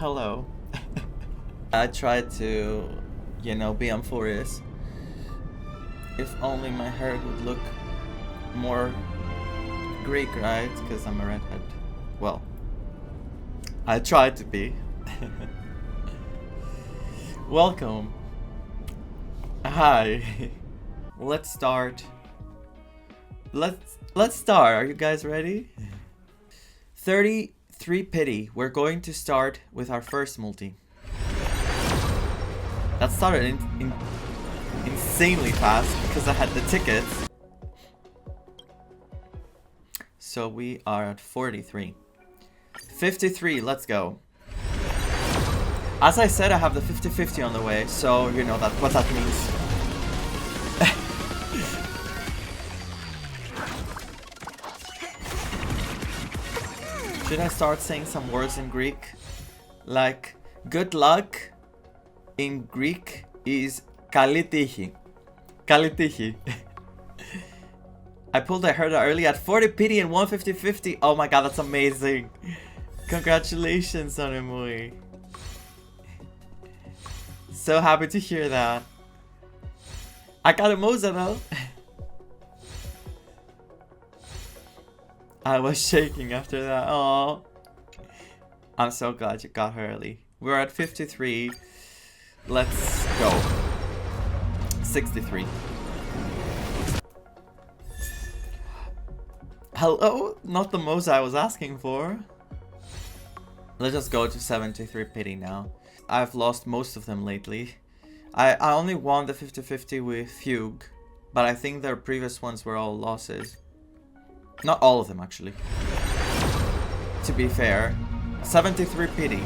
Hello. I tried to, be Amphoreus. If only my hair would look more Greek, right? Because I'm a redhead. Well, I tried to be. Welcome. Hi. Let's start. Let's start. Are you guys ready? 33 pity. We're going to start with our first multi. That started insanely fast because I had the tickets. So we are at 43. 53, let's go. As I said, I have the 50-50 on the way, so you know what that means. Should I start saying some words in Greek? Like, good luck in Greek is kalli tiki. Kalli tiki. I pulled a herda early at 40 pity and 150-50. Oh my god, that's amazing. Congratulations, Sonemui. So happy to hear that. I got a Moza though. I was shaking after that. Oh, I'm so glad you got her early. We're at 53. Let's go. 63. Hello? Not the Moza I was asking for. Let's just go to 73 pity now. I've lost most of them lately. I only won the 50-50 with Fugue, but I think their previous ones were all losses. Not all of them, actually. To be fair. 73 pity.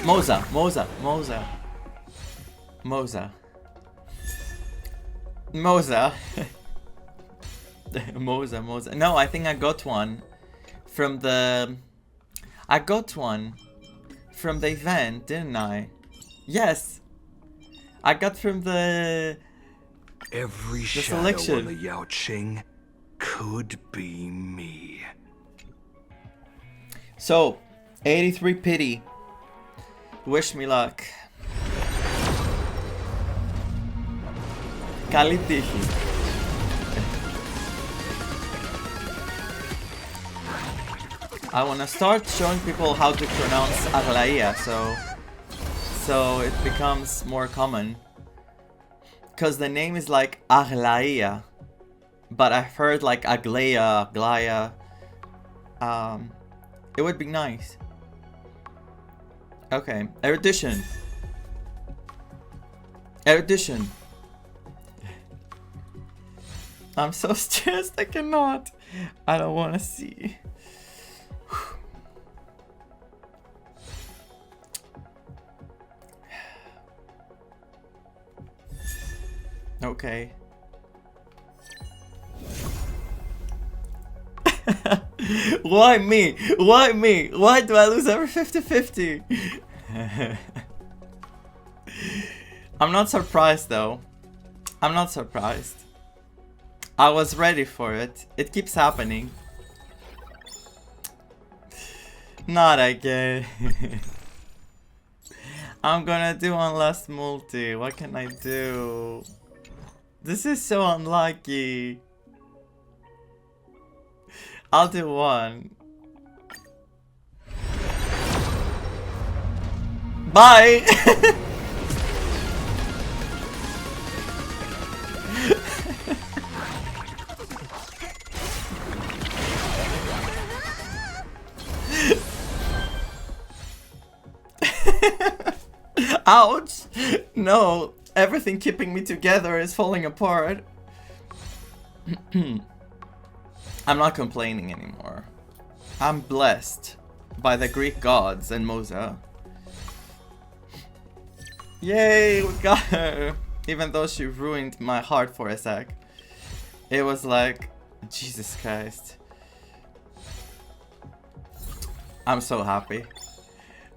Moza. Moza. No, I think I got one from the... I got one from the event, didn't I? Yes! I got from the shadow selection. On the Yao Ching could be me. So, 83 pity. Wish me luck. Kalli tiki. I wanna start showing people how to pronounce Aglaia, so it becomes more common. Cause the name is like Aglaia, but I've heard like Aglaya. It would be nice. Okay, erudition. I'm so stressed, I cannot. I don't wanna see. Okay. Why me? Why me? Why do I lose every 50-50? I'm not surprised though. I'm not surprised. I was ready for it. It keeps happening. Not again. I'm gonna do one last multi. What can I do? This is so unlucky. I'll do one. Bye! Ouch! No, everything keeping me together is falling apart. I'm not complaining anymore. I'm blessed by the Greek gods and Moza. Yay, we got her! Even though she ruined my heart for a sec. It was like, Jesus Christ. I'm so happy.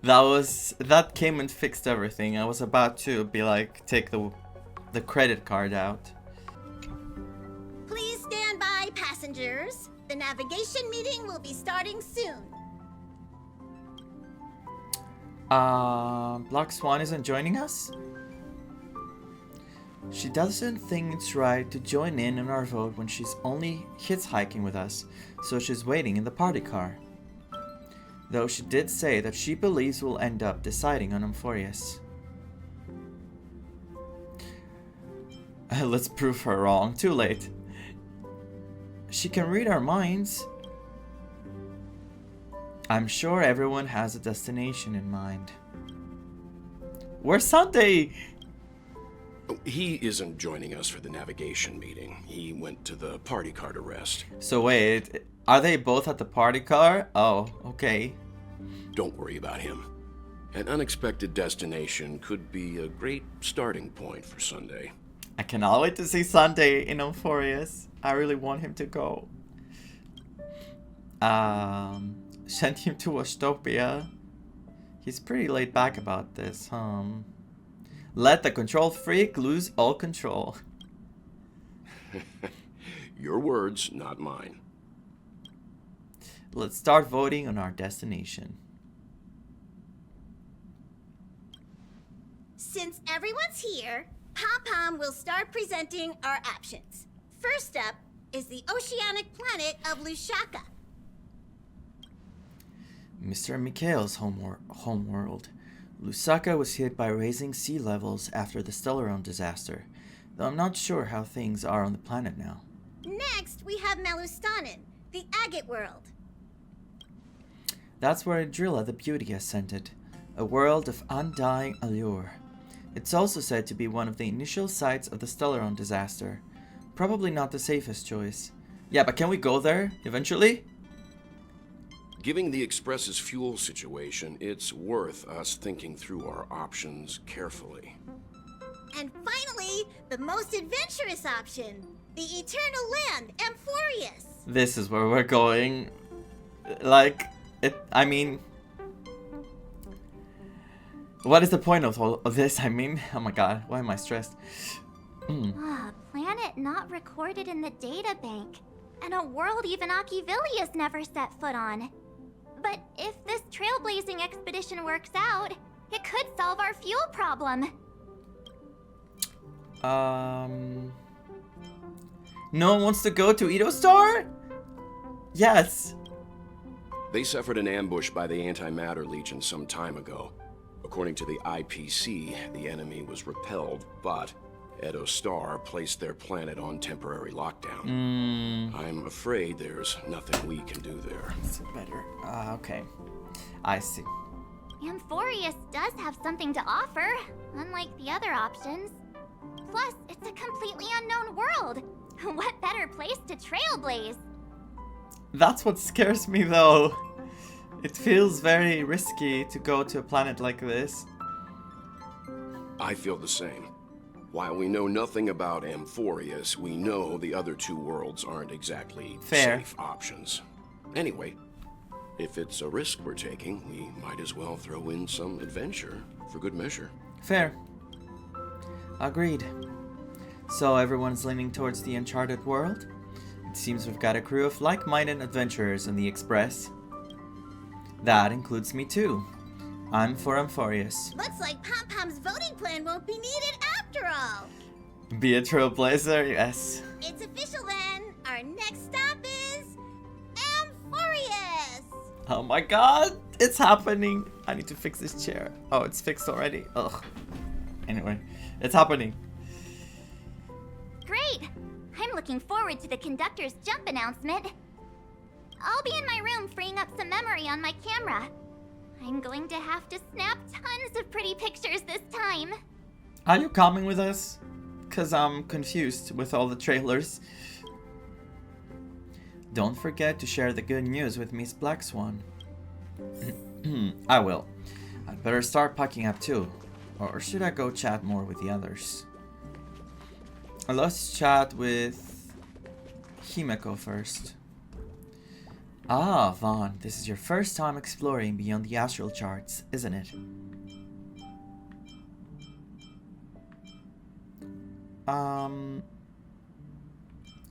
That came and fixed everything. I was about to be like, take the credit card out. passengers. The navigation meeting will be starting soon. Black Swan isn't joining us? She doesn't think it's right to join in on our vote when she's only hitchhiking with us, so she's waiting in the party car. Though she did say that she believes we'll end up deciding on Amphoreus. Let's prove her wrong. Too late. She can read our minds. I'm sure everyone has a destination in mind. Where's Sunday? He isn't joining us for the navigation meeting. He went to the party car to rest. So wait, are they both at the party car? Oh, okay. Don't worry about him. An unexpected destination could be a great starting point for Sunday. I cannot wait to see Sunday in Amphoreus. I really want him to go. Send him to Westopia. He's pretty laid back about this, Let the control freak lose all control. Your words, not mine. Let's start voting on our destination. Since everyone's here, Pom-Pom will start presenting our options. First up is the oceanic planet of Lusaka. Mr. Mikhail's homeworld. Lusaka was hit by rising sea levels after the Stellaron disaster, though I'm not sure how things are on the planet now. Next, we have Melustanin, the agate world. That's where Adrilla the Beauty ascended, a world of undying allure. It's also said to be one of the initial sites of the Stellaron disaster. Probably not the safest choice. Yeah, but can we go there eventually? Given the Express's fuel situation, it's worth us thinking through our options carefully. And finally, the most adventurous option, the eternal land, Amphoreus. This is where we're going. Like, I mean... What is the point of all of this? I mean, oh my god, why am I stressed? Planet not recorded in the databank. And a world even Achivilius never set foot on. But if this trailblazing expedition works out, it could solve our fuel problem. No one wants to go to Edo Star? Yes. They suffered an ambush by the Antimatter Legion some time ago. According to the IPC, the enemy was repelled, but Edo Star placed their planet on temporary lockdown. I'm afraid there's nothing we can do there. It's better. Okay. I see. Amphoreus does have something to offer, unlike the other options. Plus, it's a completely unknown world. What better place to trailblaze? That's what scares me though. It feels very risky to go to a planet like this. I feel the same. While we know nothing about Amphoreus, we know the other two worlds aren't exactly safe options. Anyway, if it's a risk we're taking, we might as well throw in some adventure for good measure. Fair. Agreed. So everyone's leaning towards the uncharted world? It seems we've got a crew of like-minded adventurers in the Express. That includes me too. I'm for Amphoreus. Looks like Pom-Pom's voting plan won't be needed after all. Be a trailblazer, yes. It's official then. Our next stop is Amphoreus. Oh my god, it's happening. I need to fix this chair. Oh, it's fixed already. Ugh. Anyway, it's happening. Great! I'm looking forward to the conductor's jump announcement. I'll be in my room freeing up some memory on my camera. I'm going to have to snap tons of pretty pictures this time. Are you coming with us? Cause I'm confused with all the trailers. Don't forget to share the good news with Miss Black Swan. I will. I'd better start packing up too. Or should I go chat more with the others? Let's chat with Himeko first. Ah, Vaan, this is your first time exploring beyond the astral charts, isn't it?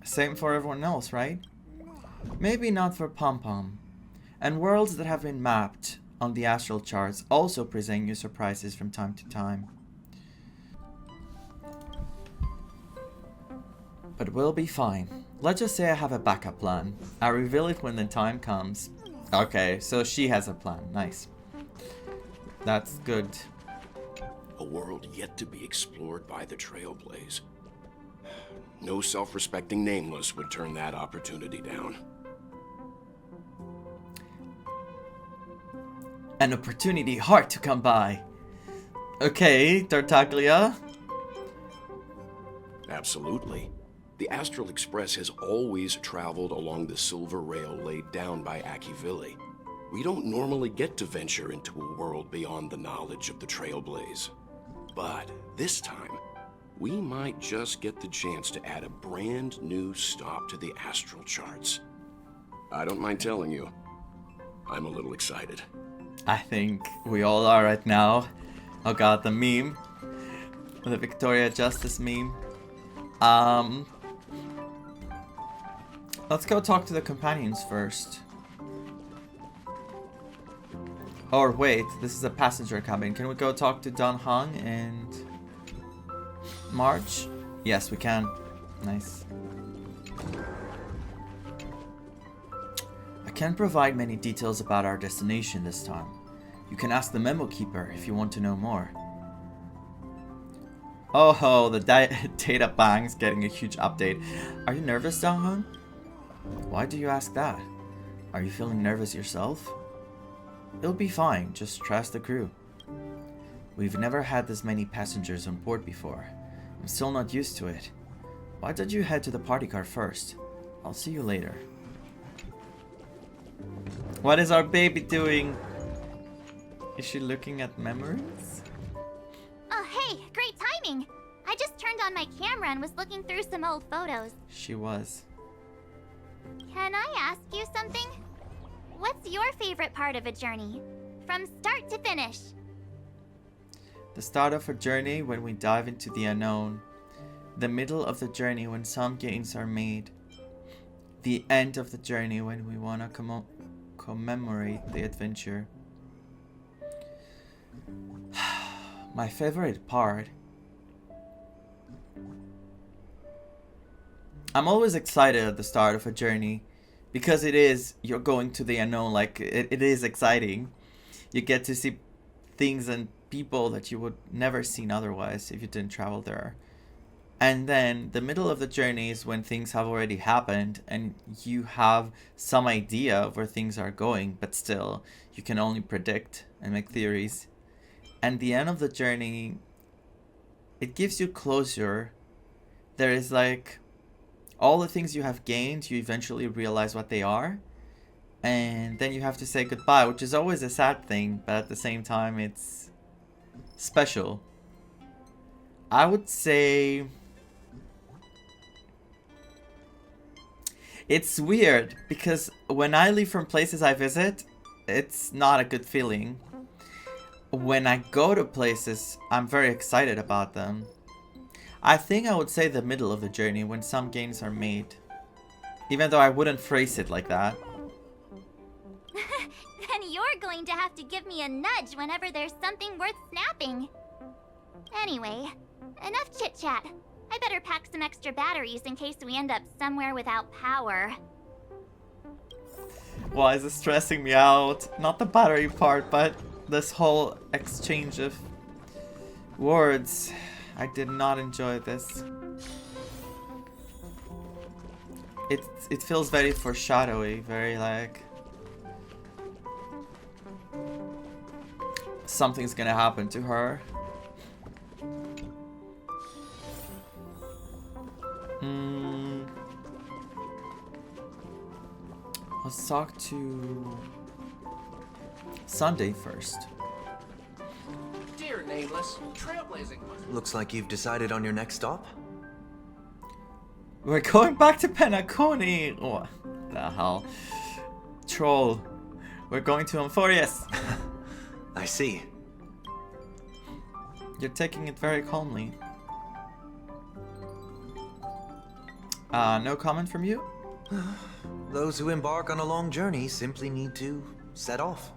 Same for everyone else, right? Maybe not for Pom Pom. And worlds that have been mapped on the astral charts also present you surprises from time to time. But we'll be fine. Let's just say I have a backup plan. I'll reveal it when the time comes. Okay, so she has a plan. Nice. That's good. A world yet to be explored by the Trailblaze. No self-respecting nameless would turn that opportunity down. An opportunity hard to come by. Okay, Tartaglia. Absolutely. The Astral Express has always traveled along the silver rail laid down by Akivili. We don't normally get to venture into a world beyond the knowledge of the Trailblaze. But this time, we might just get the chance to add a brand new stop to the astral charts. I don't mind telling you, I'm a little excited. I think we all are right now. Oh god, the meme. The Victoria Justice meme. Let's go talk to the companions first. Or wait, this is a passenger cabin. Can we go talk to Don Hung and March? Yes, we can. Nice. I can't provide many details about our destination this time. You can ask the memo keeper if you want to know more. Oh ho, the data bank's getting a huge update. Are you nervous, Don Hung? Why do you ask that? Are you feeling nervous yourself? It'll be fine, just trust the crew. We've never had this many passengers on board before. I'm still not used to it. Why don't you head to the party car first? I'll see you later. What is our baby doing? Is she looking at memories? Oh, hey, great timing! I just turned on my camera and was looking through some old photos. She was. Can I ask you something? What's your favorite part of a journey? From start to finish? The start of a journey when we dive into the unknown. The middle of the journey when some gains are made. The end of the journey when we want to commemorate the adventure. My favorite part. I'm always excited at the start of a journey because you're going to the unknown, like it is exciting. You get to see things and people that you would never seen otherwise if you didn't travel there. And then the middle of the journey is when things have already happened and you have some idea of where things are going, but still you can only predict and make theories. And the end of the journey, it gives you closure. There is like all the things you have gained, you eventually realize what they are. And then you have to say goodbye, which is always a sad thing, but at the same time it's special. I would say it's weird because when I leave from places I visit, it's not a good feeling. When I go to places, I'm very excited about them. I think I would say the middle of the journey when some gains are made. Even though I wouldn't phrase it like that. Then you're going to have to give me a nudge whenever there's something worth snapping. Anyway, enough chit-chat. I better pack some extra batteries in case we end up somewhere without power. Why is it stressing me out? Not the battery part, but this whole exchange of words. I did not enjoy this. It feels very foreshadowy, very like something's gonna happen to her. Let's talk to Sunday first. Dear Nameless, trailblazing. Looks like you've decided on your next stop. We're going back to Penacony. What the hell? Troll. We're going to Amphoreus. I see. You're taking it very calmly. No comment from you? Those who embark on a long journey simply need to set off.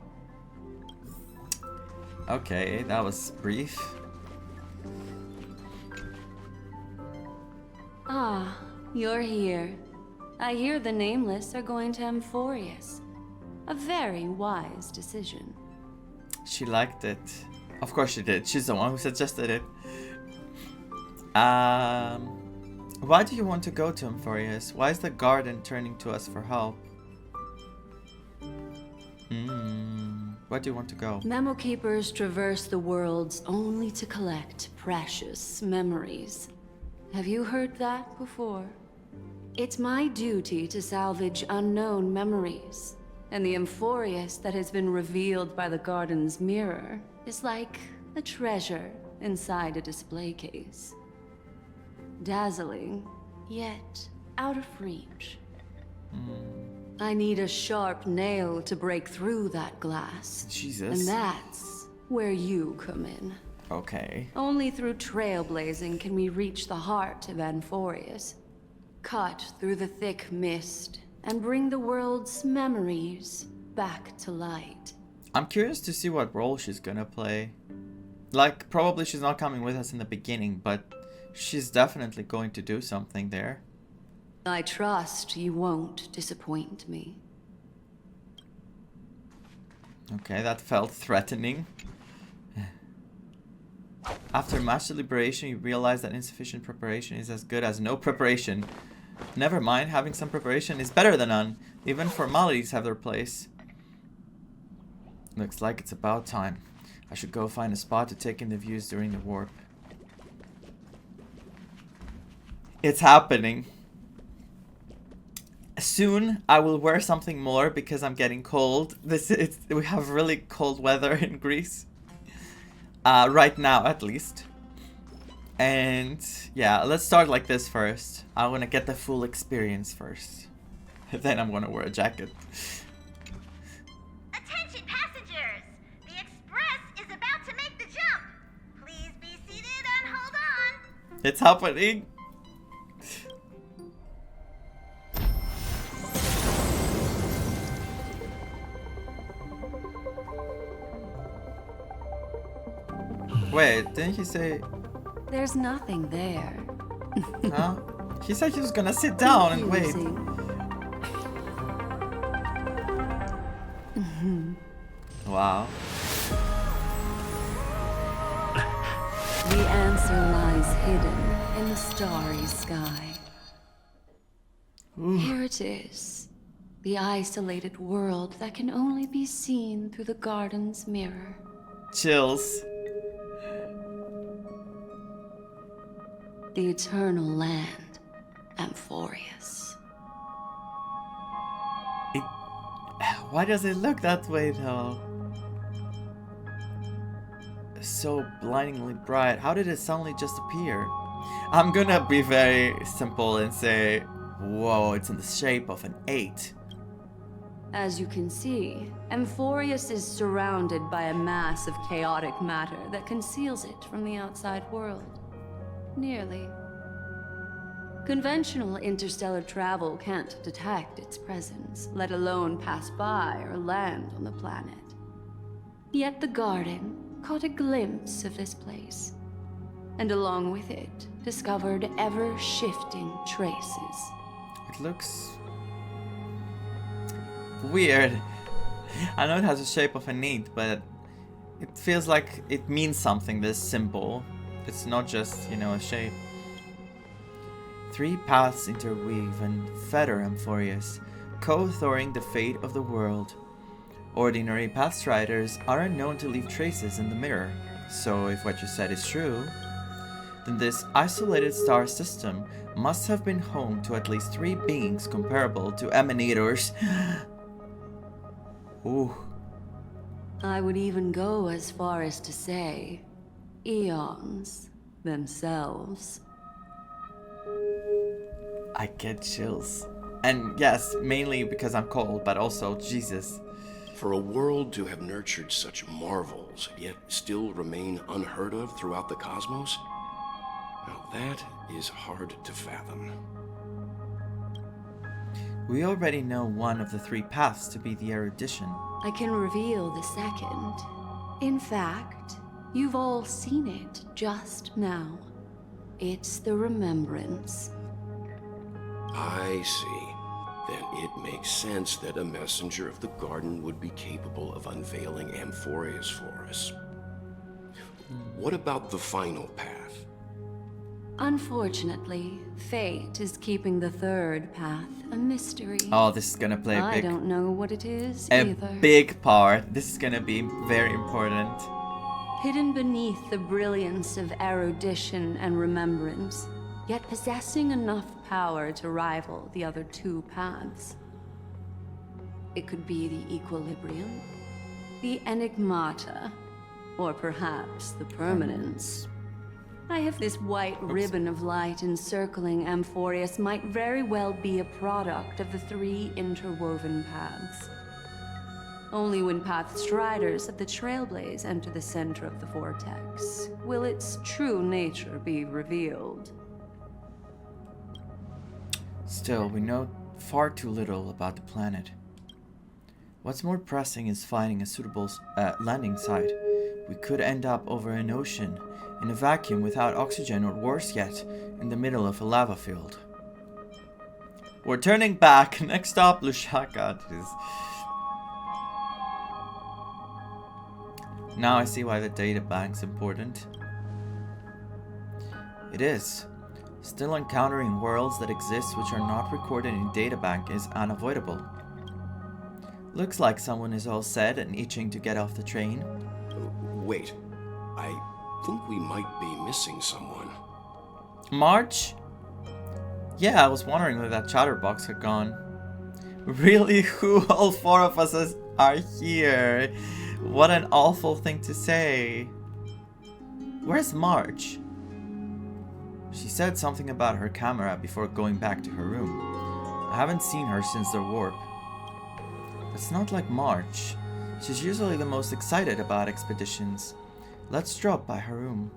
Okay, that was brief. Ah, you're here. I hear the Nameless are going to Amphoreus. A very wise decision. She liked it. Of course she did. She's the one who suggested it. Why do you want to go to Amphoreus? Why is the garden turning to us for help? Why do you want to go? Memo Keepers traverse the worlds only to collect precious memories. Have you heard that before? It's my duty to salvage unknown memories. And the Amphoreus that has been revealed by the garden's mirror is like a treasure inside a display case. Dazzling, yet out of reach. I need a sharp nail to break through that glass. Jesus. And that's where you come in. Okay. Only through trailblazing can we reach the heart of Amphoreus. Cut through the thick mist and bring the world's memories back to light. I'm curious to see what role she's gonna play. Like, probably she's not coming with us in the beginning, but she's definitely going to do something there. I trust you won't disappoint me. Okay, that felt threatening. After much deliberation, you realize that insufficient preparation is as good as no preparation. Never mind, having some preparation is better than none. Even formalities have their place. Looks like it's about time. I should go find a spot to take in the views during the warp. It's happening. Soon I will wear something more because I'm getting cold. We have really cold weather in Greece. Right now at least. And yeah, let's start like this first. I want to get the full experience first. Then I'm going to wear a jacket. Attention passengers! The express is about to make the jump. Please be seated and hold on. It's happening. Wait, didn't he say... There's nothing there. Huh? He said he was gonna sit down and wait. Wow. The answer lies hidden in the starry sky. Here it is. The isolated world that can only be seen through the garden's mirror. Chills. The eternal land, Amphoreus. Why does it look that way though? So blindingly bright. How did it suddenly just appear? I'm gonna be very simple and say, whoa, it's in the shape of an 8. As you can see, Amphoreus is surrounded by a mass of chaotic matter that conceals it from the outside world. Nearly. Conventional interstellar travel can't detect its presence, let alone pass by or land on the planet. Yet the garden caught a glimpse of this place, and along with it, discovered ever-shifting traces. It looks weird. I know it has the shape of an 8, but it feels like it means something, this symbol. It's not just, you know, a shape. 3 paths interweave and fetter Amphoreus, co-authoring the fate of the world. Ordinary pathstriders aren't known to leave traces in the mirror, so if what you said is true, then this isolated star system must have been home to at least 3 beings comparable to emanators. Ooh. I would even go as far as to say, eons themselves. I get chills. And yes, mainly because I'm cold, but also, Jesus. For a world to have nurtured such marvels, yet still remain unheard of throughout the cosmos? Now that is hard to fathom. We already know one of the 3 paths to be the erudition. I can reveal the second. In fact, you've all seen it just now. It's the remembrance. I see. Then it makes sense that a messenger of the garden would be capable of unveiling Amphoreus for us. What about the final path? Unfortunately, fate is keeping the third path a mystery. Oh, this is gonna play I don't know what it is a either. big part. This is gonna be very important. Hidden beneath the brilliance of erudition and remembrance, yet possessing enough power to rival the other 2 paths. It could be the equilibrium, the enigmata, or perhaps the permanence. I have this white ribbon of light encircling Amphoreus might very well be a product of the 3 interwoven paths. Only when path striders of the Trailblaze enter the center of the vortex will its true nature be revealed. Still, we know far too little about the planet. What's more pressing is finding a suitable landing site. We could end up over an ocean, in a vacuum without oxygen, or worse yet, in the middle of a lava field. We're turning back. Next stop, Lusaka. Jeez. Now I see why the data bank's important. It is. Still encountering worlds that exist which are not recorded in databank is unavoidable. Looks like someone is all set and itching to get off the train. Wait, I think we might be missing someone. March? Yeah, I was wondering where that chatterbox had gone. Really? Who all 4 of us are here? What an awful thing to say. Where's March? She said something about her camera before going back to her room. I haven't seen her since the warp. That's not like March. She's usually the most excited about expeditions. Let's drop by her room.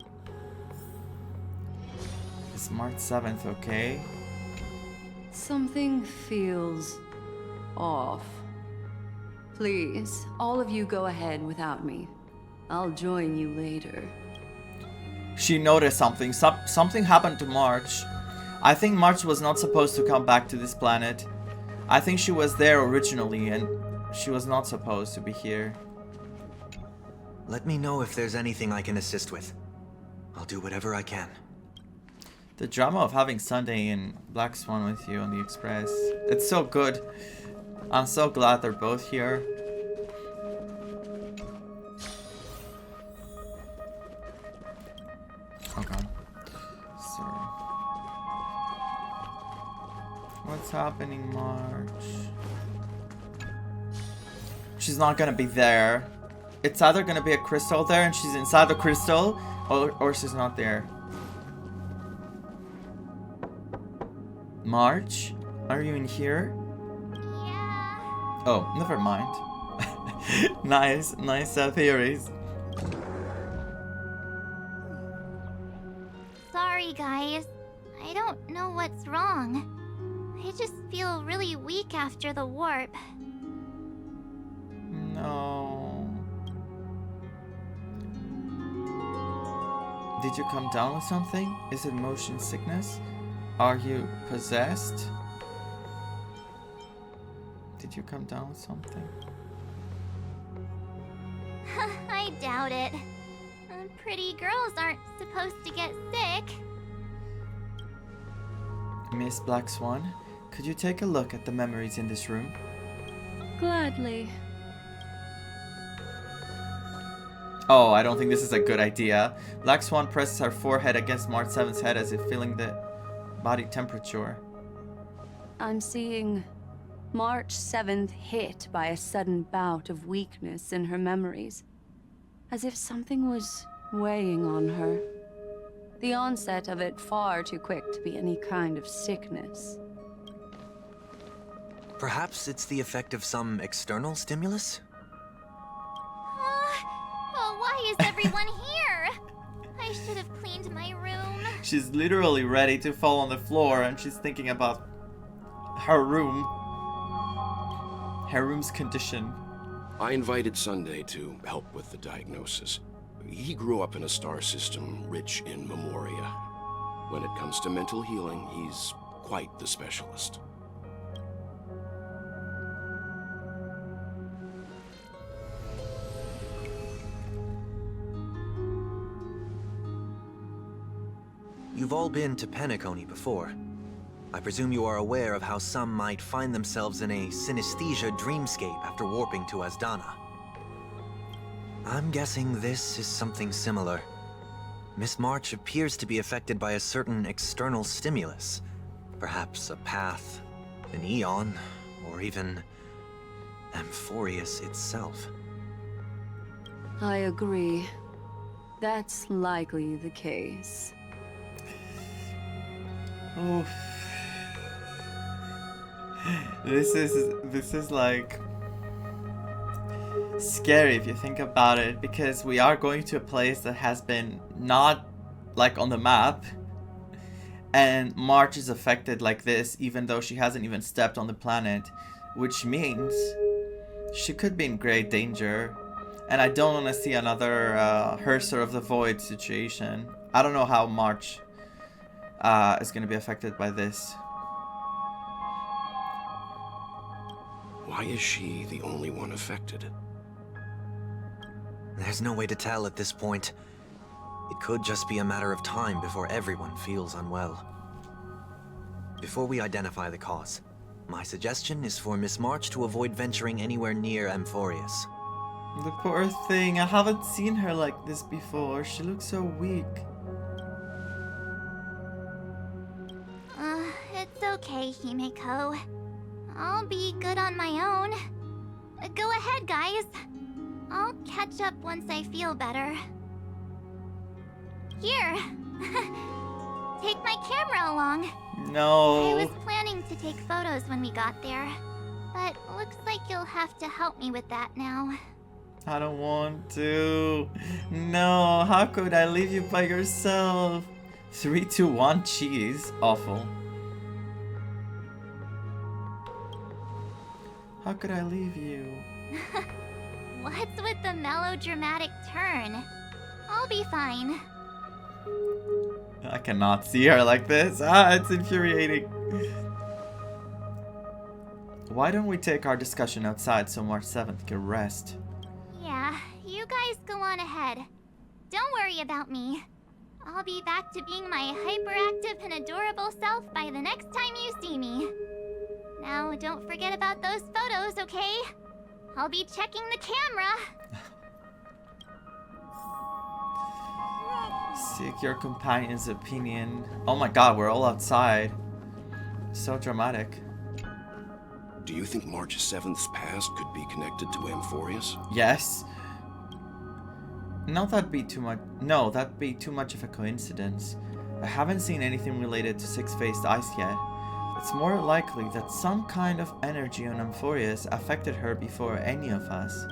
Is March 7th okay? Something feels off. Please, all of you go ahead without me. I'll join you later. She noticed something. Something happened to March. I think March was not supposed to come back to this planet. I think she was there originally and she was not supposed to be here. Let me know if there's anything I can assist with. I'll do whatever I can. The drama of having Sunday and Black Swan with you on the Express. It's so good. I'm so glad they're both here. Oh god. Sorry. What's happening, March? She's not gonna be there. It's either gonna be a crystal there and she's inside the crystal, or she's not there. March? Are you in here? Yeah. Oh, never mind. Nice theories. Sorry, guys. I don't know what's wrong. I just feel really weak after the warp. No. Did you come down with something? Is it motion sickness? Are you possessed? Did you come down with something? I doubt it. Pretty girls aren't supposed to get sick. Miss Black Swan, could you take a look at the memories in this room? Gladly. Oh, I don't think this is a good idea. Black Swan presses her forehead against March 7th's head as if feeling the body temperature. I'm seeing March 7th hit by a sudden bout of weakness in her memories. As if something was weighing on her. The onset of it far too quick to be any kind of sickness. Perhaps it's the effect of some external stimulus? Oh, why is everyone here? I should have cleaned my room. She's literally ready to fall on the floor and she's thinking about her room. Her room's condition. I invited Sunday to help with the diagnosis. He grew up in a star system rich in memoria. When it comes to mental healing, he's quite the specialist. You've all been to Penacony before. I presume you are aware of how some might find themselves in a synesthesia dreamscape after warping to Asdana. I'm guessing this is something similar. Miss March appears to be affected by a certain external stimulus. Perhaps a path, an eon, or even Amphoreus itself. I agree. That's likely the case. Oof. This is like scary if you think about it, because we are going to a place that has been not like on the map, and March is affected like this even though she hasn't even stepped on the planet, which means she could be in great danger. And I don't want to see another Herser of the Void situation. I don't know how March is going to be affected by this. Why is she the only one affected? There's no way to tell at this point. It could just be a matter of time before everyone feels unwell. Before we identify the cause, my suggestion is for Miss March to avoid venturing anywhere near Amphoreus. The poor thing, I haven't seen her like this before. She looks so weak. It's okay, Himeko. I'll be good on my own. Go ahead, guys. I'll catch up once I feel better. Here. Take my camera along. No. I was planning to take photos when we got there, but looks like you'll have to help me with that now. I don't want to. No, how could I leave you by yourself? 3, 2, 1, cheese. Awful. How could I leave you? What's with the melodramatic turn? I'll be fine. I cannot see her like this. It's infuriating. Why don't we take our discussion outside so March 7th can rest? Yeah, you guys go on ahead. Don't worry about me. I'll be back to being my hyperactive and adorable self by the next time you see me. Now, don't forget about those photos, okay? I'll be checking the camera. Seek your companion's opinion. Oh my god, we're all outside. So dramatic. Do you think March 7th's past could be connected to Amphoreus? Yes. No, that'd be too much. No, that'd be too much of a coincidence. I haven't seen anything related to Six-Faced Ice yet. It's more likely that some kind of energy on Amphoreus affected her before any of us.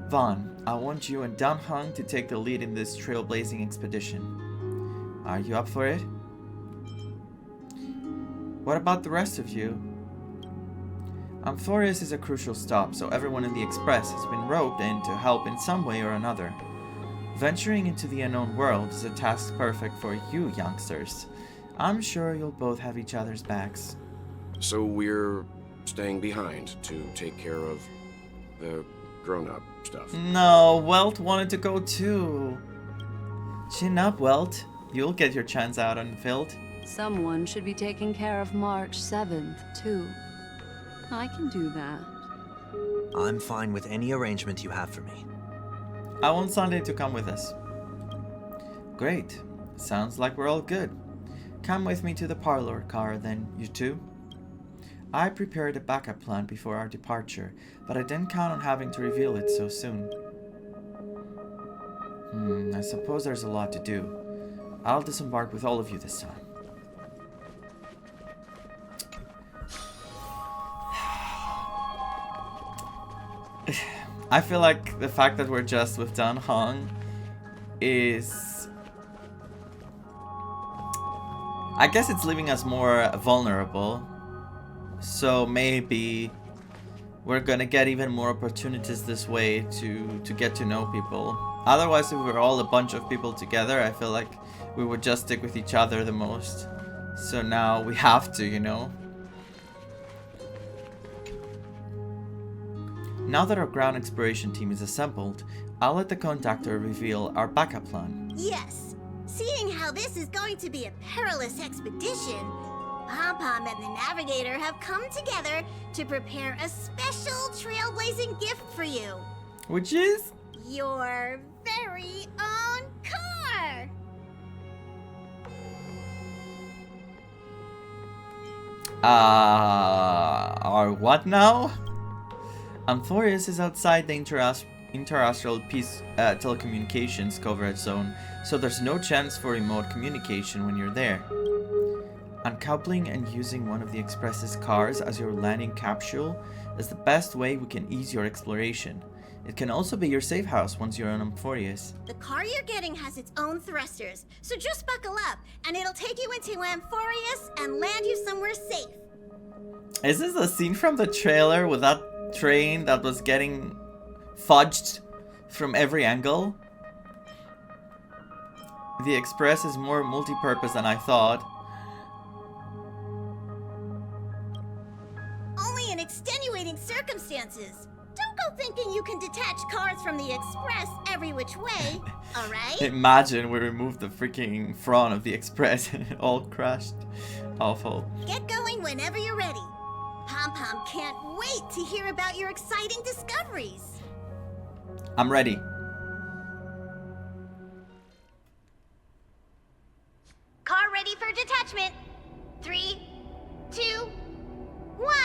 Vaan, I want you and Dan Heng to take the lead in this trailblazing expedition. Are you up for it? What about the rest of you? Amphoreus is a crucial stop, so everyone in the Express has been roped in to help in some way or another. Venturing into the unknown world is a task perfect for you youngsters. I'm sure you'll both have each other's backs. So we're staying behind to take care of the grown-up stuff. No, Welt wanted to go too. Chin up, Welt. You'll get your chance out on the field. Someone should be taking care of March 7th, too. I can do that. I'm fine with any arrangement you have for me. I want Sunday to come with us. Great. Sounds like we're all good. Come with me to the parlor car then, you two. I prepared a backup plan before our departure, but I didn't count on having to reveal it so soon. I suppose there's a lot to do. I'll disembark with all of you this time. I feel like the fact that we're just with Dan Heng is... I guess it's leaving us more vulnerable. So maybe we're gonna get even more opportunities this way to get to know people. Otherwise, if we were all a bunch of people together, I feel like we would just stick with each other the most. So now we have to, you know. Now that our ground exploration team is assembled, I'll let the conductor reveal our backup plan. Yes. Seeing how this is going to be a perilous expedition, Pom-Pom and the Navigator have come together to prepare a special trailblazing gift for you. Which is? Your very own car! Our what now? Amphoreus is outside the interastral peace telecommunications coverage zone, so there's no chance for remote communication when you're there. Uncoupling and using one of the Express's cars as your landing capsule is the best way we can ease your exploration. It can also be your safe house once you're on Amphoreus. The car you're getting has its own thrusters, so just buckle up, and it'll take you into Amphoreus and land you somewhere safe. Is this a scene from the trailer with that train that was getting fudged from every angle? The Express is more multi-purpose than I thought. Only in extenuating circumstances. Don't go thinking you can detach cars from the Express every which way, alright? Imagine we removed the freaking front of the Express and it all crashed. Awful. Get going whenever you're ready. Pom-Pom can't wait to hear about your exciting discoveries. I'm ready. Car ready for detachment. 3, 2, 1.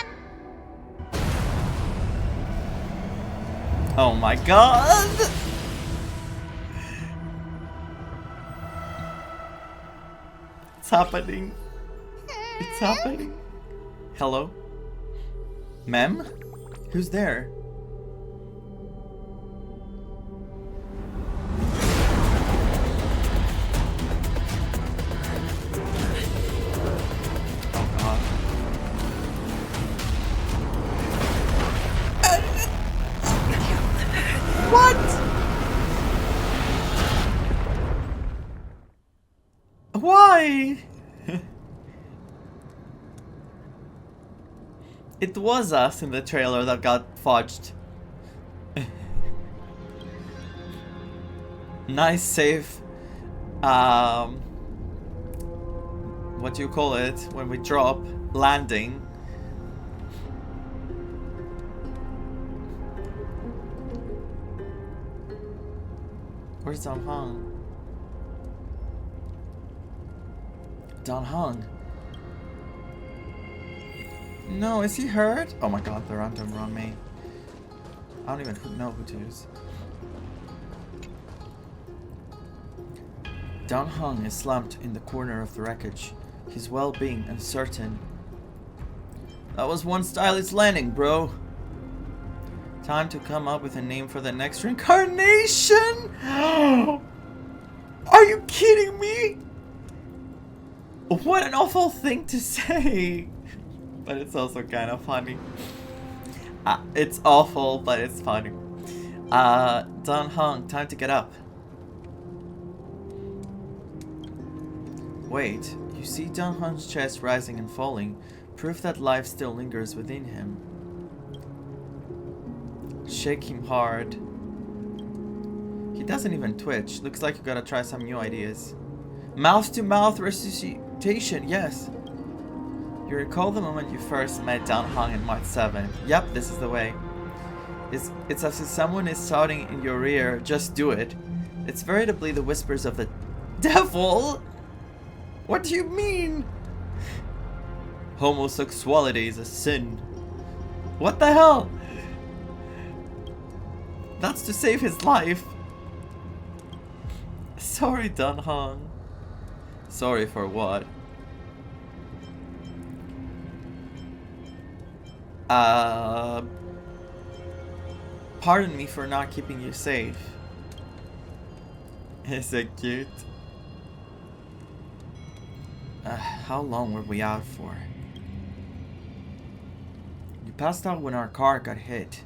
Oh my god! It's happening. It's happening. Hello? Ma'am? Who's there? Oh god. What? Why? It was us in the trailer that got fudged. Nice safe. What do you call it when we drop? Landing. Where's Dan Hong? Dan Hong? No, is he hurt? Oh my god, they're random around me. I don't even know who to use. Dan Hong is slumped in the corner of the wreckage, his well-being uncertain. That was one stylish landing, bro. Time to come up with a name for the next reincarnation? Are you kidding me? What an awful thing to say. But it's also kind of funny. It's awful, but it's funny. Dan Hong, time to get up. Wait, you see Dan Hong's chest rising and falling, proof that life still lingers within him. Shake him hard. He doesn't even twitch. Looks like you gotta try some new ideas. Mouth-to-mouth resuscitation, yes. You recall the moment you first met Dan Hong in March 7. Yep, this is the way. It's as if someone is shouting in your ear, just do it. It's veritably the whispers of the devil! What do you mean? Homosexuality is a sin. What the hell? That's to save his life. Sorry, Dan Hong. Sorry for what? Pardon me for not keeping you safe. Is it cute? How long were we out for? You passed out when our car got hit.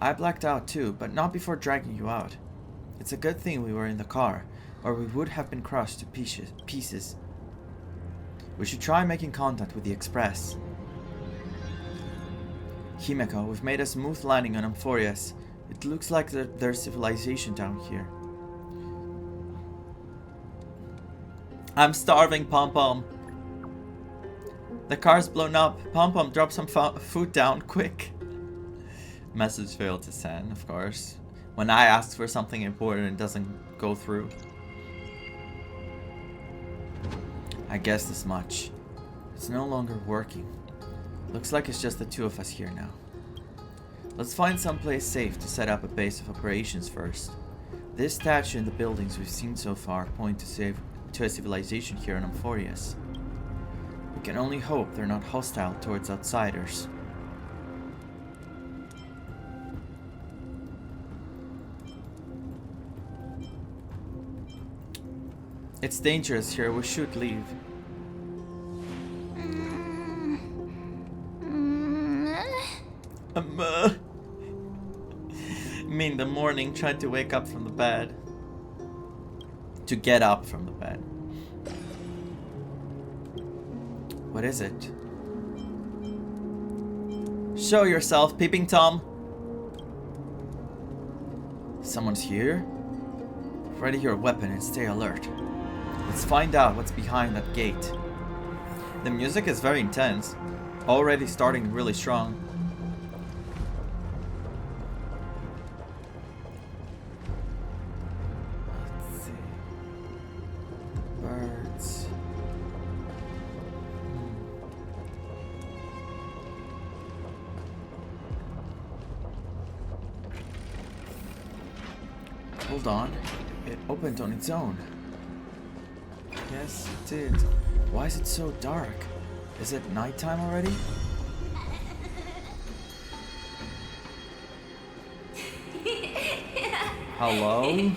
I blacked out too, but not before dragging you out. It's a good thing we were in the car, or we would have been crushed to pieces. We should try making contact with the Express. Himeko, we've made a smooth landing on Amphoreus. It looks like there's civilization down here. I'm starving, Pom Pom. The car's blown up. Pom Pom, drop some food down, quick. Message failed to send, of course. When I ask for something important, it doesn't go through. I guessed as much. It's no longer working. Looks like it's just the two of us here now. Let's find someplace safe to set up a base of operations first. This statue and the buildings we've seen so far point to a civilization here in Amphoreus. We can only hope they're not hostile towards outsiders. It's dangerous here, we should leave. Me in the morning tried to wake up from the bed. To get up from the bed. What is it? Show yourself, Peeping Tom. Someone's here? Ready your weapon and stay alert. Let's find out what's behind that gate. The music is very intense. Already starting really strong. Let's see. Birds. Hold on. It opened on its own. Yes, it did. Why is it so dark? Is it nighttime already? Hello?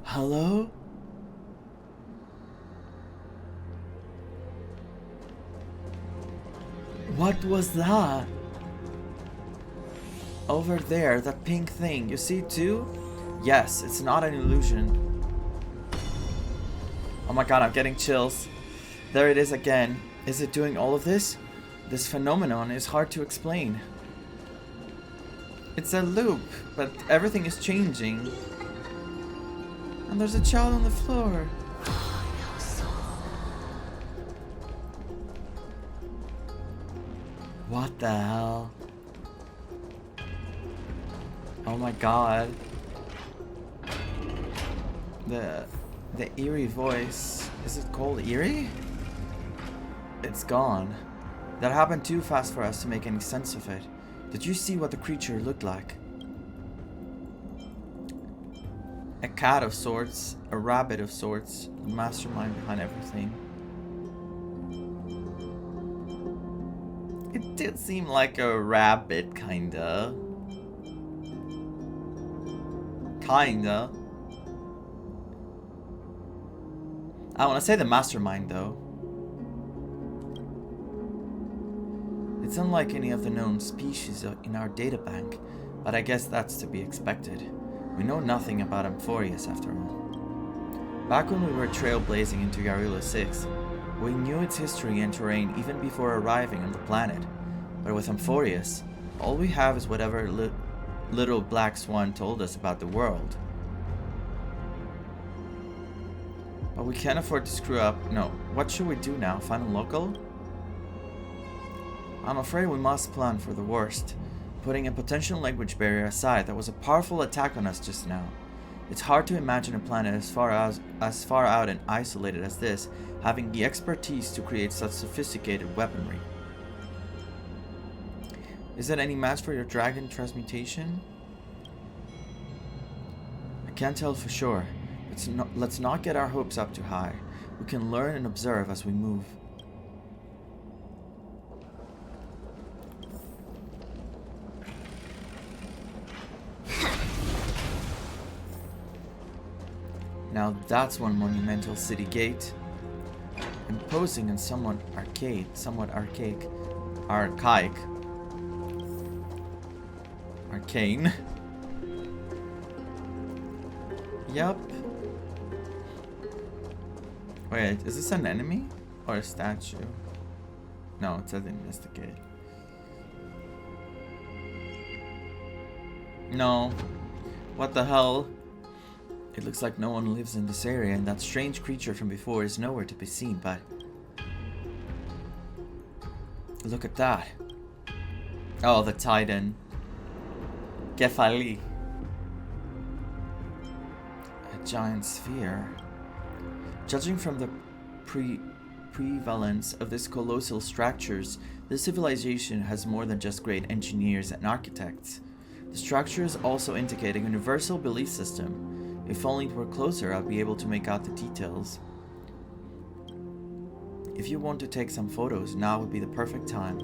Hello? What was that? Over there, that pink thing. You see it too? Yes, it's not an illusion. Oh my god, I'm getting chills. There it is again. Is it doing all of this? This phenomenon is hard to explain. It's a loop, but everything is changing. And there's a child on the floor. What the hell? Oh my god. The eerie voice. Is it called eerie? It's gone. That happened too fast for us to make any sense of it. Did you see what the creature looked like? A cat of sorts, a rabbit of sorts, the mastermind behind everything. It did seem like a rabbit, kinda. Kinda. I want to say the mastermind, though. It's unlike any of the known species in our databank, but I guess that's to be expected. We know nothing about Amphoreus after all. Back when we were trailblazing into Yarula 6, we knew its history and terrain even before arriving on the planet. But with Amphoreus, all we have is whatever little black swan told us about the world. But we can't afford to screw up. No, what should we do now? Find a local? I'm afraid we must plan for the worst. Putting a potential language barrier aside, that was a powerful attack on us just now. It's hard to imagine a planet as far out and isolated as this, having the expertise to create such sophisticated weaponry. Is it any match for your dragon transmutation? I can't tell for sure. Let's not get our hopes up too high. We can learn and observe as we move. Now that's one monumental city gate. Imposing and somewhat archaic. Arcane. Yup. Wait, is this an enemy? Or a statue? No, it says investigate. No. What the hell? It looks like no one lives in this area, and that strange creature from before is nowhere to be seen, but... Look at that. Oh, the Titan. Kefali. A giant sphere. Judging from the prevalence of these colossal structures, this civilization has more than just great engineers and architects. The structures also indicate a universal belief system. If only it were closer, I'd be able to make out the details. If you want to take some photos, now would be the perfect time.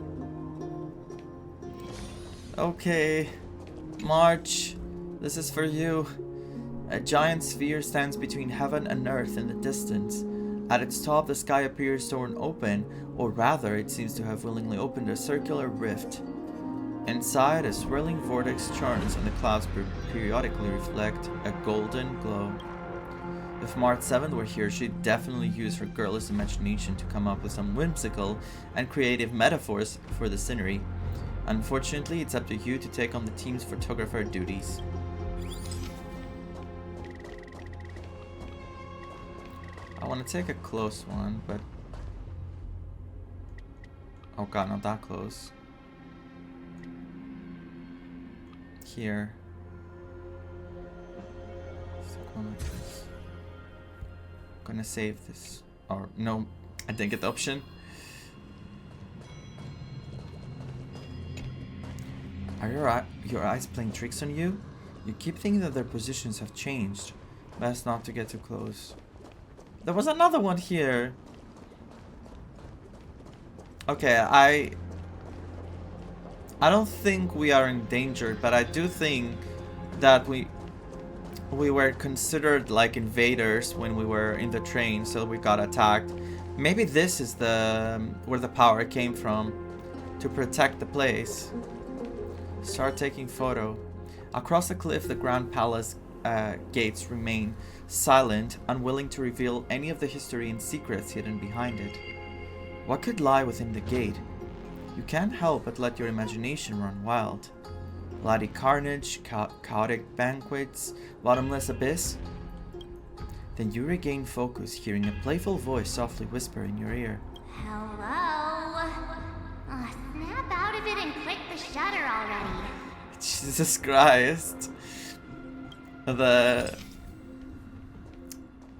Okay, March, this is for you. A giant sphere stands between heaven and earth in the distance. At its top, the sky appears torn open, or rather, it seems to have willingly opened a circular rift. Inside, a swirling vortex churns and the clouds periodically reflect a golden glow. If Mart 7 were here, she'd definitely use her girlish imagination to come up with some whimsical and creative metaphors for the scenery. Unfortunately, it's up to you to take on the team's photographer duties. I want to take a close one, but... Oh god, not that close. Here. One like this. I'm gonna save this. Or, no, I didn't get the option. Are your eyes playing tricks on you? You keep thinking that their positions have changed. Best not to get too close. There was another one here. Okay, I don't think we are endangered, but I do think that we were considered like invaders when we were in the train, so we got attacked. Maybe this is the where the power came from to protect the place. Start taking photo. Across the cliff, the Grand Palace gates remain silent, unwilling to reveal any of the history and secrets hidden behind it. What could lie within the gate? You can't help but let your imagination run wild. Bloody carnage, chaotic banquets, bottomless abyss? Then you regain focus, hearing a playful voice softly whisper in your ear. Hello? Oh, snap out of it and click the shutter already. Jesus Christ. The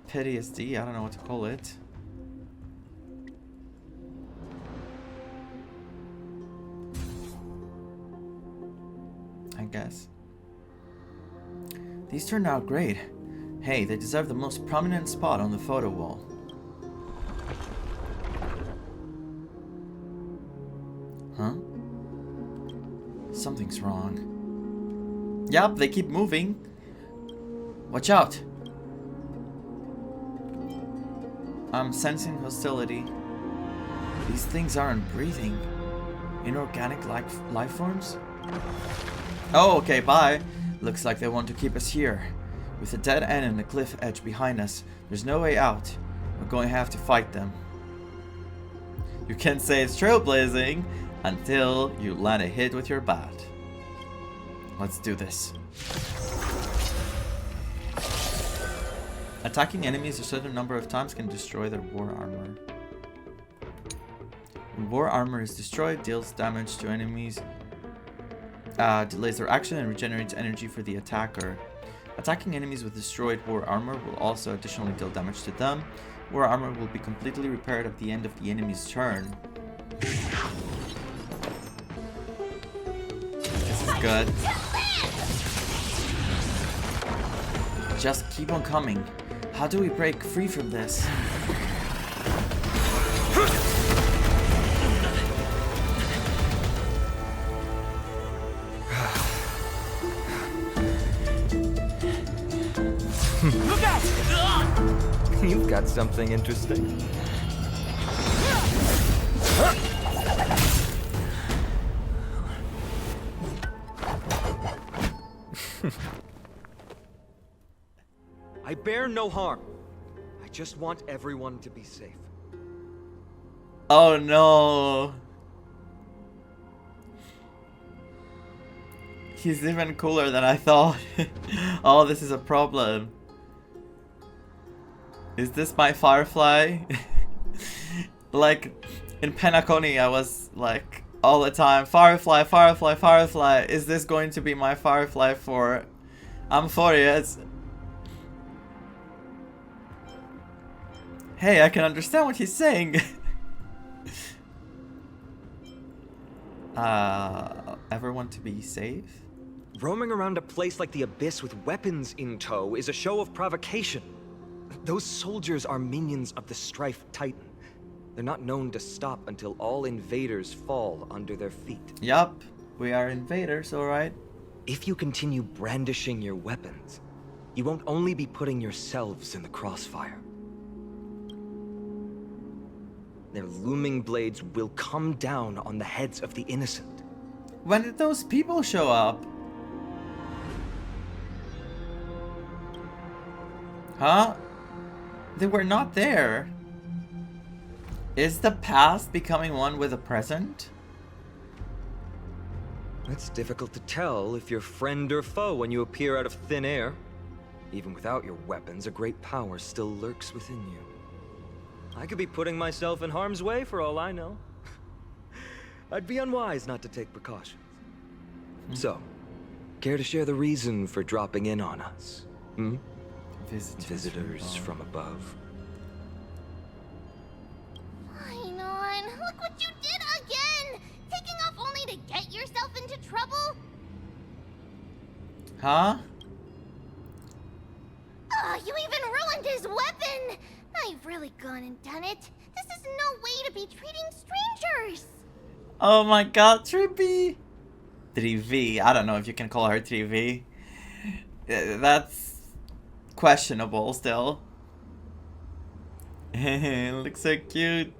PTSD, I don't know what to call it. I guess. These turned out great. Hey, they deserve the most prominent spot on the photo wall. Huh? Something's wrong. Yup, they keep moving. Watch out! I'm sensing hostility. These things aren't breathing. Inorganic life forms? Oh, okay, bye. Looks like they want to keep us here. With a dead end and the cliff edge behind us, there's no way out. We're going to have to fight them. You can't say it's trailblazing until you land a hit with your bat. Let's do this. Attacking enemies a certain number of times can destroy their war armor. When war armor is destroyed, deals damage to enemies, delays their action, and regenerates energy for the attacker. Attacking enemies with destroyed war armor will also additionally deal damage to them. War armor will be completely repaired at the end of the enemy's turn. This is good. Just keep on coming. How do we break free from this? Look out! You've got something interesting. I bear no harm. I just want everyone to be safe. Oh no. He's even cooler than I thought. Oh, this is a problem. Is this my Firefly? Like, in Penacony, I was like, all the time, Firefly, Firefly, Firefly. Is this going to be my Firefly for Amphoreus? Hey, I can understand what he's saying. Everyone to be safe? Roaming around a place like the Abyss with weapons in tow is a show of provocation. Those soldiers are minions of the Strife Titan. They're not known to stop until all invaders fall under their feet. Yup, we are invaders, alright. If you continue brandishing your weapons, you won't only be putting yourselves in the crossfire. Their looming blades will come down on the heads of the innocent. When did those people show up? Huh? They were not there. Is the past becoming one with the present? It's difficult to tell if you're friend or foe when you appear out of thin air. Even without your weapons, a great power still lurks within you. I could be putting myself in harm's way for all I know. I'd be unwise not to take precautions. So, care to share the reason for dropping in on us? Hmm? Visitors from above. Fine on. Look what you did again! Taking off only to get yourself into trouble? Huh? You even ruined his weapon! Now you've really gone and done it. This is no way to be treating strangers! Oh my god, 3B! 3V, I don't know if you can call her 3V. That's questionable still. Looks so cute.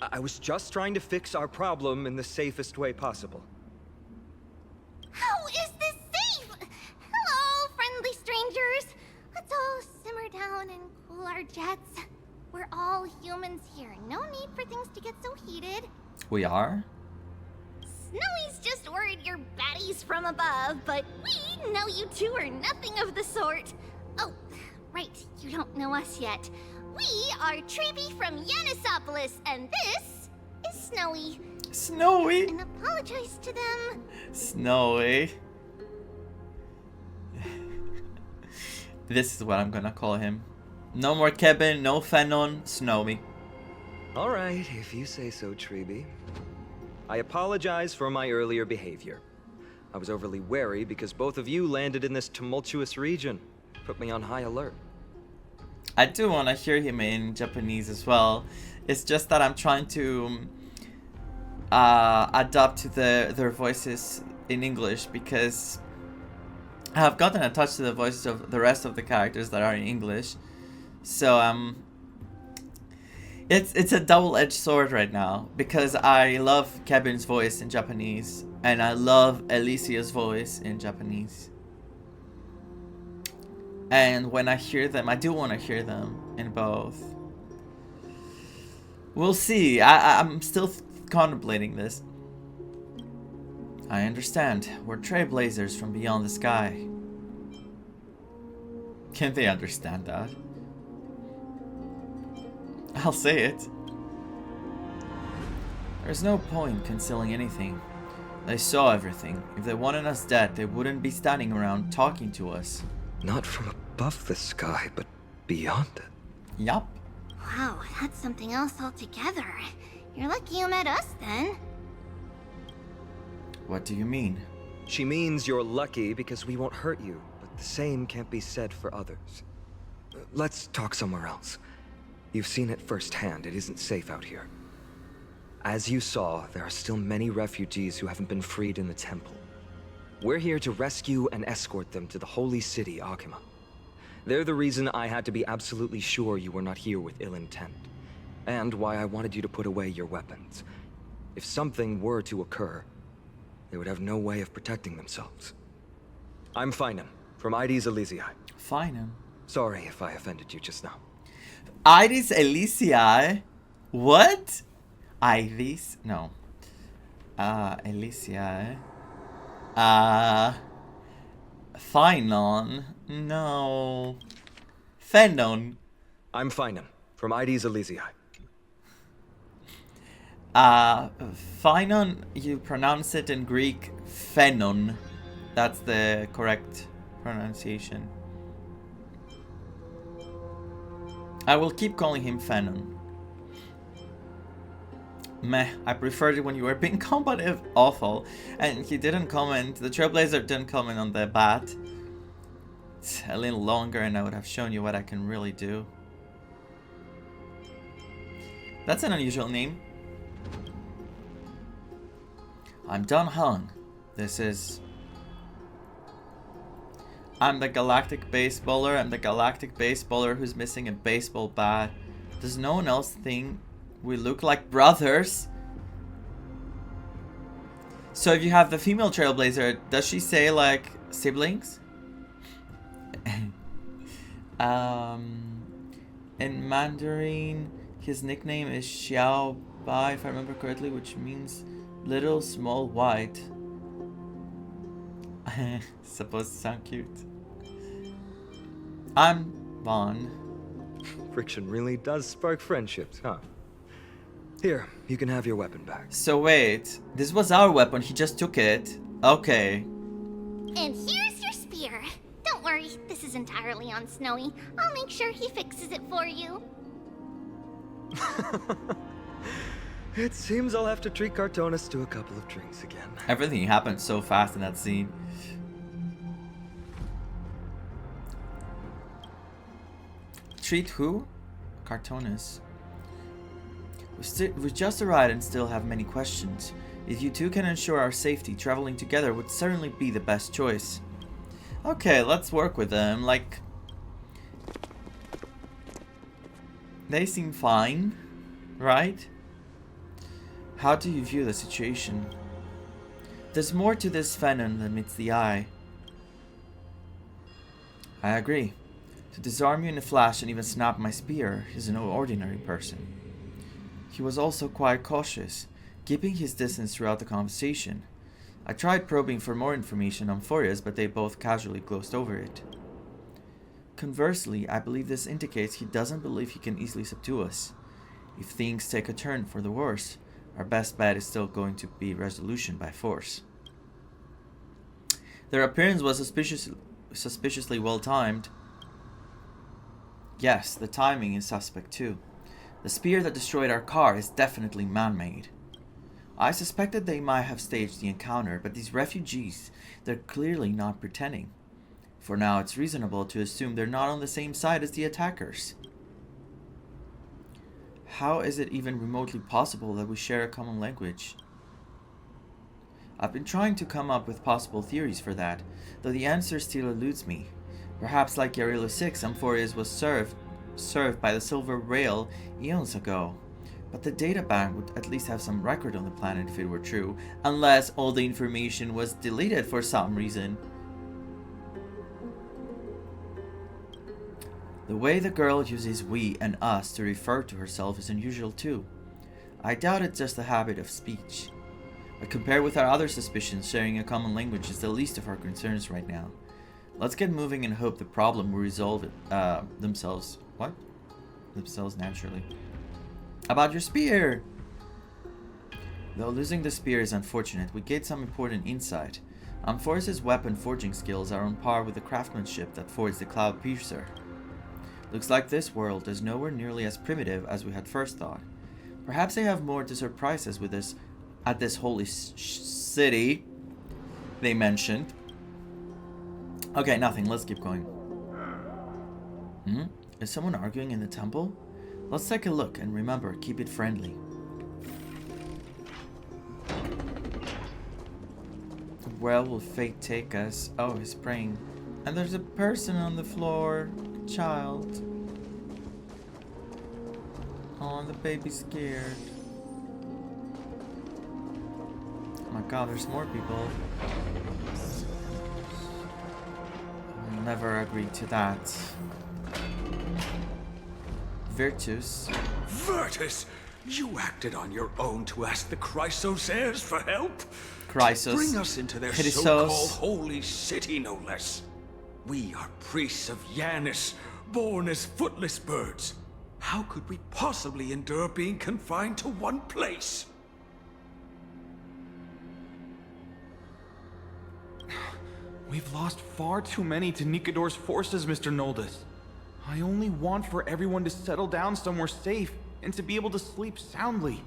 I was just trying to fix our problem in the safest way possible. How is this safe? Hello, friendly strangers. Let's all simmer down and cool our jets. We're all humans here. No need for things to get so heated. We are? Snowy's just worried you're baddies from above, but we know you two are nothing of the sort. Oh, right, you don't know us yet. We are Treeby from Yanisopolis, and this is Snowy. Snowy? And apologize to them. Snowy. This is what I'm gonna call him. No more Kevin, no Fenon, Snowy. Alright, if you say so, Treeby. I apologize for my earlier behavior. I was overly wary because both of you landed in this tumultuous region. Put me on high alert. I do want to hear him in Japanese as well. It's just that I'm trying to adapt to their voices in English because I have gotten attached to the voices of the rest of the characters that are in English. So it's a double-edged sword right now because I love Kevin's voice in Japanese and I love Alicia's voice in Japanese. And when I hear them, I do want to hear them in both. We'll see. I'm still contemplating this. I understand. We're trailblazers from beyond the sky. Can they understand that? I'll say it. There's no point concealing anything. They saw everything. If they wanted us dead, they wouldn't be standing around talking to us. Not from above the sky, but beyond it. Yup. Wow, that's something else altogether. You're lucky you met us then. What do you mean? She means you're lucky because we won't hurt you, but the same can't be said for others. Let's talk somewhere else. You've seen it firsthand. It isn't safe out here. As you saw, there are still many refugees who haven't been freed in the temple. We're here to rescue and escort them to the holy city, Akima. They're the reason I had to be absolutely sure you were not here with ill intent. And why I wanted you to put away your weapons. If something were to occur, they would have no way of protecting themselves. I'm Finan, from ID's Elysiae. Finan? Sorry if I offended you just now. ID's Elysiae? What? ID's? No. Elysiae. Finan? No. Fenon. I'm Finan, from ID's Elysiae. Finon, you pronounce it in Greek Phenon. That's the correct pronunciation. I will keep calling him Phenon. Meh, I preferred it when you were being combative. Awful. And he didn't comment, the Trailblazer didn't comment on the bat. It's a little longer and I would have shown you what I can really do. That's an unusual name. I'm Don Hung. This is... I'm the galactic baseballer. I'm the galactic baseballer who's missing a baseball bat. Does no one else think we look like brothers? So if you have the female Trailblazer, does she say like siblings? In Mandarin, his nickname is Xiao Bai, if I remember correctly, which means little small white. Supposed to sound cute. I'm Vaan. Friction really does spark friendships, huh? Here, you can have your weapon back. So wait, this was our weapon, he just took it. Okay. And here's your spear. Don't worry, this is entirely on Snowy. I'll make sure he fixes it for you. It seems I'll have to treat Cartonis to a couple of drinks again. Everything happened so fast in that scene. Treat who? Cartonis. We just arrived and still have many questions. If you two can ensure our safety, traveling together would certainly be the best choice. Okay, let's work with them. Like, they seem fine, right? How do you view the situation? There's more to this Phenon than meets the eye. I agree. To disarm you in a flash and even snap my spear is no ordinary person. He was also quite cautious, keeping his distance throughout the conversation. I tried probing for more information on Amphoreus, but they both casually glossed over it. Conversely, I believe this indicates he doesn't believe he can easily subdue us. If things take a turn for the worse, our best bet is still going to be resolution by force. Their appearance was suspiciously well timed. Yes, the timing is suspect too. The spear that destroyed our car is definitely man-made. I suspected they might have staged the encounter, but these refugees, they're clearly not pretending. For now, it's reasonable to assume they're not on the same side as the attackers. How is it even remotely possible that we share a common language? I've been trying to come up with possible theories for that, though the answer still eludes me. Perhaps like Yarilo 6, Amphoreus was served by the Silver Rail eons ago. But the data bank would at least have some record on the planet if it were true, unless all the information was deleted for some reason. The way the girl uses we and us to refer to herself is unusual too. I doubt it's just a habit of speech. But compared with our other suspicions, sharing a common language is the least of our concerns right now. Let's get moving and hope the problem will resolve themselves. What? Themselves naturally. About your spear! Though losing the spear is unfortunate, we gained some important insight. Amphoreus' weapon forging skills are on par with the craftsmanship that forged the Cloud Piercer. Looks like this world is nowhere nearly as primitive as we had first thought. Perhaps they have more to surprise us with this at this holy city they mentioned. Okay, nothing. Let's keep going. Is someone arguing in the temple? Let's take a look and remember, keep it friendly. Where will fate take us? Oh, he's praying. And there's a person on the floor. Child. Oh, the baby's scared. Oh my god, there's more people. I'll never agree to that. Virtus. Virtus! You acted on your own to ask the Chrysos heirs for help? Chrysos. Bring us into their Chrysos. so-called holy city, no less. We are priests of Yanis, born as footless birds. How could we possibly endure being confined to one place? We've lost far too many to Nikador's forces, Mr. Noldus. I only want for everyone to settle down somewhere safe and to be able to sleep soundly.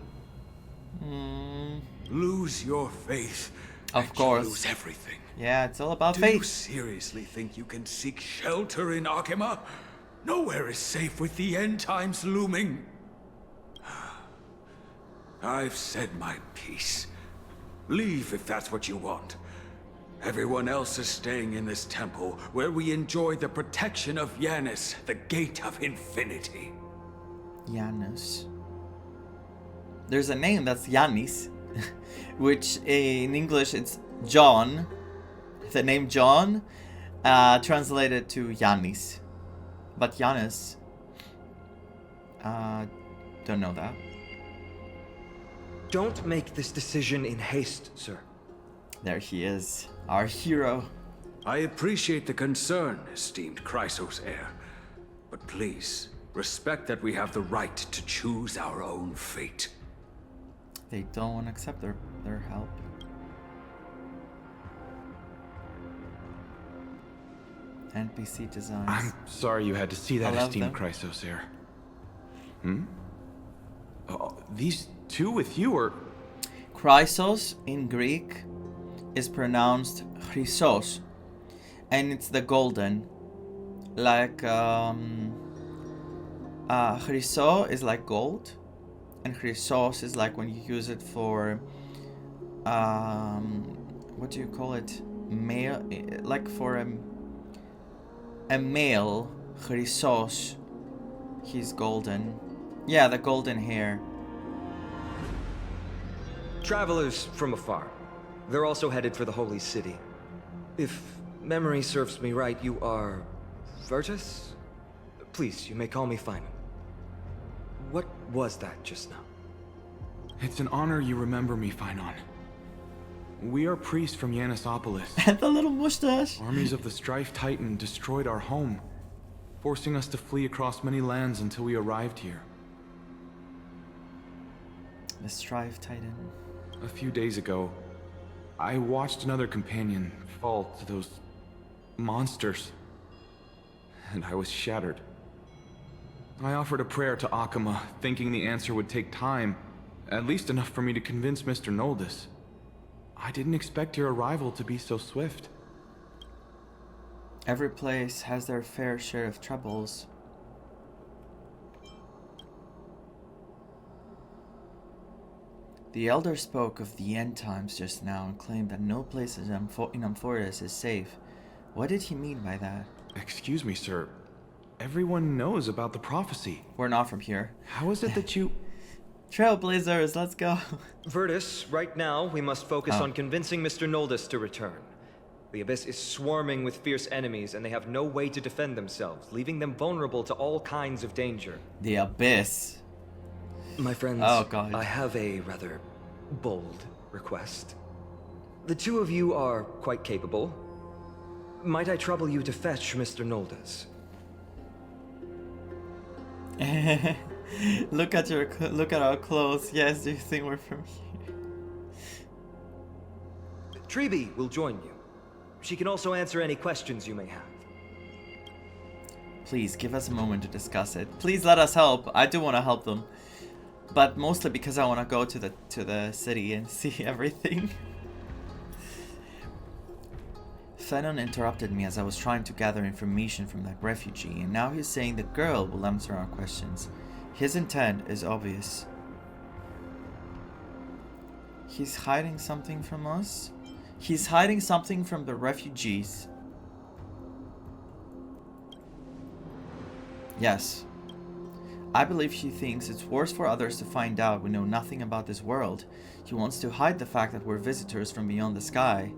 Lose your faith. Of and course. You lose everything. Yeah, it's all about Do you faith. seriously think you can seek shelter in Akima? Nowhere is safe with the end times looming. I've said my piece. Leave if that's what you want. Everyone else is staying in this temple, where we enjoy the protection of Yanis, the Gate of Infinity. Janus. There's a name that's Yanis, which in English it's John. The name John, translated to Yanis. But Janus, don't know that. Don't make this decision in haste, sir. There he is, our hero. I appreciate the concern, esteemed Chrysos heir. But please, respect that we have the right to choose our own fate. They don't want to accept their help. NPC designs. I'm sorry you had to see that, I love esteemed them. Chrysos heir. Oh, these two with you are... Chrysos in Greek is pronounced chrysos, and it's the golden. Like chryso is like gold, and chrysos is like when you use it for what do you call it? Male, like for a male. Chrysos, he's golden. Yeah, the golden hair. Travelers from afar. They're also headed for the Holy City. If memory serves me right, you are... Virtus? Please, you may call me Feynman. What was that just now? It's an honor you remember me, Phainon. We are priests from Yanisopolis. And the little mustache. Armies of the Strife Titan destroyed our home, forcing us to flee across many lands until we arrived here. The Strife Titan. A few days ago, I watched another companion fall to those monsters, and I was shattered. I offered a prayer to Akima, thinking the answer would take time, at least enough for me to convince Mr. Noldus. I didn't expect your arrival to be so swift. Every place has their fair share of troubles. The Elder spoke of the end times just now and claimed that no place in Amphoreus is safe. What did he mean by that? Excuse me, sir. Everyone knows about the prophecy. We're not from here. How is it that you... Trailblazers, let's go. Virtus, right now, we must focus on convincing Mr. Noldus to return. The Abyss is swarming with fierce enemies, and they have no way to defend themselves, leaving them vulnerable to all kinds of danger. The Abyss. My friends, Oh, God. I have a rather bold request. The two of you are quite capable. Might I trouble you to fetch Mr. Noldus? Look at our clothes. Yes, do you think we're from here? Treeby will join you. She can also answer any questions you may have. Please give us a moment to discuss it. Please let us help. I do want to help them, but mostly because I want to go to the city and see everything. Fenon interrupted me as I was trying to gather information from that refugee, and now he's saying the girl will answer our questions. His intent is obvious. He's hiding something from us? He's hiding something from the refugees. Yes. I believe she thinks it's worse for others to find out we know nothing about this world. She wants to hide the fact that we're visitors from beyond the sky.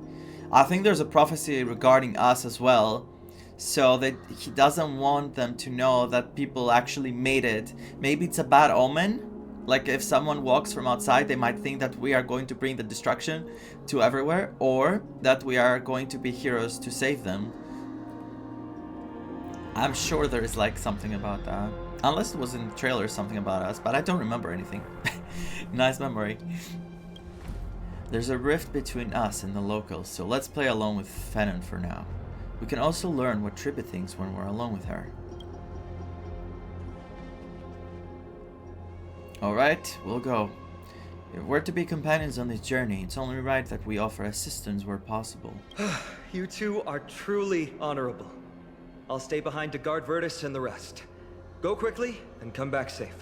I think there's a prophecy regarding us as well, so that he doesn't want them to know that people actually made it. Maybe it's a bad omen. Like if someone walks from outside, they might think that we are going to bring the destruction to everywhere, or that we are going to be heroes to save them. I'm sure there is like something about that. Unless it was in the trailer something about us, but I don't remember anything. Nice memory. There's a rift between us and the locals, so let's play alone with Fennon for now. We can also learn what Tribby thinks when we're alone with her. Alright, we'll go. If we're to be companions on this journey, it's only right that we offer assistance where possible. You two are truly honorable. I'll stay behind to guard Virtus and the rest. Go quickly and come back safe.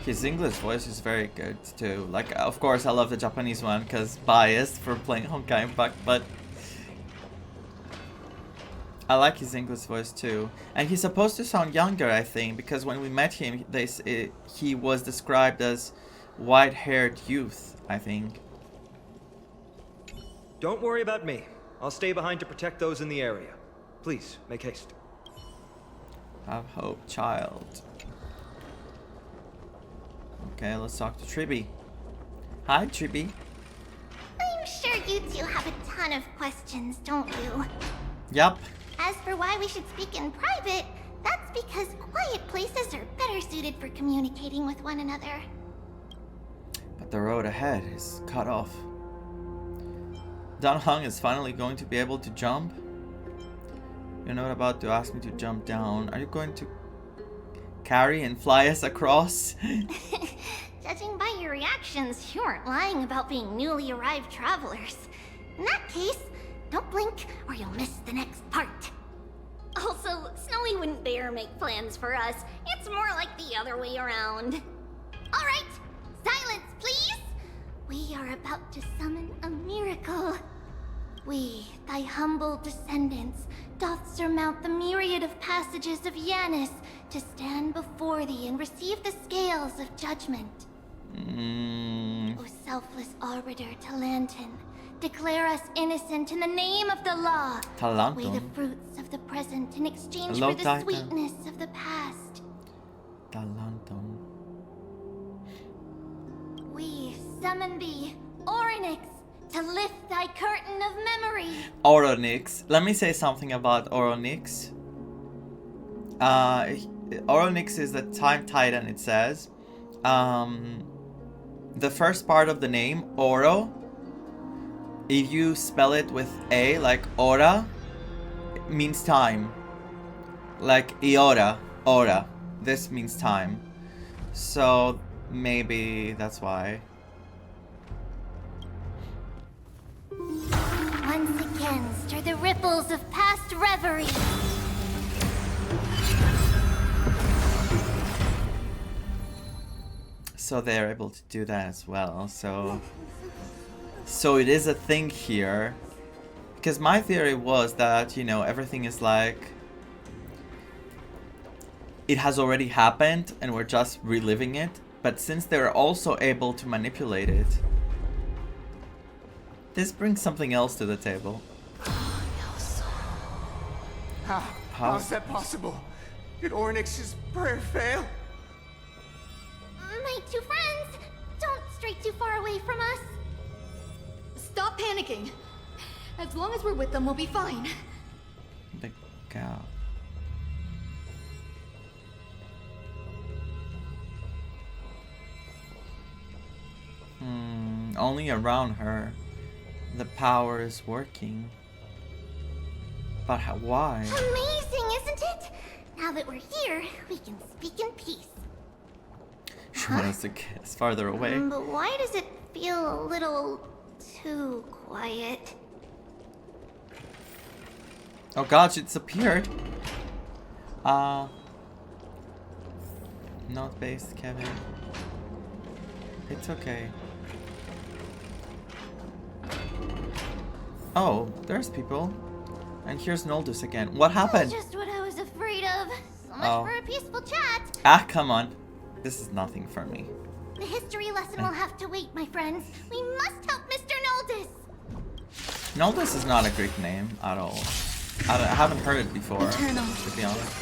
His English voice is very good too. Like, of course, I love the Japanese one because biased for playing Honkai Impact, but I like his English voice too. And he's supposed to sound younger, I think, because when we met him, he was described as white-haired youth, I think. Don't worry about me. I'll stay behind to protect those in the area. Please, make haste. Have hope, child. Okay, let's talk to Tribby. Hi, Tribby. I'm sure you two have a ton of questions, don't you? Yup. As for why we should speak in private, that's because quiet places are better suited for communicating with one another. But the road ahead is cut off. Dan Heng is finally going to be able to jump. You're not about to ask me to jump down. Are you going to carry and fly us across? Judging by your reactions, you aren't lying about being newly arrived travelers. In that case, don't blink or you'll miss the next part. Also, Snowy wouldn't dare make plans for us. It's more like the other way around. Alright, silence please! We are about to summon a miracle. We, thy humble descendants, doth surmount the myriad of passages of Yanis to stand before thee and receive the scales of judgment. O selfless arbiter Talanton, declare us innocent in the name of the law. Talanton. Weigh the fruits of the present in exchange Hello, for the Titan. sweetness of the past. Talanton. We summon thee, Orynyx, to lift thy curtain of memory. Orynyx. Let me say something about Orynyx. Orynyx is the Time Titan, it says. The first part of the name, Oro, if you spell it with A, like Ora, it means time. Like Iora, Ora. This means time. So maybe that's why. Once again, stir the ripples of past reverie. So they're able to do that as well. So it is a thing here. Because my theory was that, you know, everything is like, it has already happened and we're just reliving it. But since they're also able to manipulate it, this brings something else to the table. How is that possible? Did Orynyx's prayer fail? My two friends, don't stray too far away from us. Stop panicking. As long as we're with them, we'll be fine. The cow. Only around her the power is working. But why? Amazing, isn't it? Now that we're here, we can speak in peace. She wants to get farther away. But why does it feel a little too quiet? Oh god, she disappeared. Not based, Kevin. It's okay. Oh, there's people. And here's Noldus again. What happened? Just what I was afraid of. So much for a peaceful chat. Ah, come on. This is nothing for me. The history lesson will have to wait, my friends. We must help Mr. Noldus. Noldus is not a Greek name at all. I haven't heard it before, Eternal. to be honest.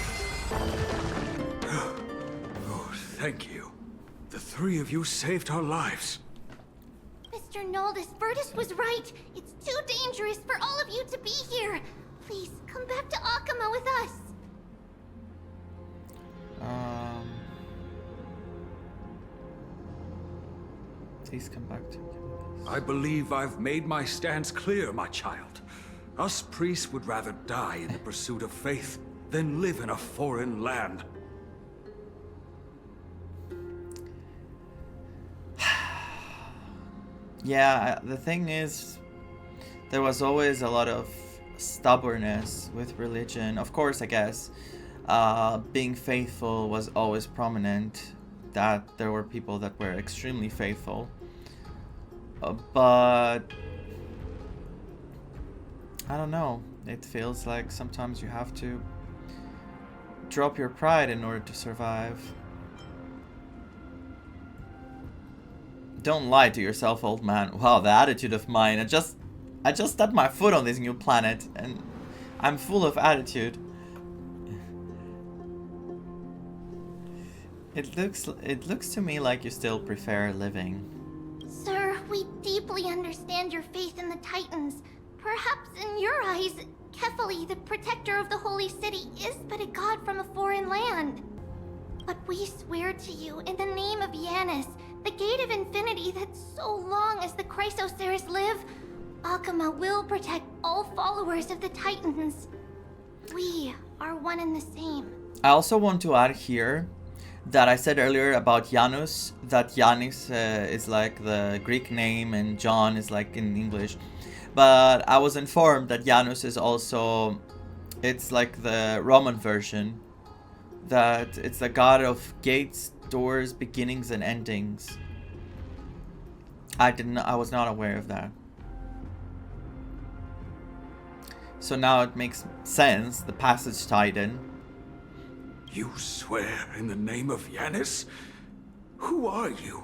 Oh, thank you. The three of you saved our lives. Mr. Noldus, Virtus was right. It's too dangerous for all of you to be here. Please, come back to Akama with us. Please come back to me. I believe I've made my stance clear, my child. Us priests would rather die in the pursuit of faith than live in a foreign land. Yeah, the thing is, there was always a lot of stubbornness with religion. Of course, I guess, being faithful was always prominent, that there were people that were extremely faithful. But I don't know, it feels like sometimes you have to drop your pride in order to survive. Don't lie to yourself, old man. Wow, the attitude of mine. I just stepped my foot on this new planet and I'm full of attitude. It looks to me like you still prefer living. Sir, we deeply understand your faith in the Titans. Perhaps in your eyes, Kefali, the protector of the holy city, is but a god from a foreign land. But we swear to you, in the name of Yanis, the gate of infinity, that so long as the Chrysoceres live, Akama will protect all followers of the Titans. We are one and the same. I also want to add here that I said earlier about Janus, that Yanis is like the Greek name and John is like in English. But I was informed that Janus is also, it's like the Roman version, that it's the god of gates, doors, beginnings and endings. I was not aware of that. So now it makes sense, the passage Titan. You swear in the name of Yanis? Who are you?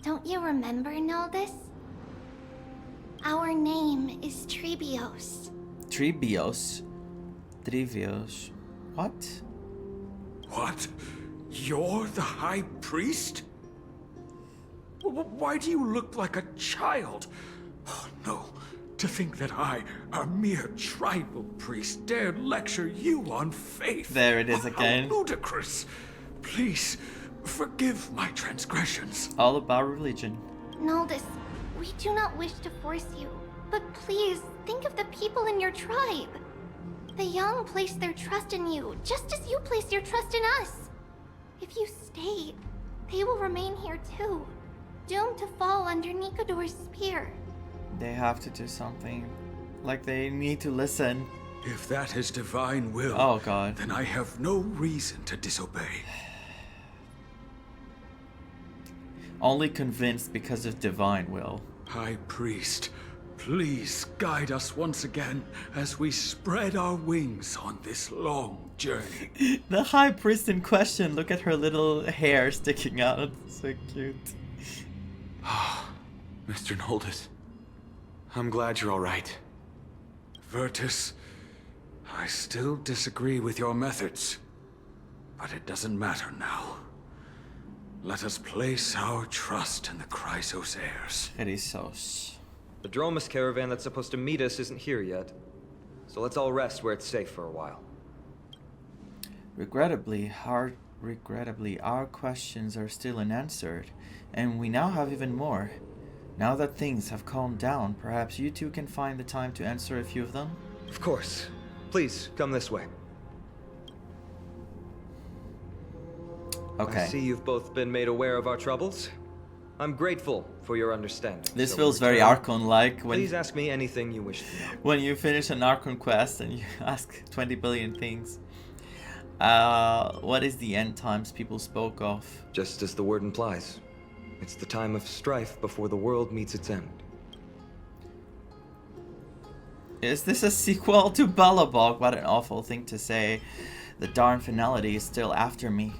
Don't you remember, Noldus? Our name is Trebios. Trebios? Trebios. What? What? You're the High Priest? Why do you look like a child? Oh, no. To think that I, a mere tribal priest, dared lecture you on faith. There it is again. How ludicrous. Please, forgive my transgressions. All about religion. Noldus, we do not wish to force you, but please think of the people in your tribe. The young place their trust in you, just as you place your trust in us. If you stay, they will remain here too, doomed to fall under Nikodor's spear. They have to do something. Like they need to listen. If that is divine will, oh God, then I have no reason to disobey. Only convinced because of divine will. High Priest, please guide us once again as we spread our wings on this long journey. The High Priest in question, look at her little hair sticking out. So cute. Mr. Noldus, I'm glad you're all right. Virtus, I still disagree with your methods, but it doesn't matter now. Let us place our trust in the Chrysoceres. Chrysos. The Dromus caravan that's supposed to meet us isn't here yet, so let's all rest where it's safe for a while. Regrettably, our questions are still unanswered, and we now have even more. Now that things have calmed down, perhaps you two can find the time to answer a few of them? Of course. Please, come this way. Okay. I see you've both been made aware of our troubles. I'm grateful for your understanding. This feels very Archon-like. Please ask me anything you wish to know. When you finish an Archon quest and you ask 20 billion things. What is the end times people spoke of? Just as the word implies. It's the time of strife before the world meets its end. Is this a sequel to Bellabog? What an awful thing to say. The darn finality is still after me.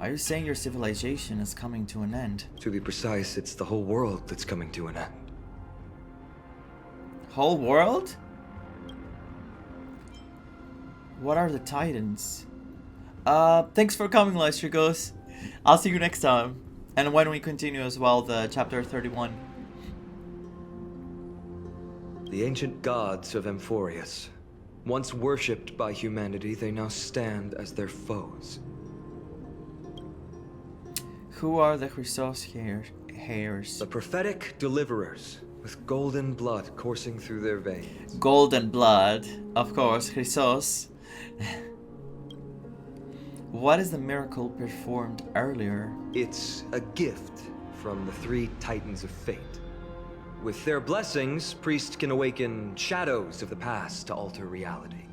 Are you saying your civilization is coming to an end? To be precise, it's the whole world that's coming to an end. Whole world? What are the Titans? Thanks for coming, Lystrigos. I'll see you next time. And when we continue as well, the chapter 31. The ancient gods of Amphoreus. Once worshipped by humanity, they now stand as their foes. Who are the Chrysos hairs? The prophetic deliverers, with golden blood coursing through their veins. Golden blood, of course, Chrysos. What is the miracle performed earlier? It's a gift from the three Titans of Fate. With their blessings, priests can awaken shadows of the past to alter reality.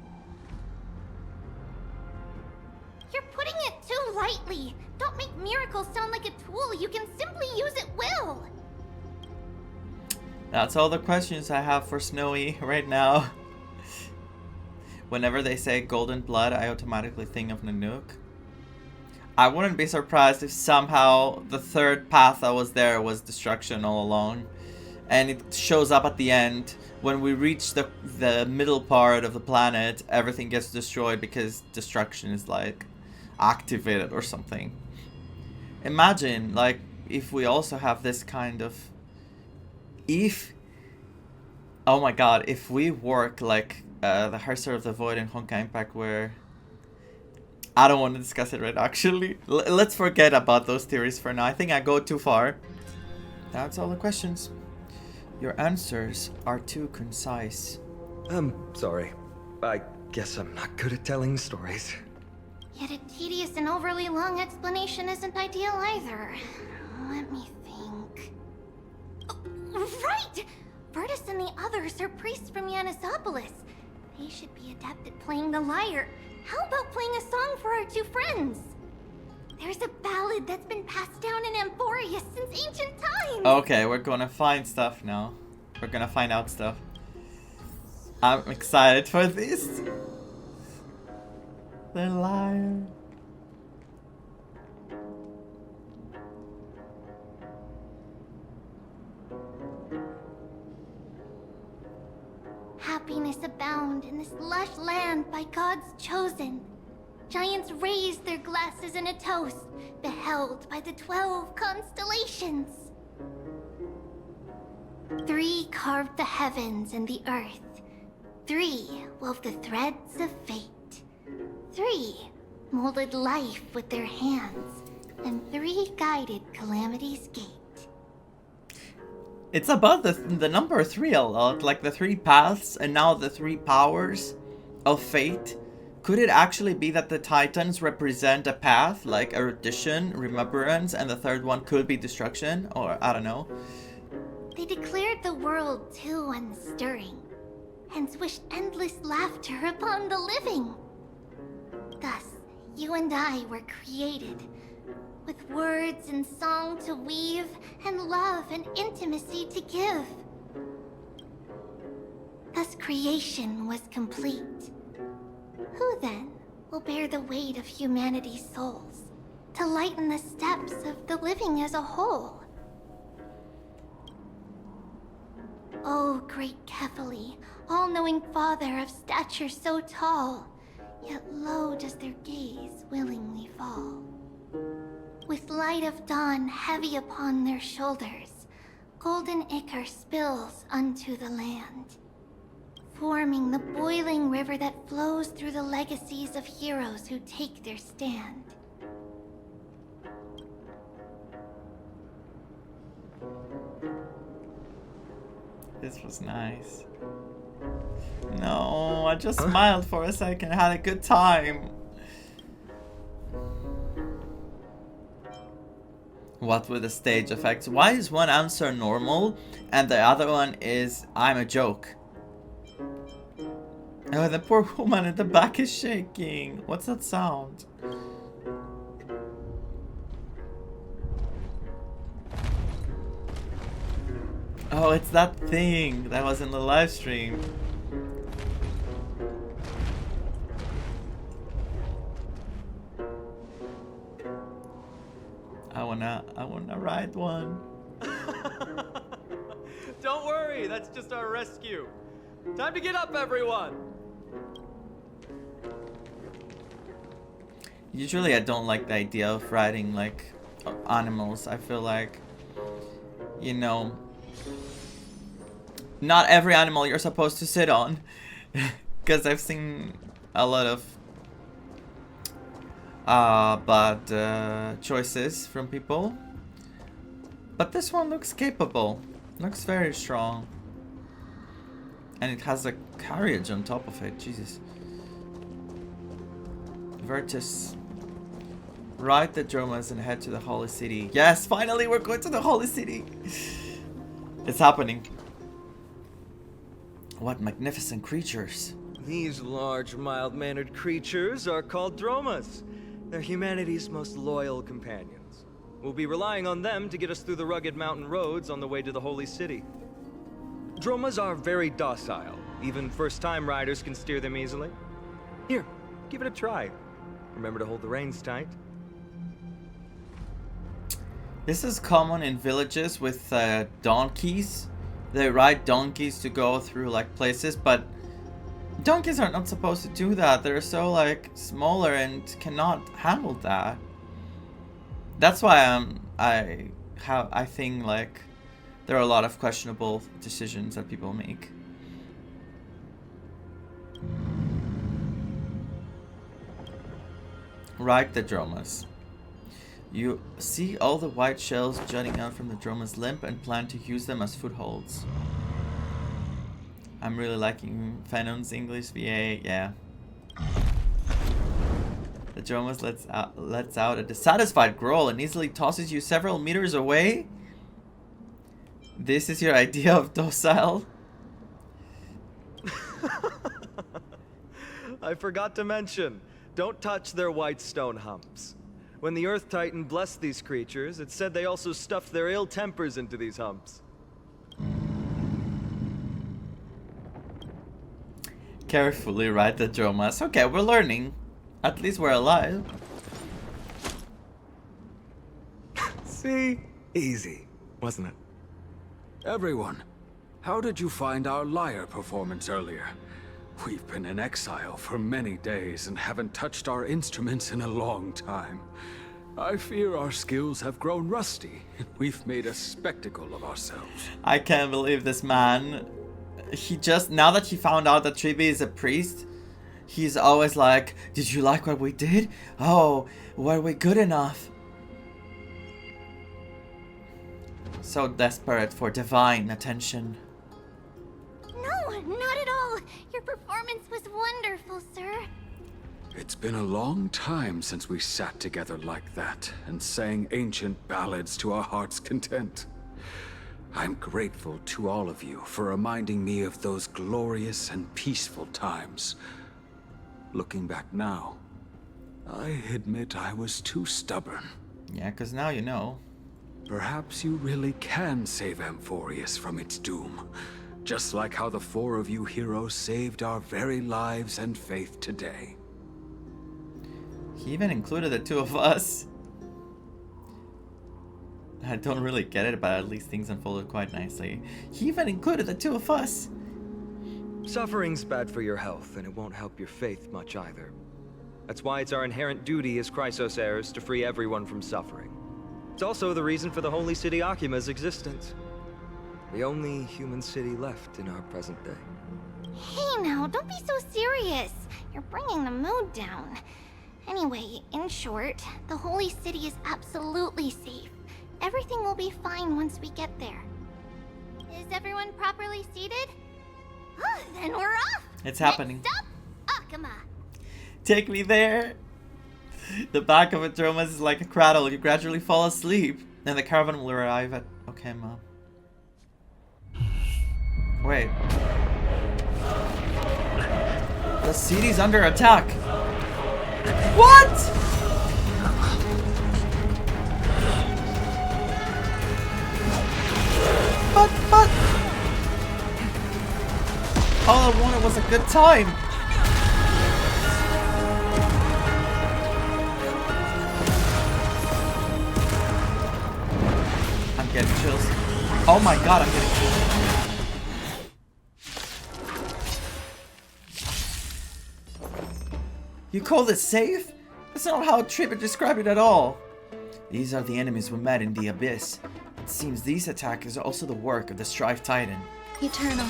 You're putting it too lightly. Don't make miracles sound like a tool you can simply use at will. That's all the questions I have for Snowy right now. Whenever they say golden blood, I automatically think of Nanook. I wouldn't be surprised if somehow the third path that was there was destruction all along. And it shows up at the end. When we reach the middle part of the planet, everything gets destroyed because destruction is like activated or something. Imagine like if we also have this kind of... Oh my god, if we work like the Herser of the Void in Honkai Impact where... I don't want to discuss it right now, actually. Let's forget about those theories for now. I think I go too far. That's all the questions. Your answers are too concise. I'm sorry. I guess I'm not good at telling stories. Yet a tedious and overly long explanation isn't ideal either. Let me think. Oh, right! Virtus and the others are priests from Yanisopolis. They should be adept at playing the lyre. How about playing a song for our two friends? There's a ballad that's been passed down in Amphoreus since ancient times. Okay, we're gonna find stuff now. We're gonna find out stuff. I'm excited for this. The lyre. Happiness abound in this lush land by God's chosen. Giants raised their glasses in a toast, beheld by the 12 constellations. 3 carved the heavens and the earth. 3 wove the threads of fate. 3 molded life with their hands. And 3 guided Calamity's gate. It's about the number 3 a lot, like the 3 paths and now the 3 powers of fate. Could it actually be that the Titans represent a path, like erudition, remembrance, and the third one could be destruction? Or, I don't know. They declared the world too unstirring, hence wished endless laughter upon the living. Thus, you and I were created, with words and song to weave, and love and intimacy to give. Thus creation was complete. Who then will bear the weight of humanity's souls, to lighten the steps of the living as a whole? O great Kephali, all-knowing father of stature so tall, yet low does their gaze willingly fall. With light of dawn heavy upon their shoulders, golden ichor spills unto the land, forming the boiling river that flows through the legacies of heroes who take their stand. This was nice. No, I just smiled for a second, had a good time. What with the stage effects? Why is one answer normal and the other one is I'm a joke? Oh, the poor woman in the back is shaking. What's that sound? Oh, it's that thing that was in the live stream. I wanna ride one. Don't worry, that's just our rescue. Time to get up, everyone. Usually I don't like the idea of riding like animals. I feel like, you know, not every animal you're supposed to sit on. Because I've seen a lot of bad choices from people. But this one looks capable. Looks very strong. And it has a carriage on top of it. Jesus. Virtus. Ride the Dromas and head to the Holy City. Yes, finally we're going to the Holy City. It's happening. What magnificent creatures. These large, mild-mannered creatures are called Dromas. They're humanity's most loyal companions. We'll be relying on them to get us through the rugged mountain roads on the way to the Holy City. Dromas are very docile. Even first-time riders can steer them easily. Here, give it a try. Remember to hold the reins tight. This is common in villages with donkeys. They ride donkeys to go through like places, but donkeys are not supposed to do that. They're so like smaller and cannot handle that. That's why I think like there are a lot of questionable decisions that people make. Ride the Dromas. You see all the white shells jutting out from the Droma's limb and plan to use them as footholds. I'm really liking Fanon's English VA, yeah. The Dromas lets out a dissatisfied growl and easily tosses you several meters away. This is your idea of docile? I forgot to mention, don't touch their white stone humps. When the Earth Titan blessed these creatures, it said they also stuffed their ill tempers into these humps. Carefully ride the Dromas. Okay, we're learning. At least we're alive. See? Easy, wasn't it? Everyone, how did you find our lyre performance earlier? We've been in exile for many days and haven't touched our instruments in a long time. I fear our skills have grown rusty. We've made a spectacle of ourselves. I can't believe this man. He just, now that he found out that Triby is a priest, he's always like, did you like what we did? Oh, were we good enough? So desperate for divine attention. No, not at all. Your performance was wonderful, sir. It's been a long time since we sat together like that and sang ancient ballads to our heart's content. I'm grateful to all of you for reminding me of those glorious and peaceful times. Looking back now, I admit I was too stubborn. Yeah, because now you know. Perhaps you really can save Amphoreus from its doom. Just like how the four of you heroes saved our very lives and faith today. He even included the two of us. I don't really get it, but at least things unfolded quite nicely. He even included the two of us. Suffering's bad for your health, and it won't help your faith much either. That's why it's our inherent duty as Chrysos heirs to free everyone from suffering. It's also the reason for the Holy City Akima's existence. The only human city left in our present day. Hey now, don't be so serious. You're bringing the mood down. Anyway, in short, the Holy City is absolutely safe. Everything will be fine once we get there. Is everyone properly seated? Oh, then we're off! It's happening. Next up, Akima. Take me there! The back of a Dromas is like a cradle. You gradually fall asleep. Then the caravan will arrive at Okema. Wait. The city's under attack! What?! But... All I wanted was a good time. I'm getting chills. Oh my god, I'm getting chills. You call this safe? That's not how Tripper described it at all. These are the enemies we met in the Abyss. It seems these attacks are also the work of the Strife Titan. Eternal.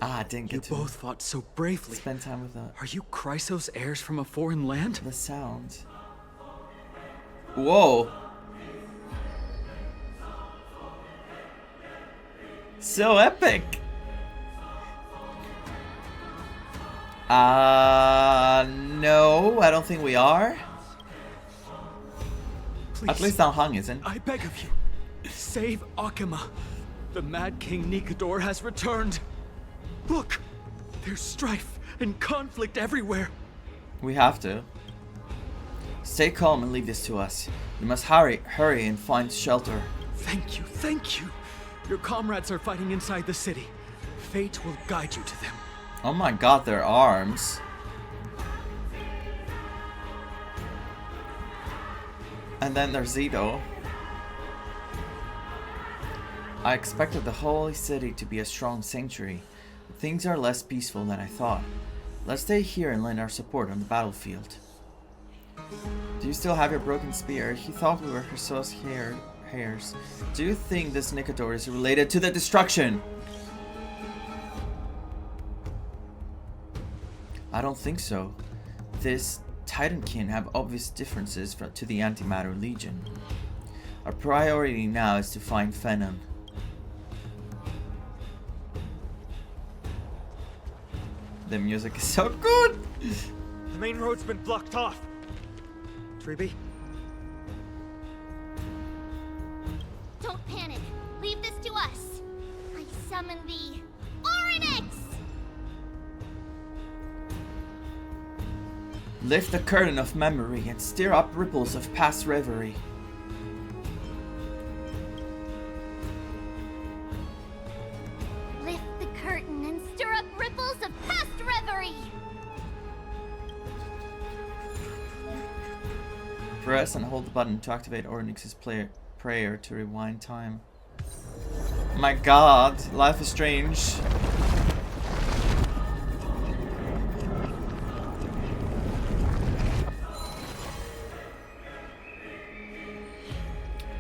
Ah, I didn't get to both fought so bravely. spend time with that. Are you Chrysos heirs from a foreign land? The sound. Whoa. So epic. No, I don't think we are. Please, At least Alhang isn't. I beg of you, save Akima. The Mad King Nikador has returned. Look, there's strife and conflict everywhere. We have to. Stay calm and leave this to us. You must hurry and find shelter. Thank you, thank you. Your comrades are fighting inside the city. Fate will guide you to them. Oh my god, their arms. And then there's Zito. I expected the holy city to be a strong sanctuary, but things are less peaceful than I thought. Let's stay here and lend our support on the battlefield. Do you still have your broken spear? He thought we were Chrysos heirs. Do you think this Nikador is related to the destruction? I don't think so. This Titankin have obvious differences to the Antimatter Legion. Our priority now is to find Venom. The music is so good! The main road's been blocked off. Treeby? Don't panic. Leave this to us. I summon the Oryx! Lift the curtain of memory and stir up ripples of past reverie. Lift the curtain and stir up ripples of past reverie! Press and hold the button to activate Ornyx's prayer to rewind time. My god, life is strange.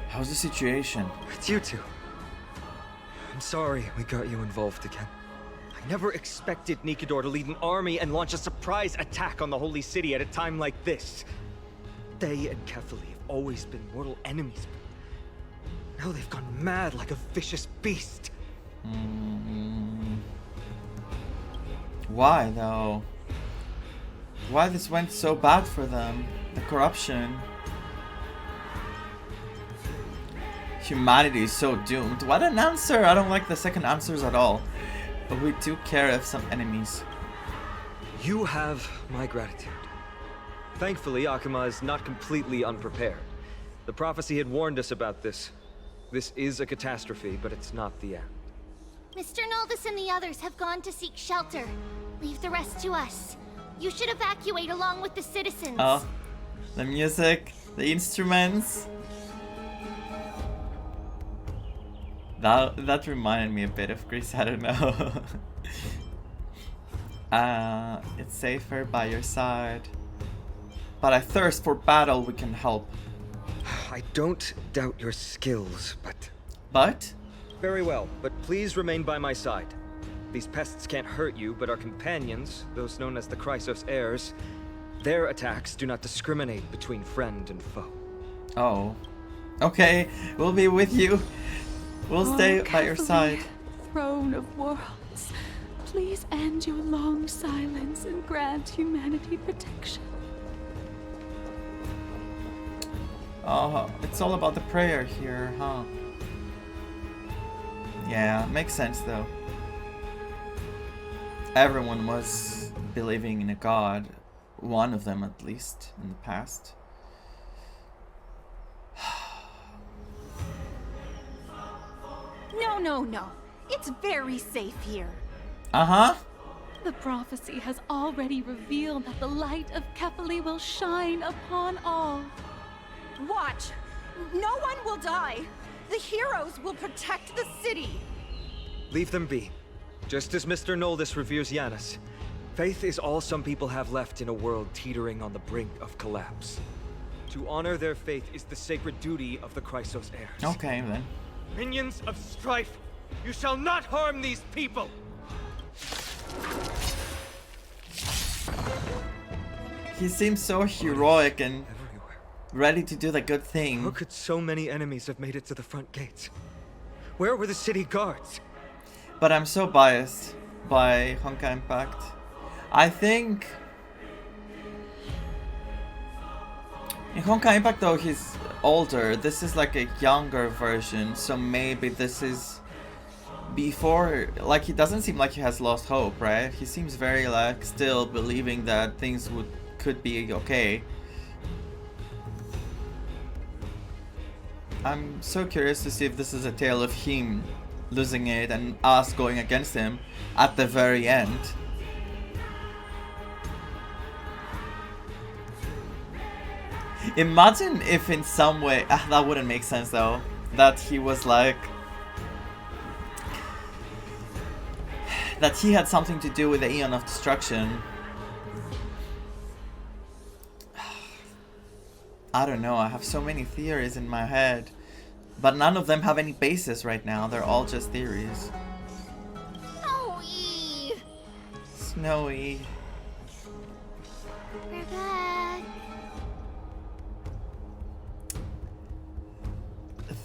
How's the situation? It's you two. I'm sorry we got you involved again. I never expected Nikador to lead an army and launch a surprise attack on the Holy City at a time like this. They and Kefali have always been mortal enemies, but now they've gone mad like a vicious beast. Why though? Why this went so bad for them? The corruption. Humanity is so doomed. What an answer! I don't like the second answers at all. But we do care of some enemies. You have my gratitude. Thankfully, Akima is not completely unprepared. The prophecy had warned us about this. This is a catastrophe, but it's not the end. Mr. Naldis and the others have gone to seek shelter. Leave the rest to us. You should evacuate along with the citizens. Oh, the music, the instruments. That reminded me a bit of Greece, I don't know. It's safer by your side. But I thirst for battle, we can help. I don't doubt your skills, but... But? Very well, but please remain by my side. These pests can't hurt you, but our companions, those known as the Chrysos heirs, their attacks do not discriminate between friend and foe. Oh. Okay, we'll be with you. We'll stay by your side. Throne of worlds, please end your long silence and grant humanity protection. Oh, it's all about the prayer here, huh? Yeah, makes sense though. Everyone was believing in a god, one of them at least, in the past. No. It's very safe here. Uh-huh. The prophecy has already revealed that the light of Kefali will shine upon all. Watch! No one will die! The heroes will protect the city! Leave them be. Just as Mr. Noldus reveres Janus, faith is all some people have left in a world teetering on the brink of collapse. To honor their faith is the sacred duty of the Chrysos heirs. Okay, then. Minions of strife, you shall not harm these people! He seems so heroic and ready to do the good thing. How could so many enemies have made it to the front gates? Where were the city guards? But I'm so biased by Honkai Impact. I think in Honkai Impact though he's older. This is like a younger version, so maybe this is before, like, he doesn't seem like he has lost hope, right? He seems very like still believing that things could be okay. I'm so curious to see if this is a tale of him losing it and us going against him at the very end. Imagine if in some way, that wouldn't make sense though, that he was like, that he had something to do with the Eon of Destruction. I don't know, I have so many theories in my head, but none of them have any basis right now. They're all just theories. Snowy! Snowy. We're back.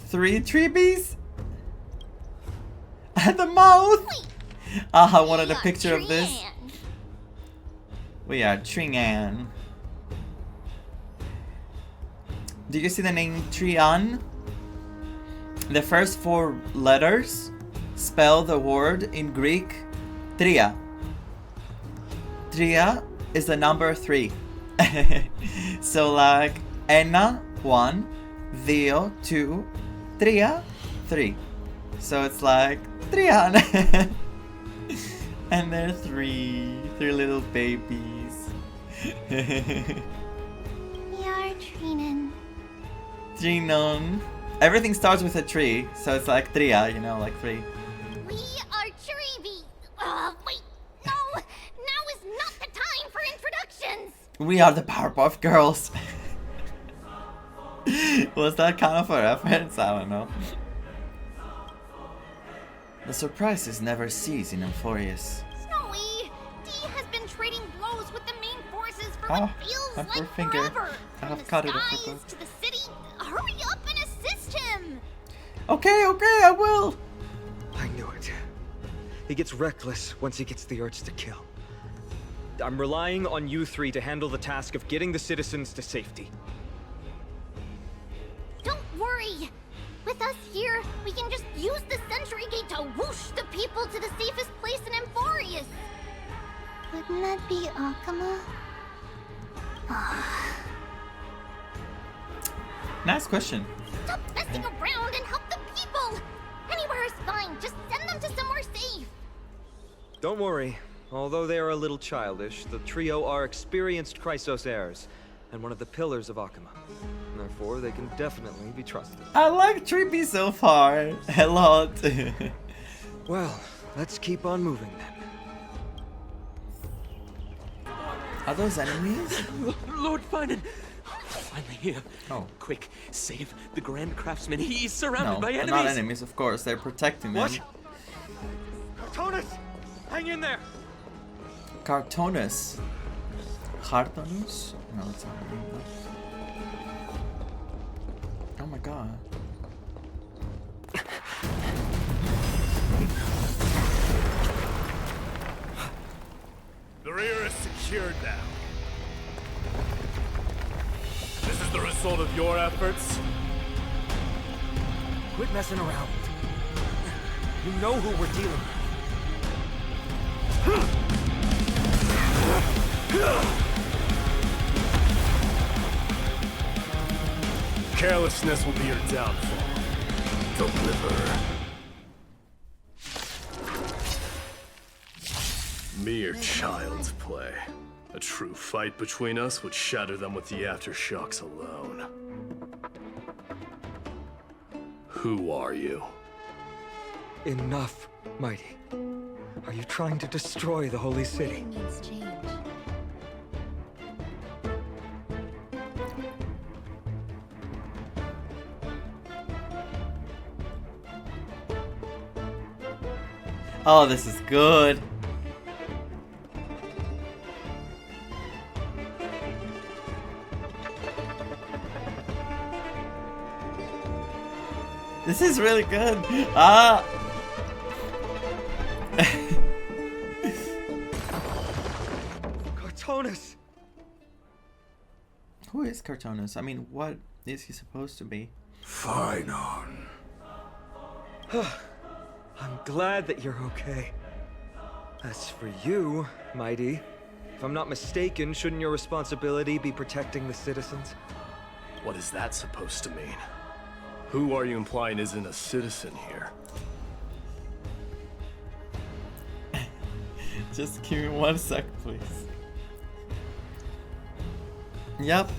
3 treebies? At the mouth! I wanted a picture of this. We are Tringan. Do you see the name Trian? The first 4 letters spell the word in Greek Tria. Tria is the number 3. So like Ena 1, Dio 2, Tria 3. So it's like Trian. And they're 3 little babies. We are Trinan. Trinon. Everything starts with a tree, so it's like Tria, you know, like 3. We are Treeby. Wait, no! Now is not the time for introductions! We are the Powerpuff Girls. Was that kind of a reference? I don't know. The surprises never cease in Amphoreus. Snowy! D has been trading blows with the main forces for what feels like forever. I have From cut the it, I skies forgot. to the city. Hurry up and assist him! Okay, I will. I knew it. He gets reckless once he gets the urge to kill. I'm relying on you 3 to handle the task of getting the citizens to safety. Don't worry! With us here, we can just use the Sentry Gate to whoosh the people to the safest place in Amphoreus! Wouldn't that be Akama? Nice question. Stop messing around and help the people! Anywhere is fine, just send them to somewhere safe! Don't worry. Although they are a little childish, the trio are experienced Chrysos heirs, and one of the pillars of Akama. Therefore, they can definitely be trusted. I like Trippy so far. A lot. Well, let's keep on moving then. Are those enemies? Lord Vaan! Finally here. Oh. Quick, save the Grand Craftsman. He's surrounded No, by they're enemies. not enemies, of course. They're protecting them. What? Cartonus! Hang in there! Cartonus. Cartonus? No, that's not a name. Oh my god. The rear is secured now. This is the result of your efforts? Quit messing around. You know who we're dealing with. Carelessness will be your downfall. Deliver. Mere child's play. A true fight between us would shatter them with the aftershocks alone. Who are you? Enough, Mighty. Are you trying to destroy the Holy City? Needs change. Oh, this is good. This is really good. Cartonus! Who is Cartonus? I mean, what is he supposed to be? Fine on. I'm glad that you're okay. As for you, Mighty, if I'm not mistaken, shouldn't your responsibility be protecting the citizens? What is that supposed to mean? Who are you implying isn't a citizen here? Just give me 1 sec, please. Yep.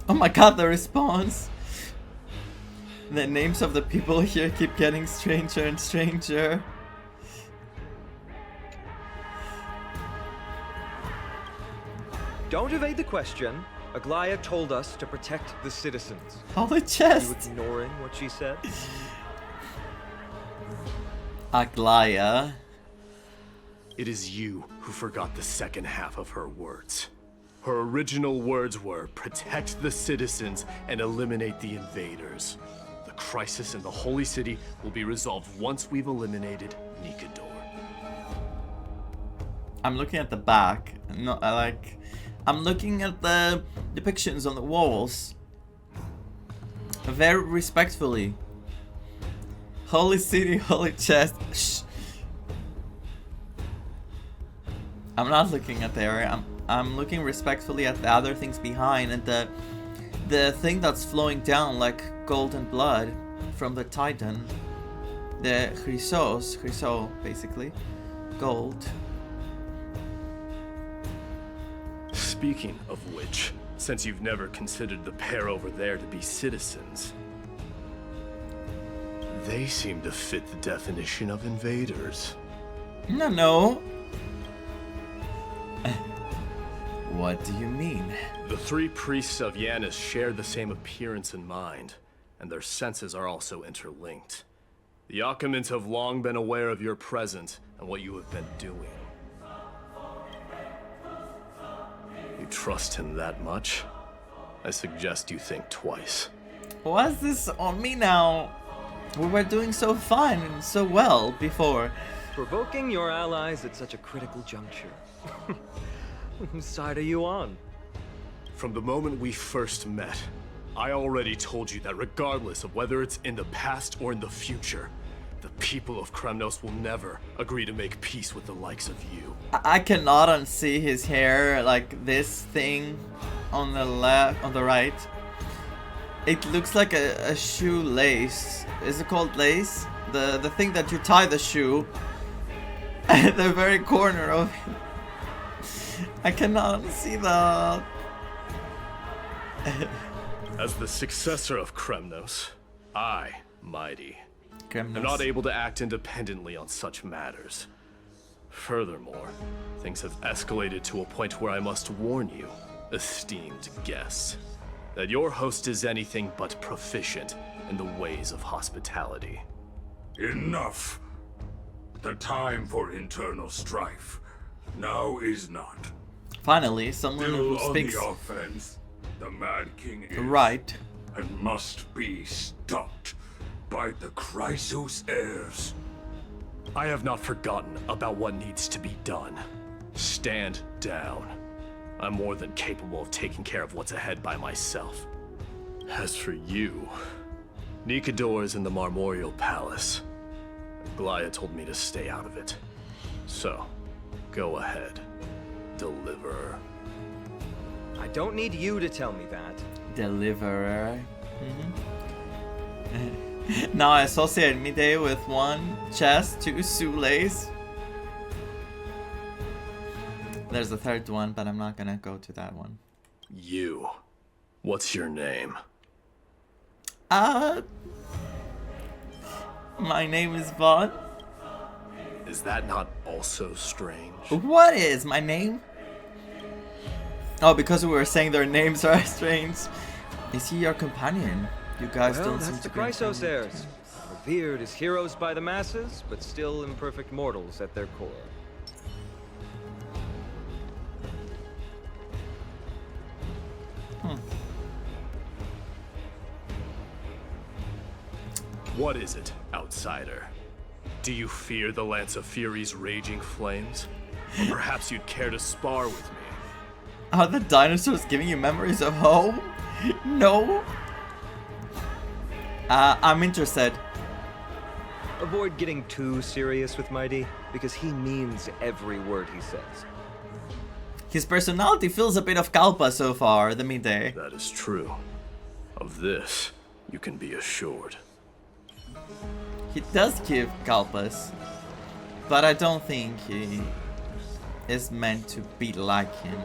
Oh my god, the response! The names of the people here keep getting stranger and stranger. Don't evade the question. Aglaya told us to protect the citizens. Holy chest! Are you ignoring what she said? Aglaya. It is you who forgot the second half of her words. Her original words were, protect the citizens and eliminate the invaders. The crisis in the Holy City will be resolved once we've eliminated Nikador. I'm looking at the back. I'm looking at the depictions on the walls. Very respectfully. Holy City, Holy Chest. Shh. I'm not looking at the area. I'm looking respectfully at the other things behind, and the thing that's flowing down like golden blood from the Titan. The Chryso, basically. Gold. Speaking of which, since you've never considered the pair over there to be citizens, they seem to fit the definition of invaders. No. What do you mean? The 3 priests of Yanis share the same appearance and mind, and their senses are also interlinked. The Achaemins have long been aware of your presence and what you have been doing. You trust him that much? I suggest you think twice. Why is this on me now? We were doing so fine and so well before. Provoking your allies at such a critical juncture. Whose side are you on? From the moment we first met, I already told you that regardless of whether it's in the past or in the future, the people of Kremnos will never agree to make peace with the likes of you. I cannot unsee his hair, like this thing on the left, on the right. It looks like a shoelace. Is it called lace? The thing that you tie the shoe at the very corner of it. I cannot see that. As the successor of Kremnos, I, Mighty, Kremnos. am not able to act independently on such matters. Furthermore, things have escalated to a point where I must warn you, esteemed guests, that your host is anything but proficient in the ways of hospitality. Enough. The time for internal strife now is not. Finally, someone Still who speaks on the offense, the Mad King is right and must be stopped by the Chrysos heirs. I have not forgotten about what needs to be done. Stand down. I'm more than capable of taking care of what's ahead by myself. As for you, Nikador is in the Marmorial Palace. Aglaya told me to stay out of it. So, go ahead. Deliver. I don't need you to tell me that. Deliverer. Now I associate midday with 1 chest, 2 shoelace. There's a third one, but I'm not gonna go to that one. You. What's your name? My name is Vaan. Is that not also strange? What is my name? Oh, because we were saying their names are strange. Is he your companion? You guys Well, don't seem that's to the be Chrysos heirs. Revered as heroes by the masses, but still imperfect mortals at their core. What is it, outsider? Do you fear the Lance of Fury's raging flames? Or perhaps you'd care to spar with me? Are the dinosaurs giving you memories of home? No. I'm interested. Avoid getting too serious with Mighty, because he means every word he says. His personality feels a bit of Kalpa so far, the midday. That is true. Of this, you can be assured. He does give Kalpas, but I don't think he is meant to be like him.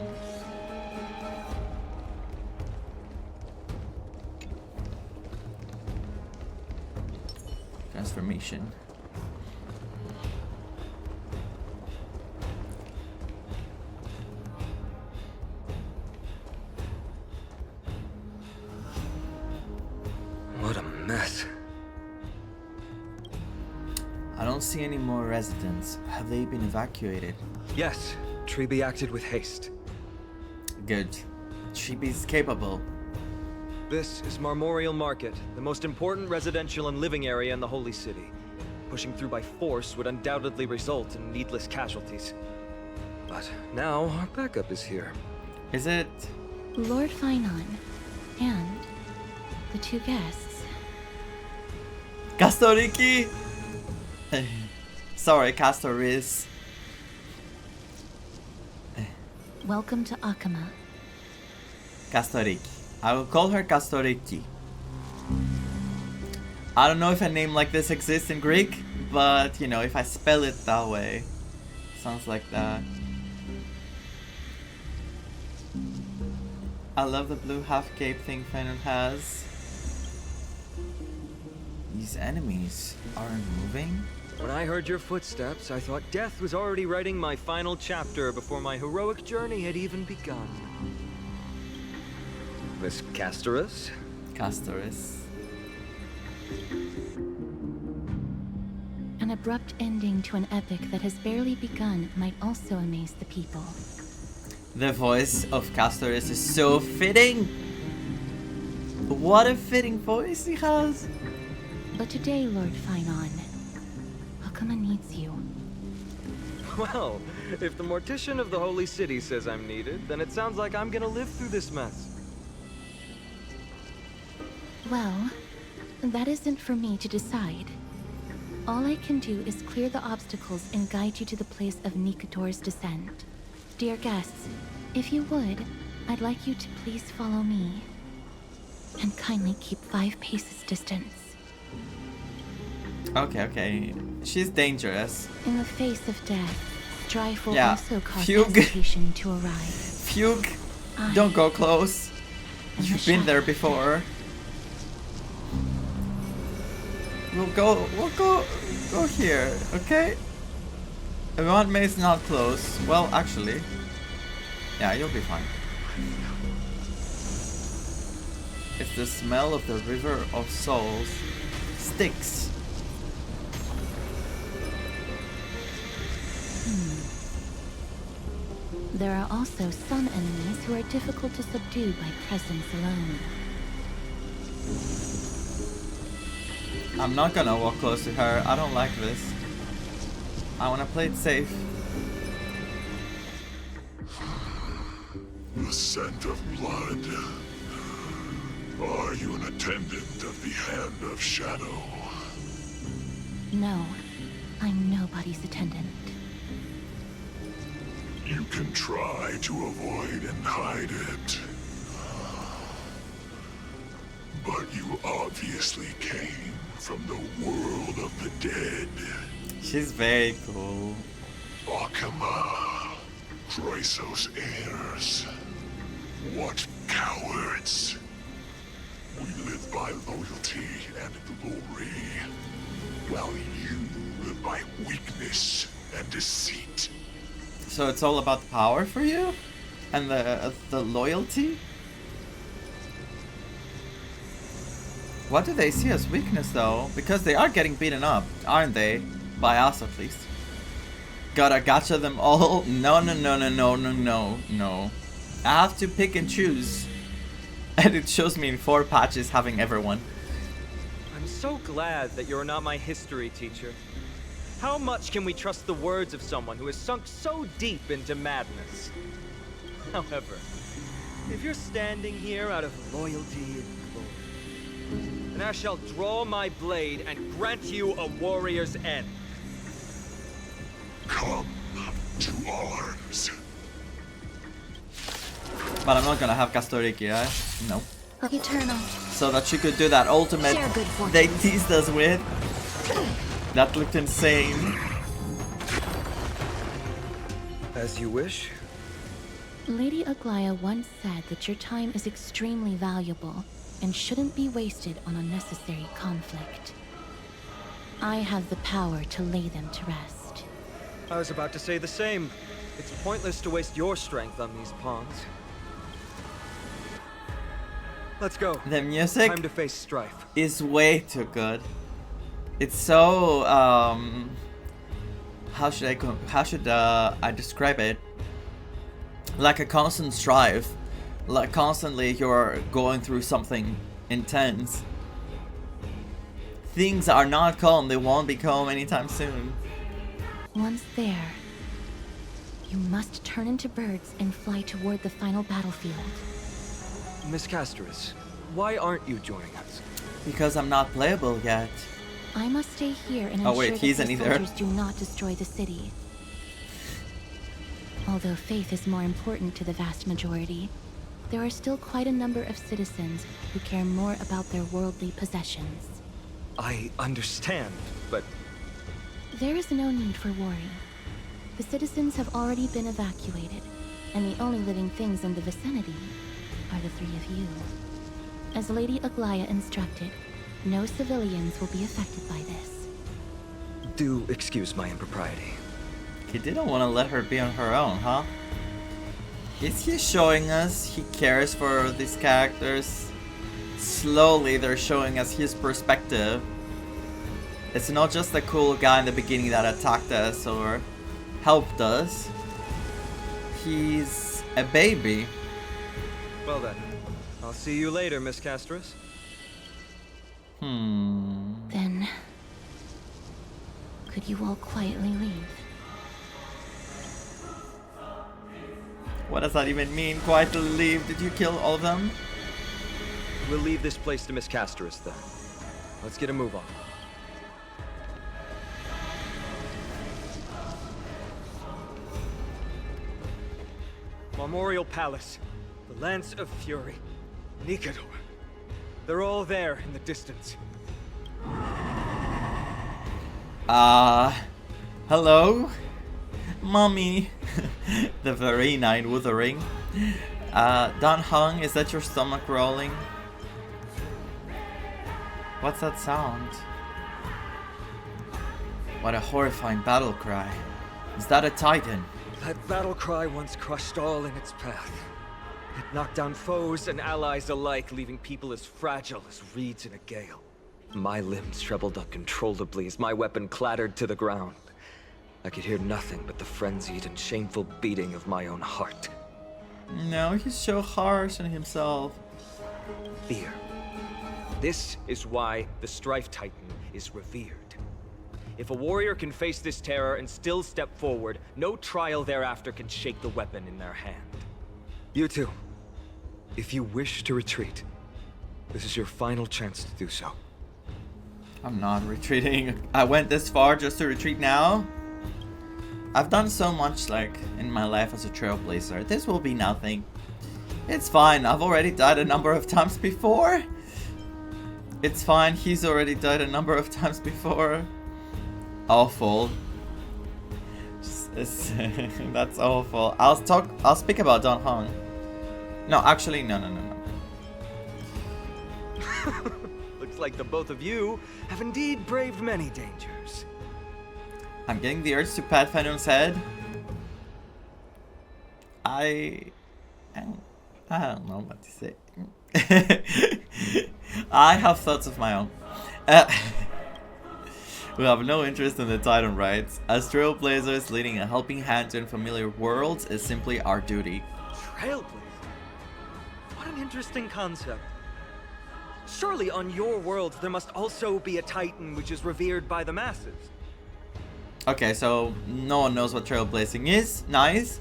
Transformation. What a mess. I don't see any more residents. Have they been evacuated? Yes, Treeby acted with haste. Good. Treeby's capable. This is Marmorial Market, the most important residential and living area in the Holy City. Pushing through by force would undoubtedly result in needless casualties. But now our backup is here. Is it? Lord Vaan and the 2 guests. Castoriki! Sorry, Castoris. Welcome to Akama. Castoriki. I will call her Castoriki. I don't know if a name like this exists in Greek, but you know, if I spell it that way, sounds like that. I love the blue half-cape thing Fenrir has. These enemies aren't moving? When I heard your footsteps, I thought death was already writing my final chapter before my heroic journey had even begun. Miss Castorus? Castorus. An abrupt ending to an epic that has barely begun might also amaze the people. The voice of Castorus is so fitting! What a fitting voice he has! But today, Lord Vaan, Akama needs you. Well, if the Mortician of the Holy City says I'm needed, then it sounds like I'm gonna live through this mess. Well, that isn't for me to decide. All I can do is clear the obstacles and guide you to the place of Nikator's descent. Dear guests, if you would, I'd like you to please follow me. And kindly keep 5 paces distance. Okay, okay. She's dangerous. In the face of death, strife will Yeah. also cause Fugue. hesitation to arise. Fugue, don't go close. You've been there before. We'll go here, okay? Everyone may not close. Well, actually, yeah, you'll be fine. It's the smell of the river of souls. Sticks. There are also some enemies who are difficult to subdue by presence alone. I'm not gonna walk close to her. I don't like this. I wanna play it safe. The scent of blood. Are you an attendant of the Hand of Shadow? No, I'm nobody's attendant. You can try to avoid and hide it. But you obviously came. from the world of the dead. She's very cool. Akama, Chrysos heirs. What cowards! We live by loyalty and glory, while you live by weakness and deceit. So it's all about power for you? And the loyalty? What do they see as weakness though? Because they are getting beaten up, aren't they? By us at least. Gotta gotcha them all? No. I have to pick and choose. And it shows me in 4 patches having everyone. I'm so glad that you're not my history teacher. How much can we trust the words of someone who has sunk so deep into madness? However, if you're standing here out of loyalty and glory, then I shall draw my blade and grant you a warrior's end. Come to arms. But I'm not gonna have Castoriki, eh? No. Eternal. So that she could do that ultimate they teased us with. That looked insane. As you wish. Lady Aglaya once said that your time is extremely valuable and shouldn't be wasted on unnecessary conflict. I have the power to lay them to rest. I was about to say the same. It's pointless to waste your strength on these pawns. Let's go. The music Time to face strife. is way too good. It's so how should I describe it? Like a constant strife. Like constantly you're going through something intense. Things are not calm, they won't be calm anytime soon. Once there, you must turn into birds and fly toward the final battlefield. Miss Casterus, why aren't you joining us? Because I'm not playable yet. I must stay here and Oh ensure wait, that he's the in either. soldiers do not destroy the city. Although faith is more important to the vast majority, there are still quite a number of citizens who care more about their worldly possessions. I understand, but... There is no need for worry. The citizens have already been evacuated, and the only living things in the vicinity are the 3 of you. As Lady Aglaya instructed, no civilians will be affected by this. Do excuse my impropriety. He didn't want to let her be on her own, huh? Is he showing us he cares for these characters? Slowly they're showing us his perspective. It's not just the cool guy in the beginning that attacked us or helped us. He's a baby. Well then, I'll see you later, Miss Casterus. Then, could you all quietly leave? What does that even mean? Quietly leave? Did you kill all of them? We'll leave this place to Miss Casterus then. Let's get a move on. Memorial Palace, the Lance of Fury, Nicator. They're all there in the distance. Hello? Mommy. The very night withering. Don Hung, is that your stomach rolling? What's that sound? What a horrifying battle cry. Is that a titan? That battle cry once crushed all in its path. It knocked down foes and allies alike, leaving people as fragile as reeds in a gale. My limbs trembled uncontrollably as my weapon clattered to the ground. I could hear nothing but the frenzied and shameful beating of my own heart. No, he's so harsh on himself. Fear. This is why the Strife Titan is revered. If a warrior can face this terror and still step forward, no trial thereafter can shake the weapon in their hand. You two, if you wish to retreat, this is your final chance to do so. I'm not retreating. I went this far just to retreat now? I've done so much, like, in my life as a trailblazer. This will be nothing. It's fine. I've already died a number of times before. It's fine, he's already died a number of times before. Awful. That's awful. I'll speak about Don Hong. No, actually, no. Looks like the both of you have indeed braved many dangers. I'm getting the urge to pat Fenrir's head. I don't know what to say. I have thoughts of my own. We have no interest in the Titan rights. As trailblazers, leading a helping hand to unfamiliar worlds is simply our duty. Trailblazing? What an interesting concept. Surely on your worlds there must also be a Titan which is revered by the masses. Okay, so no one knows what trailblazing is. Nice.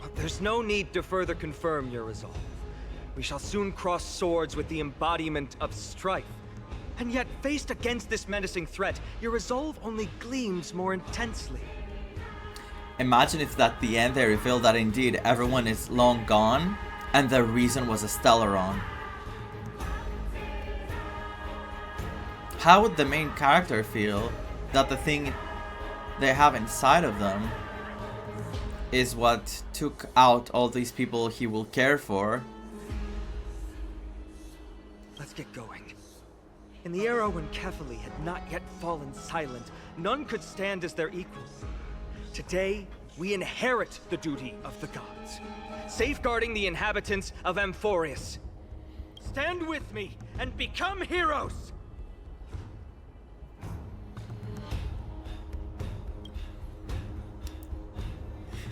But there's no need to further confirm your resolve. We shall soon cross swords with the embodiment of strife. And yet, faced against this menacing threat, your resolve only gleams more intensely. Imagine if at the end they reveal that indeed everyone is long gone, and the reason was a Stellaron. How would the main character feel that the thing they have inside of them is what took out all these people he will care for? Let's get going. In the era when Kefali had not yet fallen silent, none could stand as their equals. Today, we inherit the duty of the gods, safeguarding the inhabitants of Amphoreus. Stand with me and become heroes!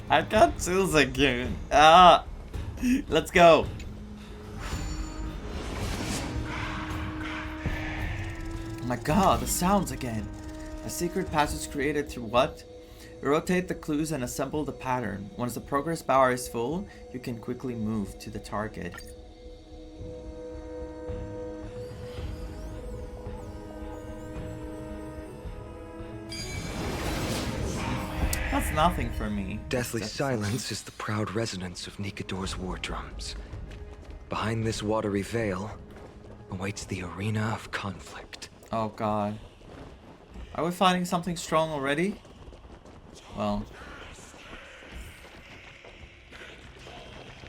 I got chills again. Let's go. Oh my god, the sounds again. A secret passage created through what? Rotate the clues and assemble the pattern. Once the progress bar is full, you can quickly move to the target. That's nothing for me. Deathly silence is the proud resonance of Nikador's war drums. Behind this watery veil awaits the arena of conflict. Oh god. Are we fighting something strong already? Well.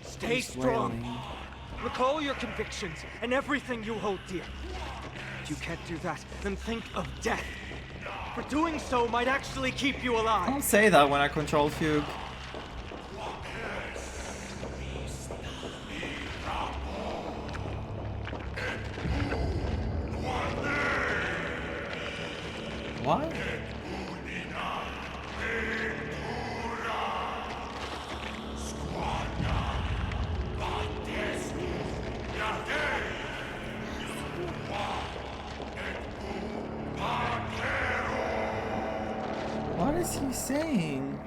Stay strong. Recall your convictions and everything you hold dear. If you can't do that, then think of death. For doing so might actually keep you alive. Don't say that when I control Fugue. What? What is he saying?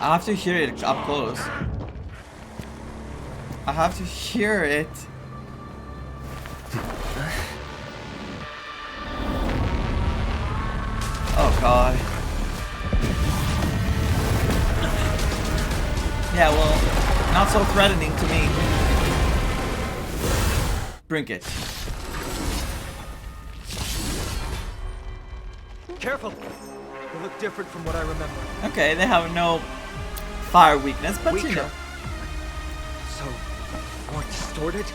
I have to hear it up close. I have to hear it. Oh god. Yeah, well, not so threatening to me. Drink it. Careful! They look different from what I remember. Okay, they have no fire weakness, but weaker. You know. So, more distorted?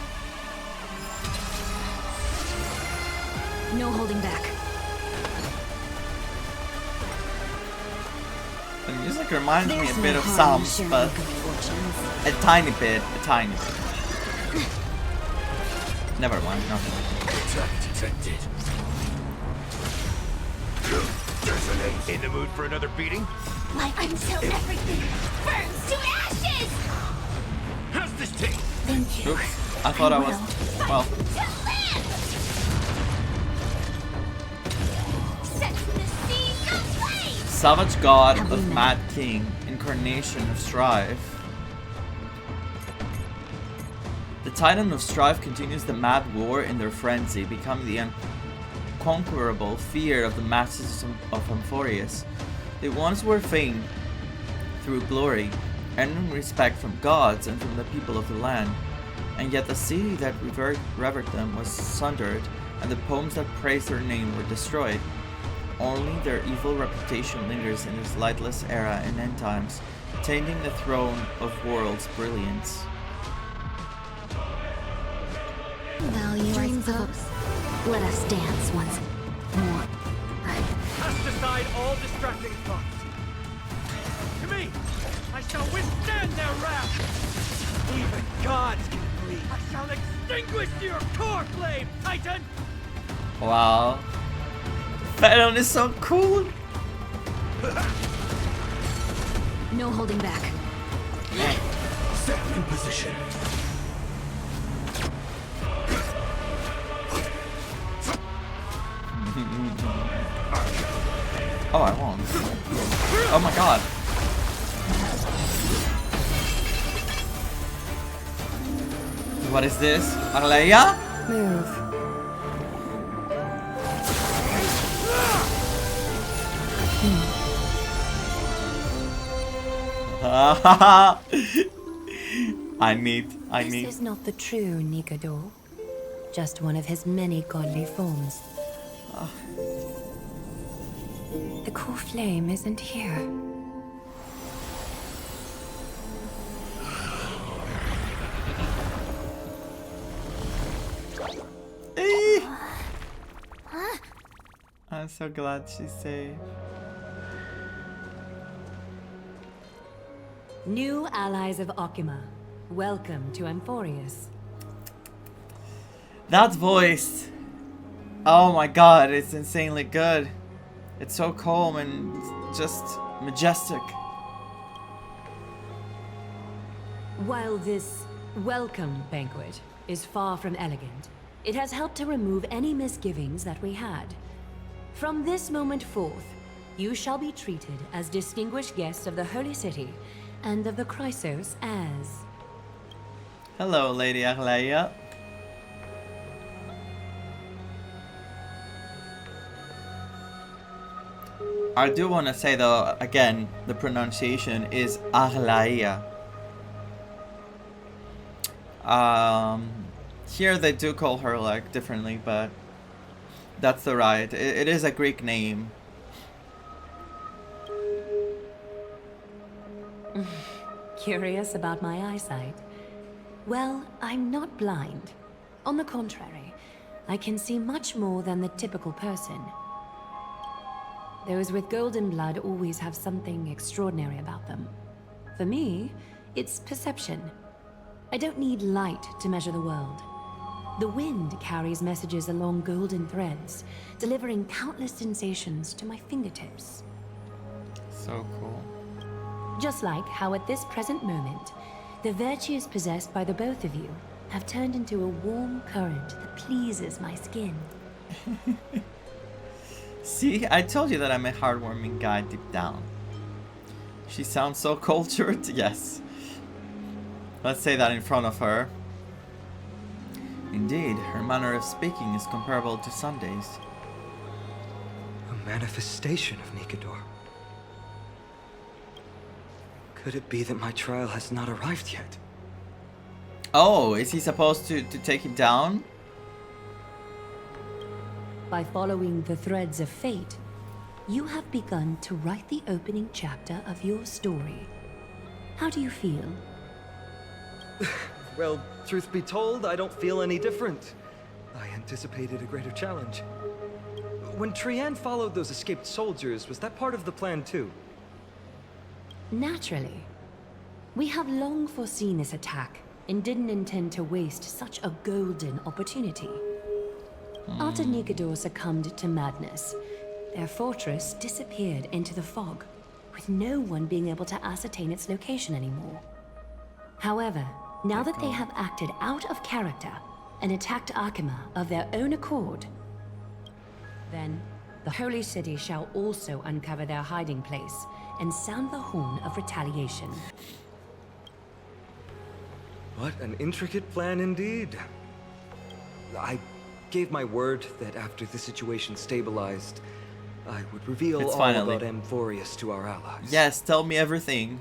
No holding back. The music reminds me a bit of Psalms, but a tiny bit, Never mind, nothing. In the mood for another beating? Like until everything burns to ashes! How's this take? Thank you. Oops, I thought I was, well. Savage God of Mad King, incarnation of Strife. The Titan of Strife continues the mad war in their frenzy, becoming the unconquerable fear of the masters of Amphoreus. They once were famed through glory, earning respect from gods and from the people of the land. And yet the city that revered them was sundered, and the poems that praised their name were destroyed. Only their evil reputation lingers in this lightless era in end times, tainting the throne of world's brilliance. Value, Dreams of let us dance once more. Cast aside all distracting thoughts. To me, I shall withstand their wrath. Even gods can bleed. I shall extinguish your core flame, Titan. Wow. Vaan is so cool. No holding back. Set in position. Oh, I won't. Oh my god. What is this? Arleia? Move. I need. This is not the true Nikador. Just one of his many godly forms. The core flame isn't here. I'm so glad she's safe. New allies of Okima, welcome to Amphoreus. That voice. Oh my god, it's insanely good. It's so calm and just majestic. While this welcome banquet is far from elegant, it has helped to remove any misgivings that we had. From this moment forth, you shall be treated as distinguished guests of the Holy City and of the Chrysos as... Hello, Lady Arleia. I do want to say though, again, the pronunciation is Arleia. Here they do call her like differently, but that's the right. It is a Greek name. Curious about my eyesight? Well, I'm not blind. On the contrary, I can see much more than the typical person. Those with golden blood always have something extraordinary about them. For me, it's perception. I don't need light to measure the world. The wind carries messages along golden threads, delivering countless sensations to my fingertips. So cool. Just like how at this present moment, the virtues possessed by the both of you have turned into a warm current that pleases my skin. See, I told you that I'm a heartwarming guy deep down. She sounds so cultured, yes. Let's say that in front of her. Indeed, her manner of speaking is comparable to Sunday's. A manifestation of Nikador. Could it be that my trial has not arrived yet? Oh, is he supposed to take him down? By following the threads of fate, you have begun to write the opening chapter of your story. How do you feel? Well, truth be told, I don't feel any different. I anticipated a greater challenge. When Trian followed those escaped soldiers, was that part of the plan too? Naturally. We have long foreseen this attack and didn't intend to waste such a golden opportunity. After Nikador succumbed to madness, their fortress disappeared into the fog, with no one being able to ascertain its location anymore. However, now that they have acted out of character and attacked Akima of their own accord, then the Holy City shall also uncover their hiding place and sound the horn of retaliation. What an intricate plan indeed. I gave my word that after the situation stabilized, I would reveal It's all finally. about Amphoreus to our allies. Yes, tell me everything.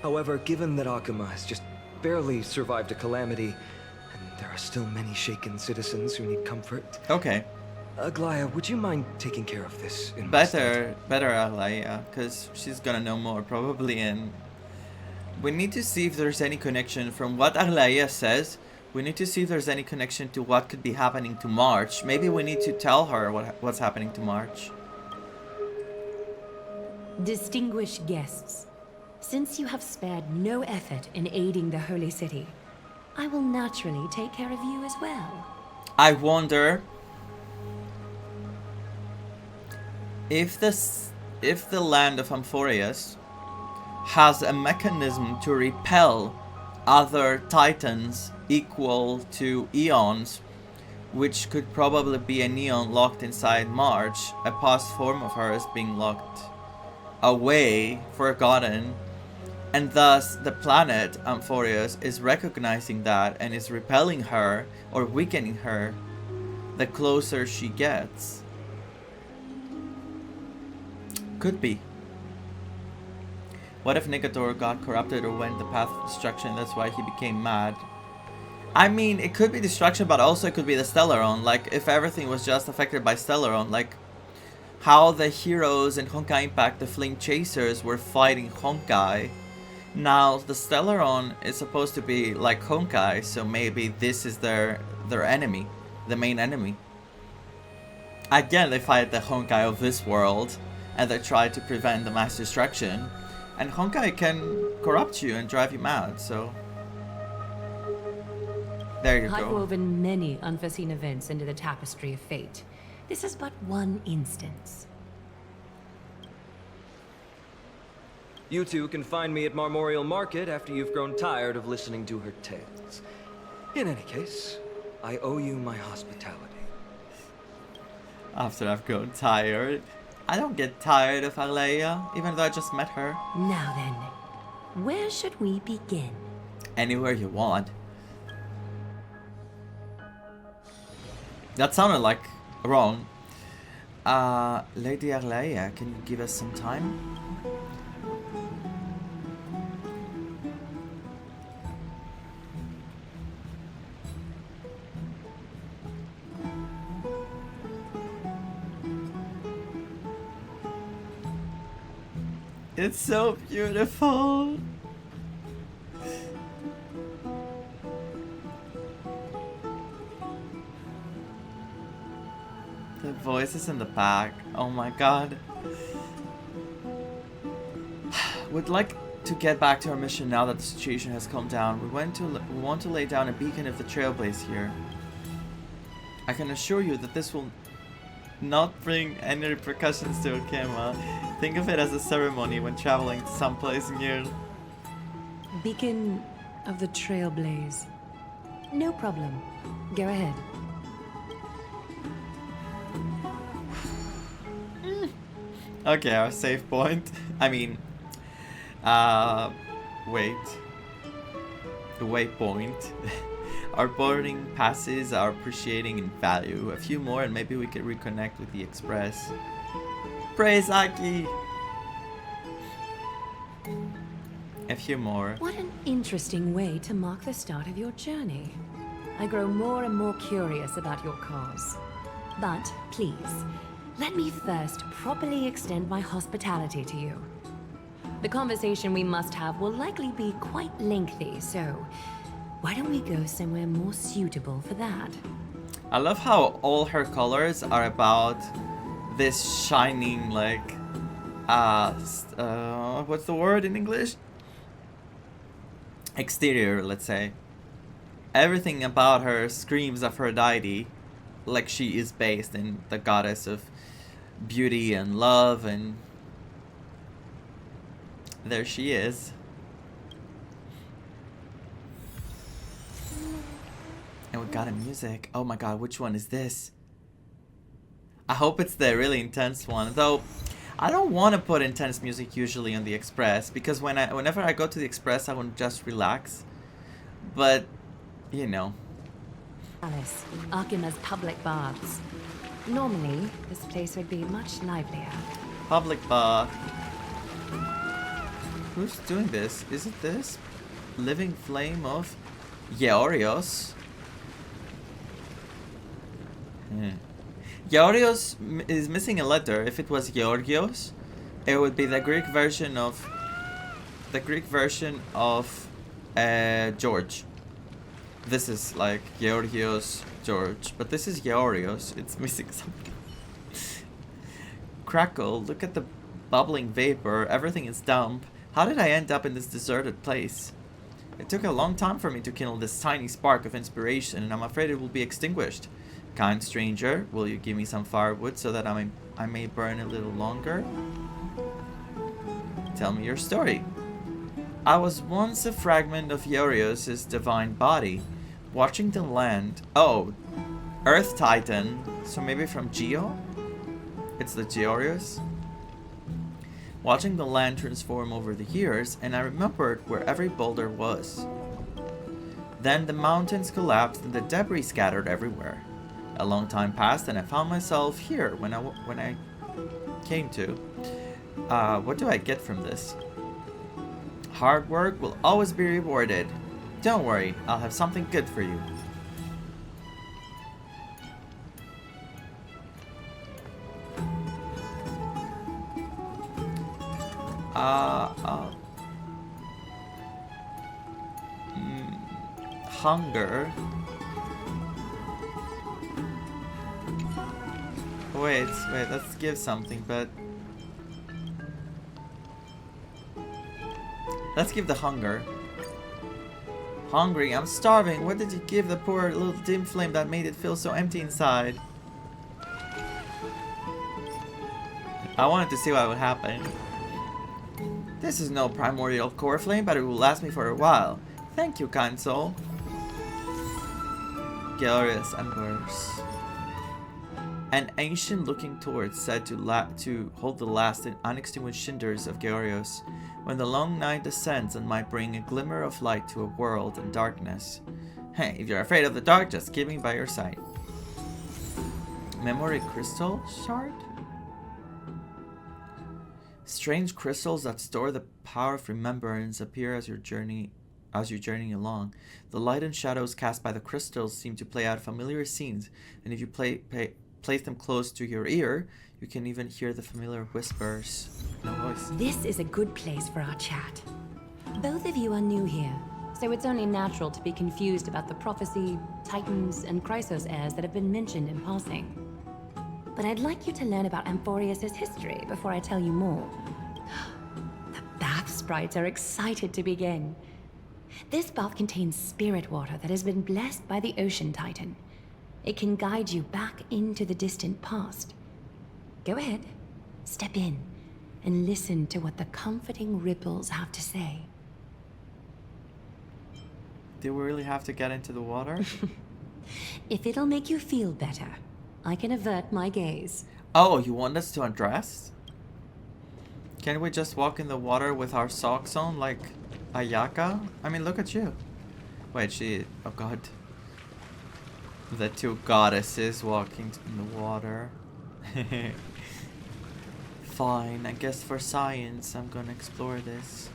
However, given that Akuma has just barely survived a calamity, and there are still many shaken citizens who need comfort. Okay. Aglaya, would you mind taking care of this in my stead? Better Aglaya, because she's gonna know more probably, and we need to see if there's any connection from what Aglaya says. We need to see if there's any connection to what could be happening to March. Maybe we need to tell her what's happening to March. Distinguished guests, since you have spared no effort in aiding the Holy City, I will naturally take care of you as well. I wonder if the land of Amphoreus has a mechanism to repel other titans equal to eons, which could probably be a neon locked inside March, a past form of hers being locked away, forgotten, and thus the planet Amphoreus is recognizing that and is repelling her or weakening her the closer she gets. Could be. What if Nicator got corrupted or went the path of destruction, that's why he became mad? I mean, it could be destruction, but also it could be the Stellaron. Like, if everything was just affected by Stellaron, like how the heroes in Honkai Impact, the Flame Chasers, were fighting Honkai. Now, the Stellaron is supposed to be like Honkai, so maybe this is their enemy, the main enemy. Again, they fight the Honkai of this world, and they try to prevent the mass destruction. And Honkai can corrupt you and drive you mad, so there you I've go. woven many unforeseen events into the tapestry of fate. This is but one instance. You two can find me at Marmorial Market after you've grown tired of listening to her tales. In any case, I owe you my hospitality. After I've grown tired. I don't get tired of Alea, even though I just met her. Now then, where should we begin? Anywhere you want. That sounded like wrong. Lady Arleia, can you give us some time? It's so beautiful. The voices in the back. Oh my god. We'd like to get back to our mission now that the situation has calmed down. We want to lay down a beacon of the Trailblaze here. I can assure you that this will not bring any repercussions to Okema. Think of it as a ceremony when traveling to someplace new. Beacon of the Trailblaze. No problem. Go ahead. Okay, our save point. I mean, wait. The waypoint. Our boarding passes are appreciating in value. A few more and maybe we can reconnect with the Express. Praise Aki! A few more. What an interesting way to mark the start of your journey. I grow more and more curious about your cause. But please, let me first properly extend my hospitality to you. The conversation we must have will likely be quite lengthy, so why don't we go somewhere more suitable for that? I love how all her colors are about this shining, like, what's the word in English? Exterior, let's say. Everything about her screams Aphrodite, like she is based in the goddess of beauty and love, and there she is. And we got a music. Oh my god, which one is this? I hope it's the really intense one. Though, I don't want to put intense music usually on the Express, because whenever I go to the Express, I want to just relax. But, you know. Palace, Akima's public baths. Normally, this place would be much livelier. Public bath. Who's doing this? Is it this? Living flame of Georgios? Georgios is missing a letter. If it was Georgios, it would be the Greek version of George. This is like Georgios George, but this is Georgios. It's missing something. Crackle, look at the bubbling vapor. Everything is dumb. How did I end up in this deserted place? It took a long time for me to kindle this tiny spark of inspiration, and I'm afraid it will be extinguished. Kind stranger, will you give me some firewood so that I may burn a little longer? Tell me your story. I was once a fragment of Georgios' divine body, watching the land. Oh, Earth Titan. So maybe from Geo? It's the Georgios? Watching the land transform over the years, and I remembered where every boulder was. Then the mountains collapsed and the debris scattered everywhere. A long time passed and I found myself here when I came to. What do I get from this? Hard work will always be rewarded. Don't worry, I'll have something good for you. Hunger. Wait, let's give something, but let's give the hunger. Hungry, I'm starving. What did you give the poor little dim flame that made it feel so empty inside? I wanted to see what would happen. This is no primordial core flame, but it will last me for a while. Thank you, kind soul. Glorious and worse. An ancient looking torch said to hold the last unextinguished cinders of Georgios when the long night descends and might bring a glimmer of light to a world in darkness. Hey, if you're afraid of the dark, just keep me by your side. Memory crystal shard? Strange crystals that store the power of remembrance appear as you journey along. The light and shadows cast by the crystals seem to play out familiar scenes, and if you place them close to your ear, you can even hear the familiar whispers. No voice. This is a good place for our chat. Both of you are new here, so it's only natural to be confused about the prophecy, titans, and Chrysos heirs that have been mentioned in passing. But I'd like you to learn about Amphoreus' history before I tell you more. The bath sprites are excited to begin. This bath contains spirit water that has been blessed by the ocean titan. It can guide you back into the distant past. Go ahead, step in, and listen to what the comforting ripples have to say. Do we really have to get into the water? If it'll make you feel better, I can avert my gaze. Oh, you want us to undress? Can we just walk in the water with our socks on like Ayaka? I mean, look at you. Wait, oh god. The two goddesses walking in the water. Fine, I guess for science I'm gonna explore this.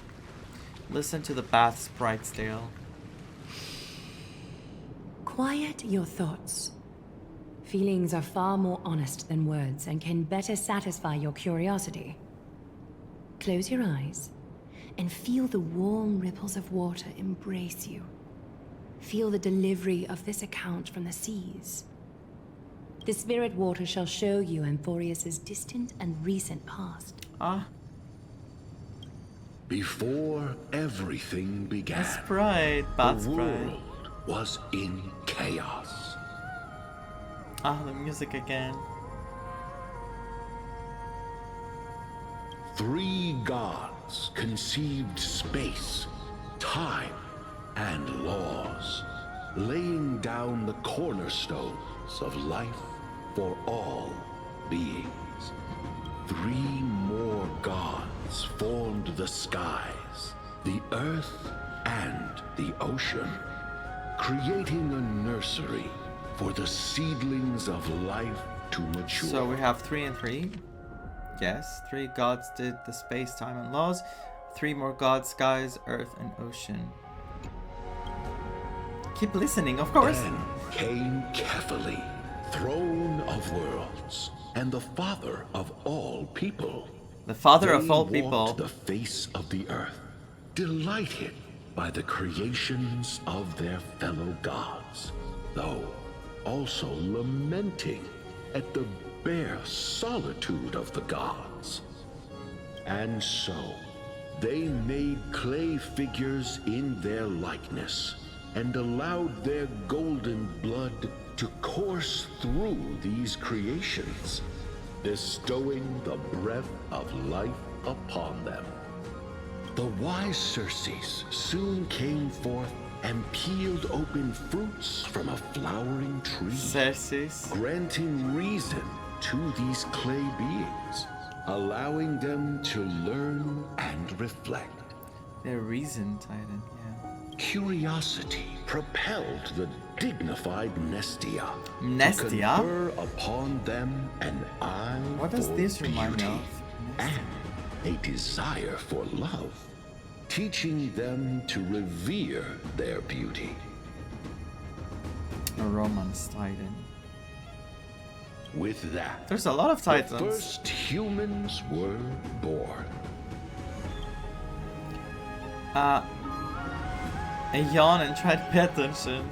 Listen to the bath sprites, Dale. Quiet your thoughts. Feelings are far more honest than words and can better satisfy your curiosity. Close your eyes and feel the warm ripples of water embrace you. Feel the delivery of this account from the seas. The spirit water shall show you Amphoreus' distant and recent past. Before everything began, Bad the world was in chaos. The music again. 3 gods conceived space, time, and laws, laying down the cornerstones of life for all beings. 3 more gods formed the skies, the earth, and the ocean, creating a nursery for the seedlings of life to mature. So we have 3 and 3. Yes, 3 gods did the space, time, and laws. 3 more gods, skies, earth, and ocean. Keep listening, of course. Then came Kefali, throne of worlds, and the father of all people. The father of They all walked people. the face of the earth, delighted by the creations of their fellow gods, though also lamenting at the bare solitude of the gods. And so, they made clay figures in their likeness, and allowed their golden blood to course through these creations, bestowing the breath of life upon them. The wise Circes soon came forth and peeled open fruits from a flowering tree, Circes, granting reason to these clay beings, allowing them to learn and reflect. Their reason, Titan, yeah. Curiosity propelled the dignified Nestia Nestia? to confer upon them an eye What does for this remind me beauty of? and a desire for love, teaching them to revere their beauty. A Romance Titan. With that, There's a lot of Titans. the first humans were born. A yawn and try to pay attention.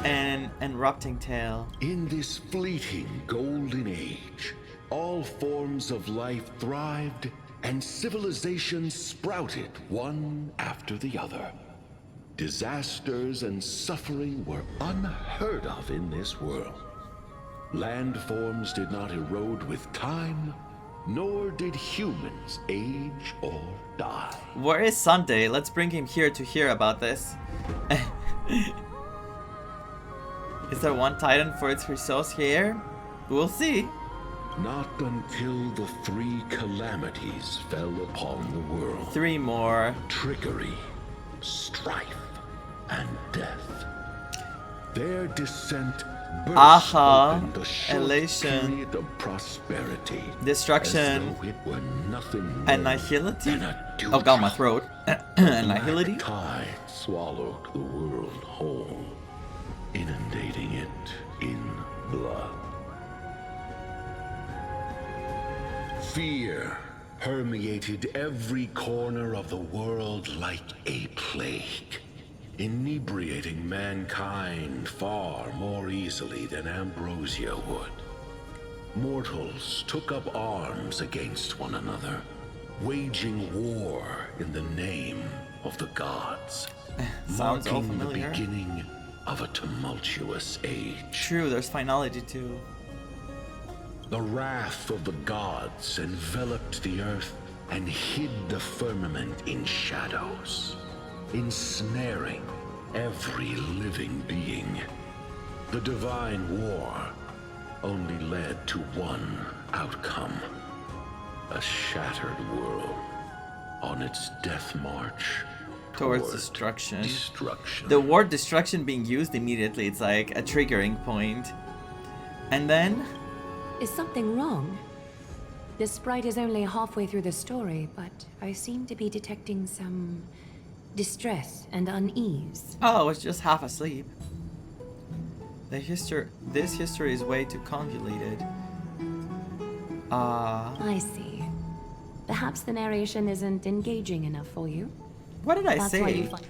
And an erupting tail. In this fleeting golden age, all forms of life thrived and civilizations sprouted one after the other. Disasters and suffering were unheard of in this world. Landforms did not erode with time, nor did humans age or die. Where is Sunday? Let's bring him here to hear about this. Is there one Titan for its resource here? We'll see. Not until the 3 calamities fell upon the world. 3 more. Trickery, strife, and death. Their descent burst open the short elation, period of prosperity, destruction, as though it were nothing more annihility. than a Oh, got my throat. Annihility. Black tide swallowed the world whole, inundating it in blood. Fear permeated every corner of the world like a plague, inebriating mankind far more easily than ambrosia would. Mortals took up arms against one another, waging war in the name of the gods, Sounds all marking the familiar. beginning of a tumultuous age. True, there's finality too. The wrath of the gods enveloped the earth and hid the firmament in shadows, ensnaring every living being. The divine war only led to one outcome: a shattered world on its death march Towards destruction. destruction. The word destruction being used immediately, it's like a triggering point. And then... Is something wrong? This sprite is only halfway through the story, but I seem to be detecting some distress and unease. Oh, I was just half asleep. This history is way too convoluted. I see. Perhaps the narration isn't engaging enough for you. What did I That's why you say?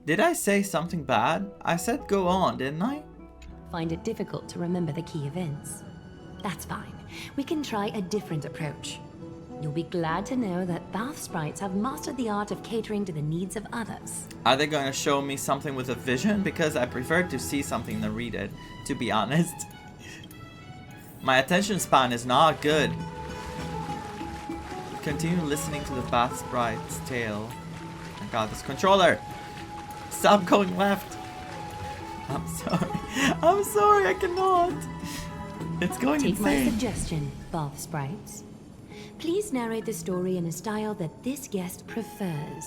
Did I say something bad? I said go on, didn't I? find it difficult to remember the key events. That's fine. We can try a different approach. You'll be glad to know that bath sprites have mastered the art of catering to the needs of others. Are they going to show me something with a vision? Because I prefer to see something than read it, to be honest. My attention span is not good. Continue listening to the bath sprite's tale. Oh my god, this controller! Stop going left! I'm sorry. I'm sorry, I cannot! It's going Take my insane. suggestion, bath sprites. Please narrate the story in a style that this guest prefers.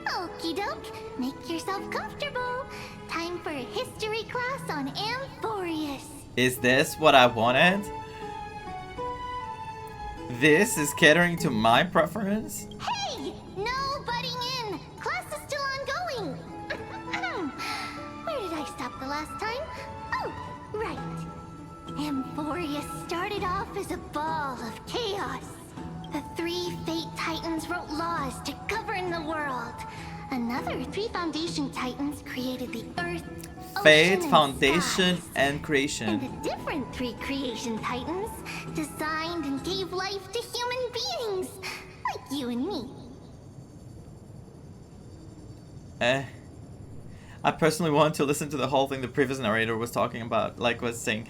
Okie doke. Make yourself comfortable. Time time for a history class on Amphoreus. Is this what I wanted? This is catering to my preference? Hey! No butting in! Class is still ongoing! Where did I stop the last time? Oh, right. Amphoreus started off as a ball of chaos. The 3 Fate Titans wrote laws to govern the world. Another 3 Foundation Titans created the Earth, Fate, Ocean, Foundation, skies. and Creation. And the different 3 Creation Titans designed and gave life to human beings, like you and me. I personally want to listen to the whole thing the previous narrator was talking about, was saying.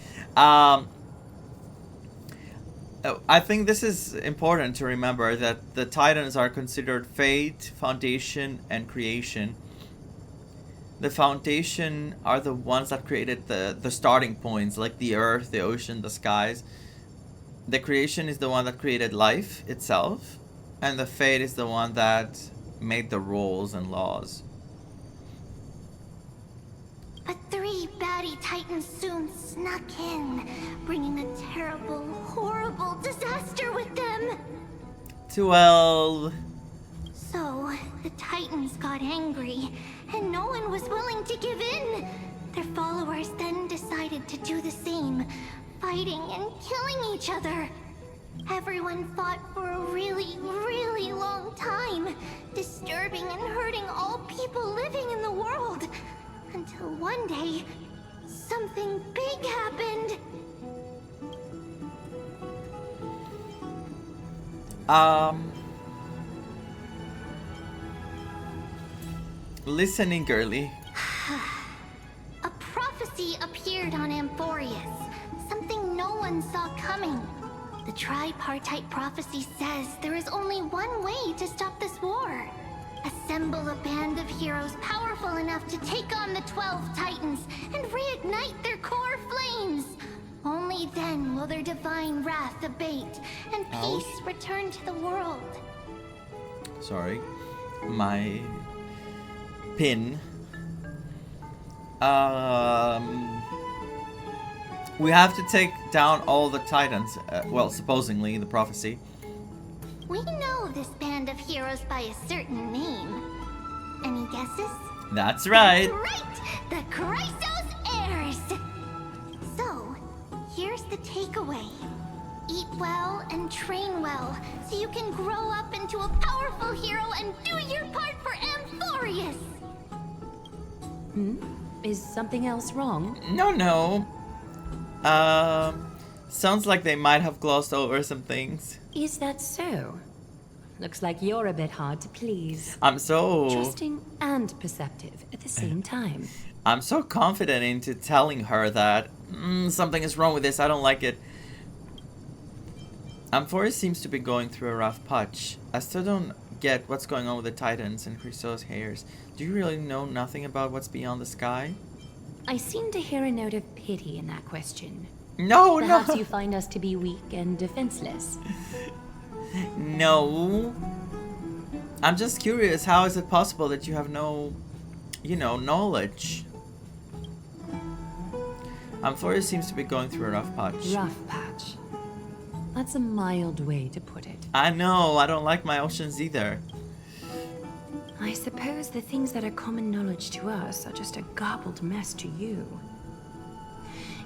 I think this is important to remember that the Titans are considered Fate, Foundation, and Creation. The Foundation are the ones that created the starting points, like the Earth, the Ocean, the skies. The Creation is the one that created life itself, and the Fate is the one that made the rules and laws. But 3 baddie Titans soon snuck in, bringing a terrible, horrible disaster with them. 12. So, the Titans got angry, and no one was willing to give in. Their followers then decided to do the same, fighting and killing each other. Everyone fought for a really, really long time, disturbing and hurting all people living in the world. Until one day, something big happened. Listening, girly. A prophecy appeared on Amphoreus, something no one saw coming. The tripartite prophecy says there is only one way to stop this war. Assemble a band of heroes powerful enough to take on the 12 Titans and reignite their core flames. Only then will their divine wrath abate and peace return to the world. Sorry. My pin. We have to take down all the Titans. Well, supposedly, the prophecy. We know this band of heroes by a certain name. Any guesses? That's right. Right! The Chrysos Heirs! So, here's the takeaway. Eat well and train well, so you can grow up into a powerful hero and do your part for Amphoreus! Is something else wrong? No. Sounds like they might have glossed over some things. Is that so? Looks like you're a bit hard to please. I'm so... Trusting and perceptive at the same time. I'm so confident into telling her that something is wrong with this, I don't like it. Amphoreus seems to be going through a rough patch. I still don't get what's going on with the Titans and Chrysos Heirs. Do you really know nothing about what's beyond the sky? I seem to hear a note of pity in that question. No. Perhaps you find us to be weak and defenseless. No. I'm just curious, how is it possible that you have no, knowledge? Amphoreus seems to be going through a rough patch. Rough patch. That's a mild way to put it. I know, I don't like my oceans either. I suppose the things that are common knowledge to us are just a garbled mess to you.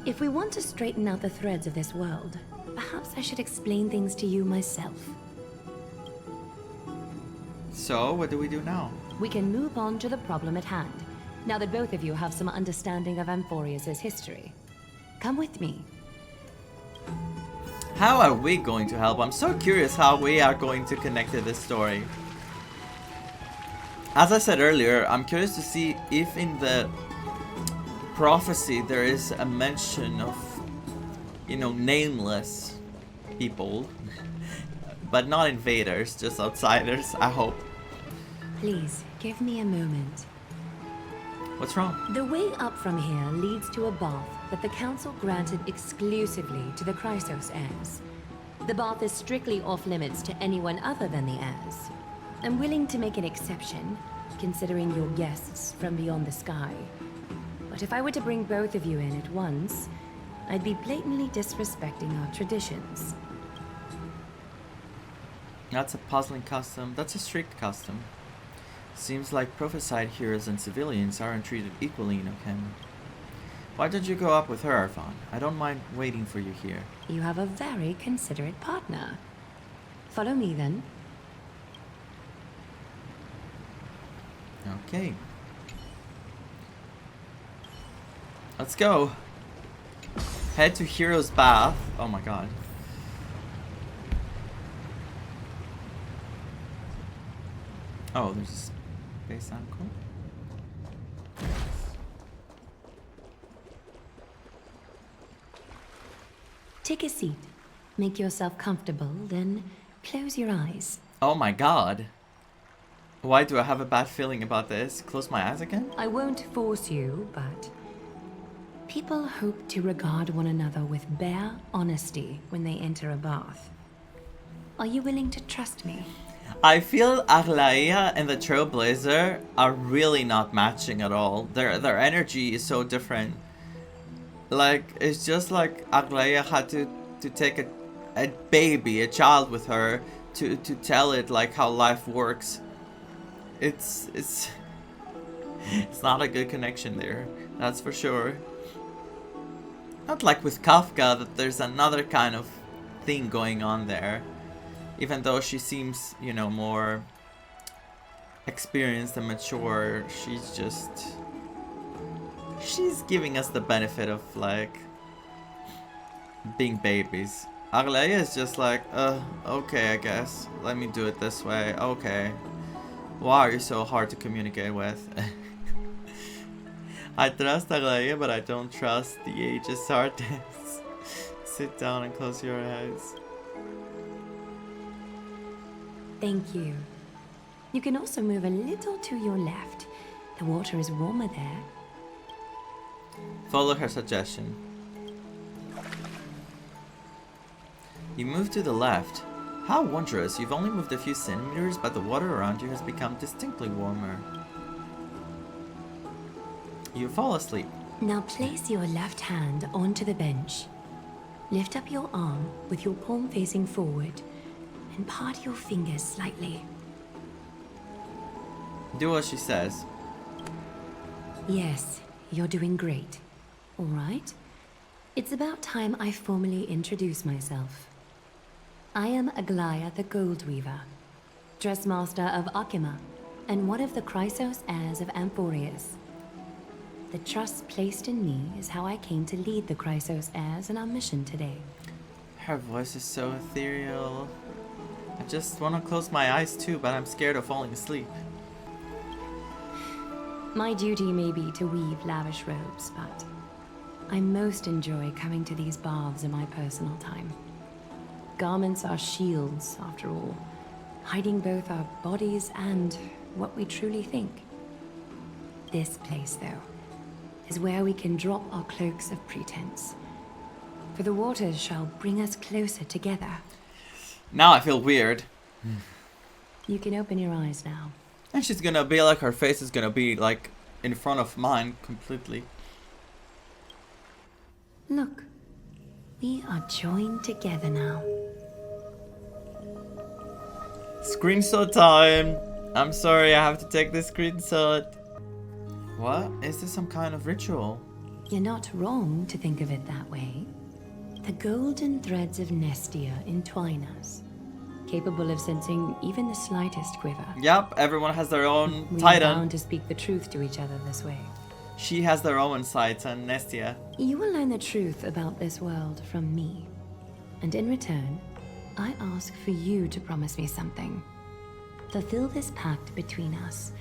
If we want to straighten out the threads of this world, perhaps I should explain things to you myself. So, what do we do now? We can move on to the problem at hand, now that both of you have some understanding of Amphoreus' history. Come with me. How are we going to help? I'm so curious how we are going to connect to this story. As I said earlier, I'm curious to see if in the prophecy there is a mention of, nameless people. But not invaders, just outsiders, I hope. Please, give me a moment. What's wrong? The way up from here leads to a bath that the Council granted exclusively to the Chrysos Heirs. The bath is strictly off-limits to anyone other than the heirs. I'm willing to make an exception, considering your guests from beyond the sky. But if I were to bring both of you in at once, I'd be blatantly disrespecting our traditions. That's a puzzling custom. That's a strict custom. Seems like prophesied heroes and civilians aren't treated equally in Okami. Why don't you go up with her, Vaan? I don't mind waiting for you here. You have a very considerate partner. Follow me then. Okay. Let's go. Head to Hero's Bath. Oh my god. Oh, there's a space uncle. Take a seat. Make yourself comfortable, then close your eyes. Oh my god. Why do I have a bad feeling about this? Close my eyes again? I won't force you, but people hope to regard one another with bare honesty when they enter a bath. Are you willing to trust me? I feel Aglaia and the Trailblazer are really not matching at all. Their energy is so different. Like, it's just like Aglaia had to take a baby, a child with her to tell it like how life works. It's not a good connection there, that's for sure. Not like with Kafka, that there's another kind of thing going on there. Even though she seems, you know, more experienced and mature, she's giving us the benefit of, like, being babies. Aglaia is just like, okay, I guess. Let me do it this way. Okay. Why are you so hard to communicate with? I trust Aglaia, but I don't trust the Aegis artists. Sit down and close your eyes. Thank you. You can also move a little to your left. The water is warmer there. Follow her suggestion. You move to the left. How wondrous, you've only moved a few centimeters, but the water around you has become distinctly warmer. You fall asleep. Now place your left hand onto the bench. Lift up your arm with your palm facing forward and part your fingers slightly. Do what she says. Yes, you're doing great. All right. It's about time I formally introduce myself. I am Aglaia the Gold Weaver, Dressmaster of Akima, and one of the Chrysos heirs of Amphoreus. The trust placed in me is how I came to lead the Chrysos heirs in our mission today. Her voice is so ethereal. I just want to close my eyes too, but I'm scared of falling asleep. My duty may be to weave lavish robes, but I most enjoy coming to these baths in my personal time. Garments are shields, after all, hiding both our bodies and what we truly think. This place, though, is where we can drop our cloaks of pretense. For the waters shall bring us closer together. Now I feel weird. You can open your eyes now. And she's gonna be like, her face is gonna be like in front of mine completely. Look, we are joined together now. Screenshot time! I'm sorry, I have to take this screenshot. What? Is this some kind of ritual? You're not wrong to think of it that way. The golden threads of Nestia entwine us, capable of sensing even the slightest quiver. Yep, everyone has their own We are Titan. bound to speak the truth to each other this way. She has their own Titan, Nestia. You will learn the truth about this world from me. And in return, I ask for you to promise me something. Fulfill this pact between us,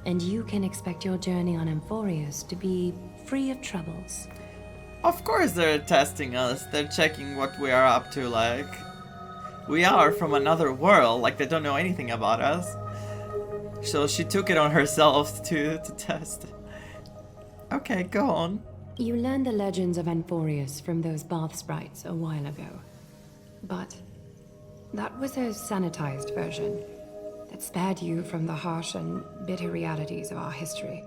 and you can expect your journey on Amphoreus to be free of troubles. Of course they're testing us. They're checking what we are up to, like... We are from another world, like they don't know anything about us. So she took it on herself to test. Okay, go on. You learned the legends of Amphoreus from those bath sprites a while ago. But that was a sanitized version that spared you from the harsh and bitter realities of our history.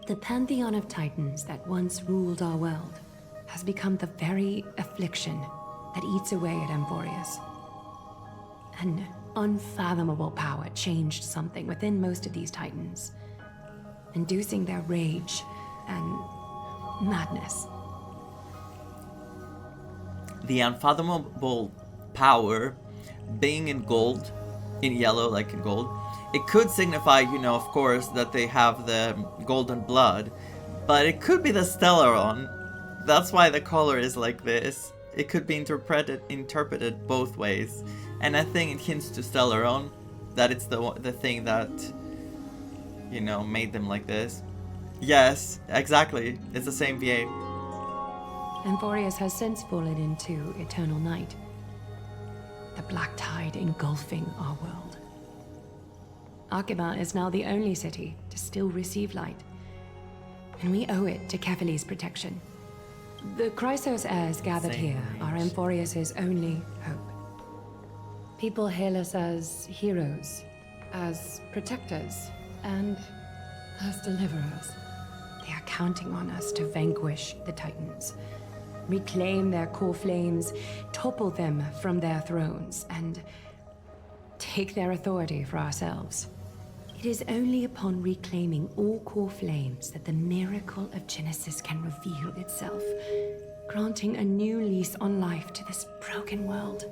The pantheon of titans that once ruled our world has become the very affliction that eats away at Amphoreus. An unfathomable power changed something within most of these titans, inducing their rage and madness. The unfathomable power being in gold, in yellow like in gold, it could signify, you know, of course, that they have the golden blood, but it could be the Stellaron. That's why the color is like this. It could be interpreted both ways, and I think it hints to Stellaron, that it's the thing that, you know, made them like this. Yes, exactly. It's the same V8. Amphoreus has since fallen into eternal night, the black tide engulfing our world. Arkhima is now the only city to still receive light, and we owe it to Kefali's protection. The Chrysos heirs gathered here are Amphoreus' only hope. People hail us as heroes, as protectors, and as deliverers. They are counting on us to vanquish the Titans, reclaim their core flames, topple them from their thrones, and take their authority for ourselves. It is only upon reclaiming all core flames that the miracle of Genesis can reveal itself, granting a new lease on life to this broken world.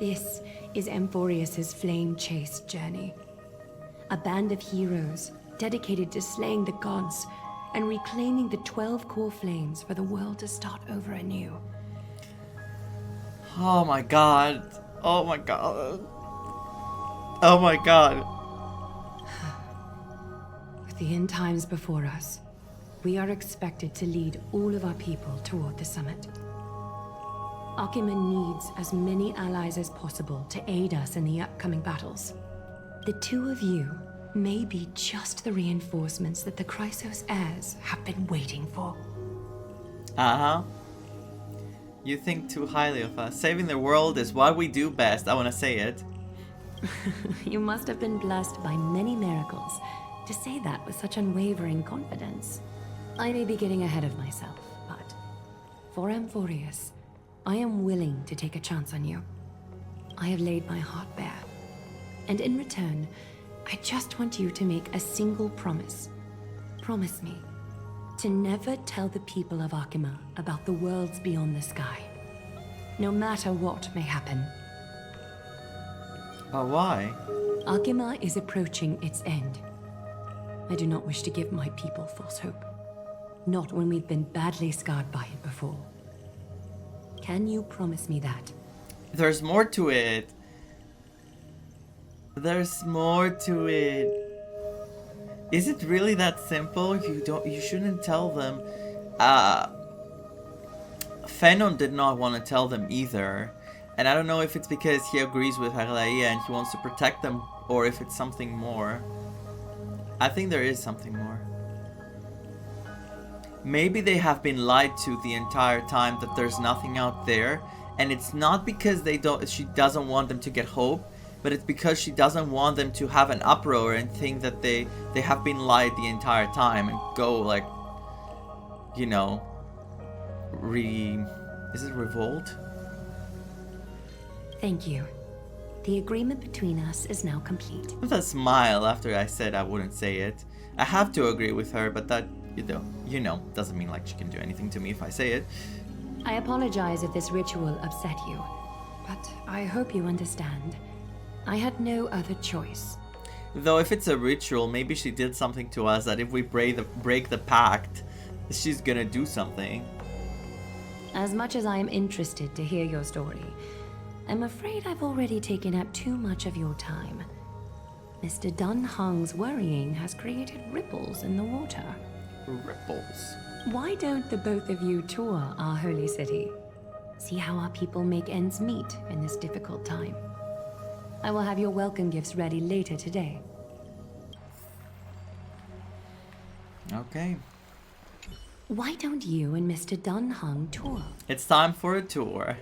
This is Amphoreus' flame chase journey. A band of heroes dedicated to slaying the gods and reclaiming the 12 core flames for the world to start over anew. Oh my god. Oh my god. Oh my god. With the end times before us, we are expected to lead all of our people toward the summit. Arkhima needs as many allies as possible to aid us in the upcoming battles. The two of you may be just the reinforcements that the Chrysos heirs have been waiting for. Uh-huh. You think too highly of us. Saving the world is what we do best. I want to say it. You must have been blessed by many miracles to say that with such unwavering confidence. I may be getting ahead of myself, but for Amphoreus, I am willing to take a chance on you. I have laid my heart bare, and in return, I just want you to make a single promise. Promise me to never tell the people of Arkhima about the worlds beyond the sky, no matter what may happen. But why? Arkhima is approaching its end. I do not wish to give my people false hope. Not when we've been badly scarred by it before. Can you promise me that? There's more to it. There's more to it. Is it really that simple? You shouldn't tell them. Fenon did not want to tell them either. And I don't know if it's because he agrees with Aglaia and he wants to protect them, or if it's something more. I think there is something more. Maybe they have been lied to the entire time, that there's nothing out there, and it's not because she doesn't want them to get hope, but it's because she doesn't want them to have an uproar and think that they have been lied the entire time and go like, you know, is it revolt? Thank you. The agreement between us is now complete. With a smile after I said I wouldn't say it. I have to agree with her, but that, you know, doesn't mean like she can do anything to me if I say it. I apologize if this ritual upset you, but I hope you understand. I had no other choice. Though if it's a ritual, maybe she did something to us that if we break the pact, she's gonna do something. As much as I am interested to hear your story, I'm afraid I've already taken up too much of your time. Mr. Dunhung's worrying has created ripples in the water. Ripples? Why don't the both of you tour our holy city? See how our people make ends meet in this difficult time. I will have your welcome gifts ready later today. Okay. Why don't you and Mr. Dunhung tour? It's time for a tour.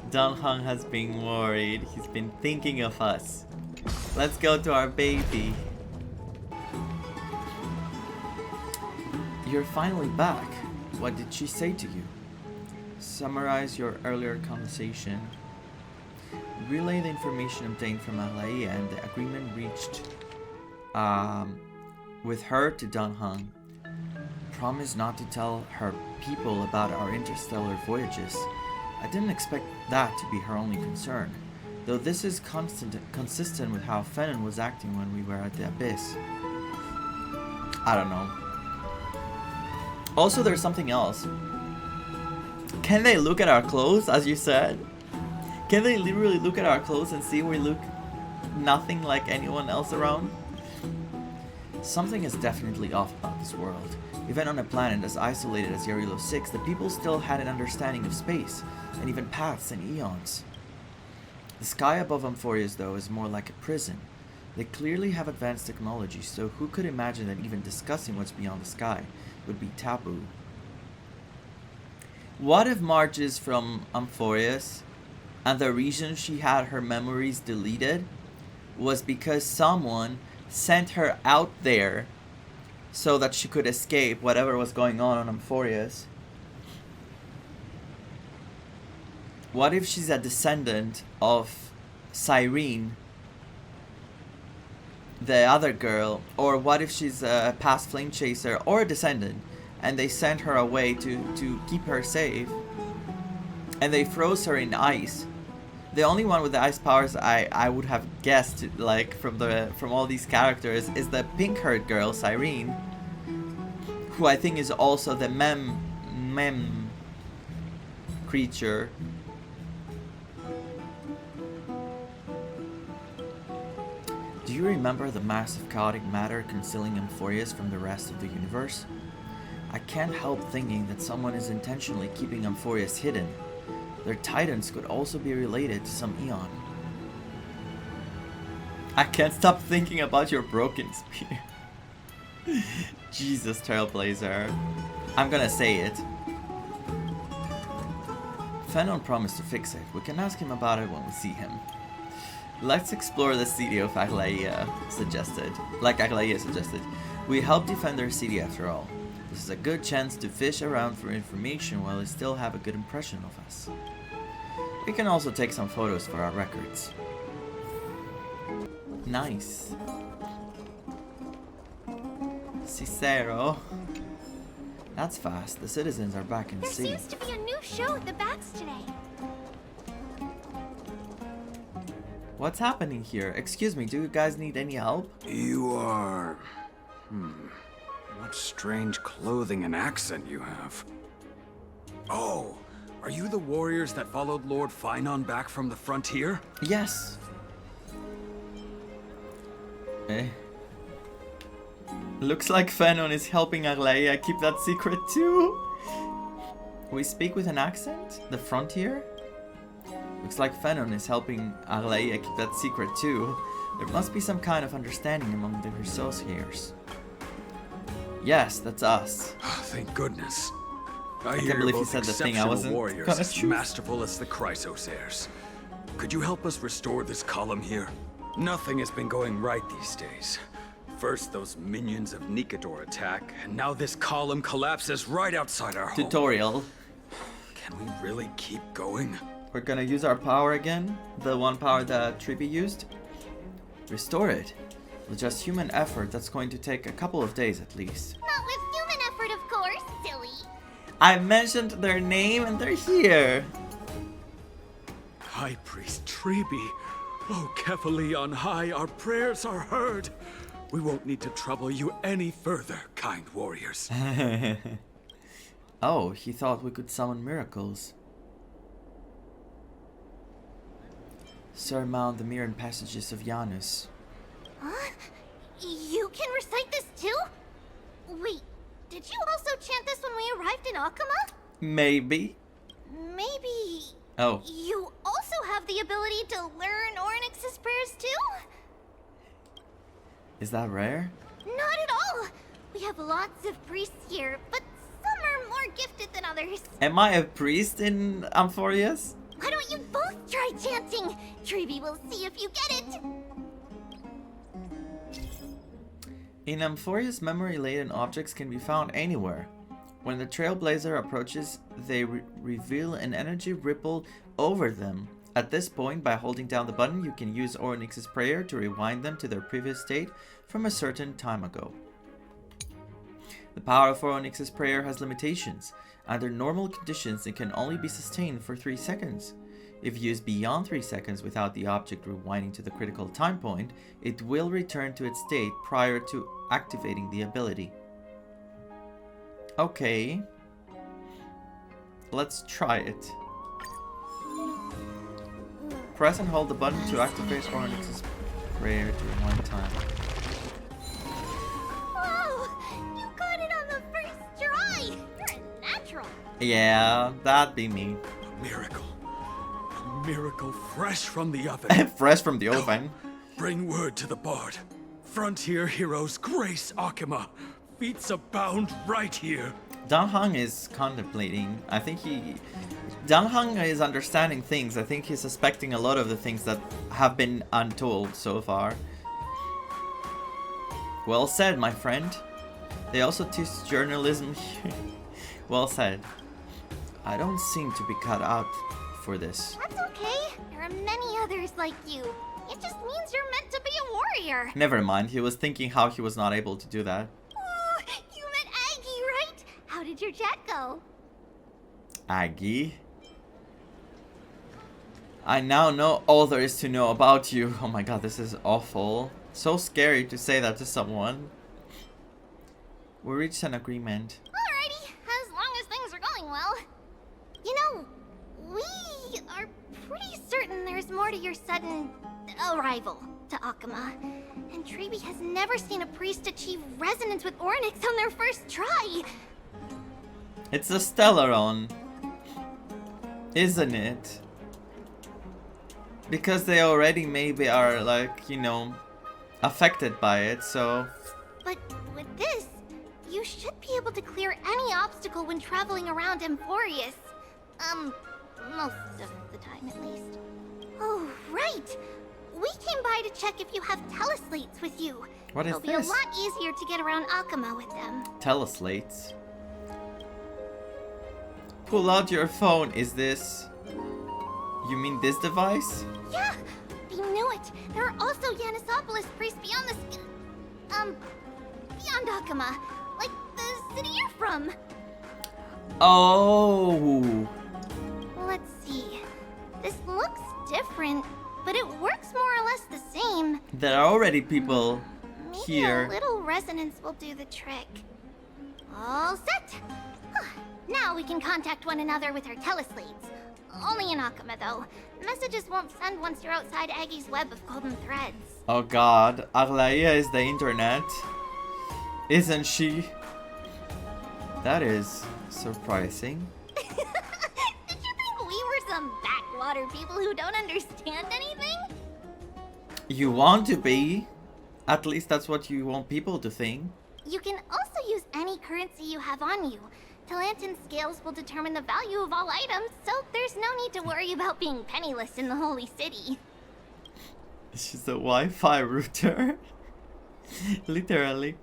Dunhung has been worried. He's been thinking of us. Let's go to our baby. You're finally back. What did she say to you? Summarize your earlier conversation. Relay the information obtained from Alaya and the agreement reached with her to Dan Heng. Promise not to tell her people about our interstellar voyages. I didn't expect that to be her only concern, though this is consistent with how Fennon was acting when we were at the Abyss. I don't know. Also, there's something else. Can they look at our clothes, as you said? Can they literally look at our clothes and see we look nothing like anyone else around? Something is definitely off about this world. Even on a planet as isolated as Yarilo 6, the people still had an understanding of space, and even paths and eons. The sky above Amphoreus, though, is more like a prison. They clearly have advanced technology, so who could imagine that even discussing what's beyond the sky would be taboo? What if Marge is from Amphoreus, and the reason she had her memories deleted was because someone sent her out there so that she could escape whatever was going on Amphoreus? What if she's a descendant of Cyrene, the other girl? Or what if she's a past flame chaser or a descendant, and they sent her away to keep her safe, and they froze her in ice? The only one with the ice powers I would have guessed, like, from all these characters, is the pink-haired girl, Cyrene, who I think is also the mem creature. Do you remember the massive chaotic matter concealing Amphoreus from the rest of the universe? I can't help thinking that someone is intentionally keeping Amphoreus hidden. Their titans could also be related to some eon. I can't stop thinking about your broken spear. Jesus, Trailblazer. I'm gonna say it. Fennon promised to fix it. We can ask him about it when we see him. Let's explore the city of Aglaia suggested. Like Aglaia suggested. We help defend their city after all. This is a good chance to fish around for information while they still have a good impression of us. We can also take some photos for our records. Nice. Cicero. That's fast. The citizens are back in the city. There seems to be a new show at the bats today. What's happening here? Excuse me, do you guys need any help? You are... What strange clothing and accent you have. Oh, are you the warriors that followed Lord Finon back from the frontier? Yes. Looks like Fennon is helping Aglaia keep that secret too. We speak with an accent? The frontier? Looks like Fennon is helping Aglaia keep that secret too. There must be some kind of understanding among the associates. Yes, that's us. Thank goodness. I can't believe you said the thing I wasn't warriors gonna as choose. masterful as the Chrysosairs. Could you help us restore this column here? Nothing has been going right these days. First those minions of Nikador attack, and now this column collapses right outside our home. Tutorial. Can we really keep going? We're gonna use our power again. The one power that Trippy used. Restore it. With just human effort, that's going to take a couple of days at least. Not with human effort, of course, silly. I mentioned their name and they're here. High Priest Triby. Oh, Kefali on high, our prayers are heard. We won't need to trouble you any further, kind warriors. Oh, he thought we could summon miracles. Surmount the mirror passages of Janus. Huh? You can recite this too? Wait, did you also chant this when we arrived in Akama? Maybe. Maybe... Oh. You also have the ability to learn Ornyx's prayers too? Is that rare? Not at all! We have lots of priests here, but some are more gifted than others. Am I a priest in Amphoreus? Why don't you both try chanting? Treeby will see if you get it. In Amphoreus, memory-laden objects can be found anywhere. When the Trailblazer approaches, they reveal an energy ripple over them. At this point, by holding down the button, you can use Ornyx's prayer to rewind them to their previous state from a certain time ago. The power of Ornyx's prayer has limitations. Under normal conditions, it can only be sustained for 3 seconds. If used beyond 3 seconds without the object rewinding to the critical time point, it will return to its state prior to activating the ability. Okay. Let's try it. Press and hold the button to activate Ornyx's prayer to rewind time. Whoa! You got it on the first try! You're a natural! Yeah, that'd be me. A miracle. A miracle fresh from the oven. Fresh from the oven. Bring word to the bard. Frontier heroes grace Akuma. Feats abound right here. Danghang is contemplating. I think Danghang is understanding things. I think he's suspecting a lot of the things that have been untold so far. Well said, my friend. They also teach journalism here. Well said. I don't seem to be cut out for this. That's okay. There are many others like you. It just means you're meant to be a warrior. Never mind, he was thinking how he was not able to do that. Oh, you met Aggie, right? How did your chat go? Aggie? I now know all there is to know about you. Oh my god, this is awful. So scary to say that to someone. We reached an agreement. Alrighty, as long as things are going well. You know, we are pretty certain there's more to your sudden arrival to Akuma. And Treeby has never seen a priest achieve resonance with Ornyx on their first try. It's a Stellaron, isn't it? Because they already maybe are, like, you know, affected by it, so... But with this, you should be able to clear any obstacle when traveling around Amphoreus. Most of the time at least. Oh, right! We came by to check if you have teleslates with you. What is It'll this? be a lot easier to get around Akuma with them. Teleslates. Pull out your phone. Is this... You mean this device? Yeah! We knew it! There are also Yanisopolis priests beyond the beyond Akuma. Like the city you're from. Oh! Let's see. This looks different, but it works more or less the same. There are already people Maybe here. a little resonance will do the trick. All set! Now we can contact one another with our teleslates. Only in Akuma, though. Messages won't send once you're outside Aggie's web of golden threads. Oh god, Aglaia is the internet. Isn't she? That is surprising. Did you think we were some backwater people who don't understand anything? You want to be. At least that's what you want people to think. You can also use any currency you have on you. Talantan scales will determine the value of all items, so there's no need to worry about being penniless in the Holy City. She's a Wi-Fi router. Literally.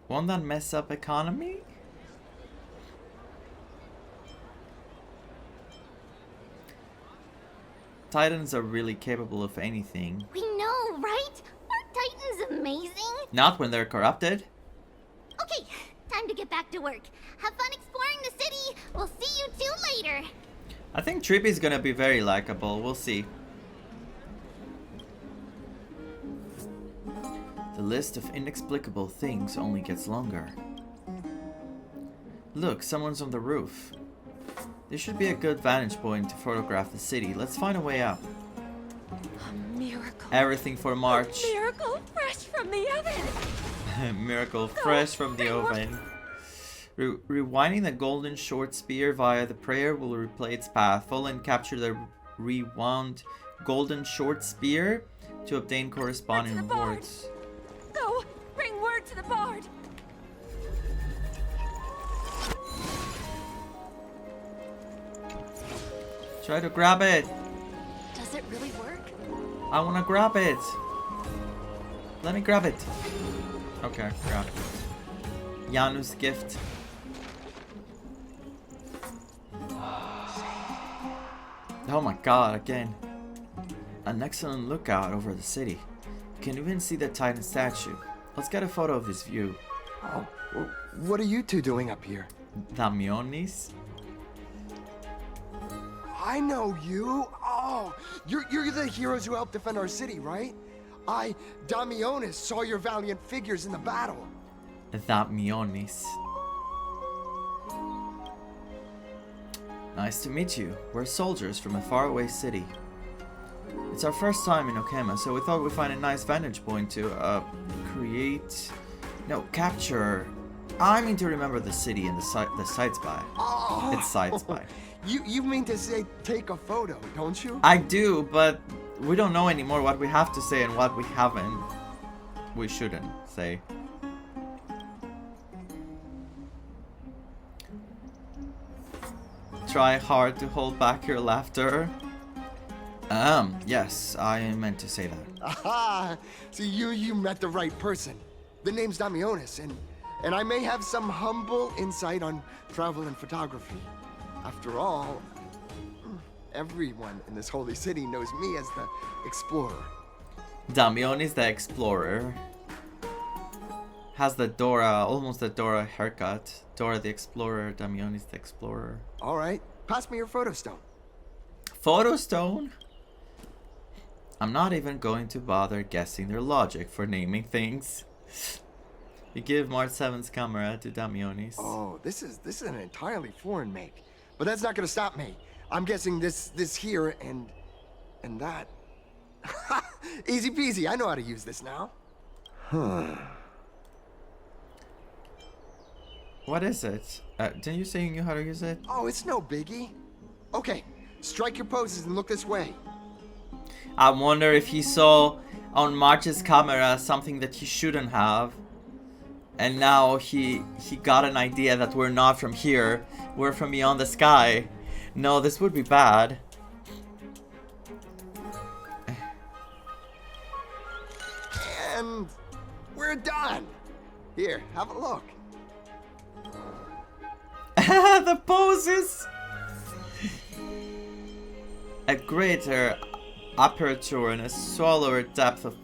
Won't that mess up economy? Titans are really capable of anything. We know, right? Aren't Titans amazing? Not when they're corrupted. Okay, time to get back to work. Have fun exploring the city. We'll see you two later. I think Trippy's gonna be very likable. We'll see. The list of inexplicable things only gets longer. Look, someone's on the roof. This should be a good vantage point to photograph the city. Let's find a way up. A miracle. Everything for March. A miracle fresh from the oven. Miracle fresh from the oven. Rewinding the golden short spear via the prayer will replay its path. Follow and capture the rewound golden short spear to obtain corresponding rewards. Go! Bring word to the bard! Try to grab it. Does it really work? I wanna grab it. Let me grab it. Okay, grab it. Janu's gift. Oh my god, again. An excellent lookout over the city. You can even see the Titan statue. Let's get a photo of this view. Oh, what are you two doing up here? Damionis? I know you. Oh, you're the heroes who helped defend our city, right? Damionis, saw your valiant figures in the battle. Damionis. Nice to meet you. We're soldiers from a faraway city. It's our first time in Okema, so we thought we'd find a nice vantage point to capture. I mean to remember the city and the sights by. Oh. It's sights by. You mean to say take a photo, don't you? I do, but we don't know anymore what we have to say and what we haven't. We shouldn't say. Try hard to hold back your laughter. Yes, I meant to say that. Aha! See, you met the right person. The name's Damionis, and I may have some humble insight on travel and photography. After all, everyone in this holy city knows me as the explorer. Damionis the explorer. Has the almost the Dora haircut. Dora the explorer, Damionis the explorer. All right, pass me your photo stone. Photo stone? I'm not even going to bother guessing their logic for naming things. You give Mart 7's camera to Damionis. Oh, this is an entirely foreign make. But that's not gonna stop me. I'm guessing this here and that. Easy peasy, I know how to use this now. Huh. What is it? Didn't you say you knew how to use it? Oh, it's no biggie. Okay, strike your poses and look this way. I wonder if he saw on March's camera something that he shouldn't have. And now he got an idea that we're not from here. We're from beyond the sky. No, this would be bad. And we're done. Here, have a look. The poses! A greater aperture and a shallower depth of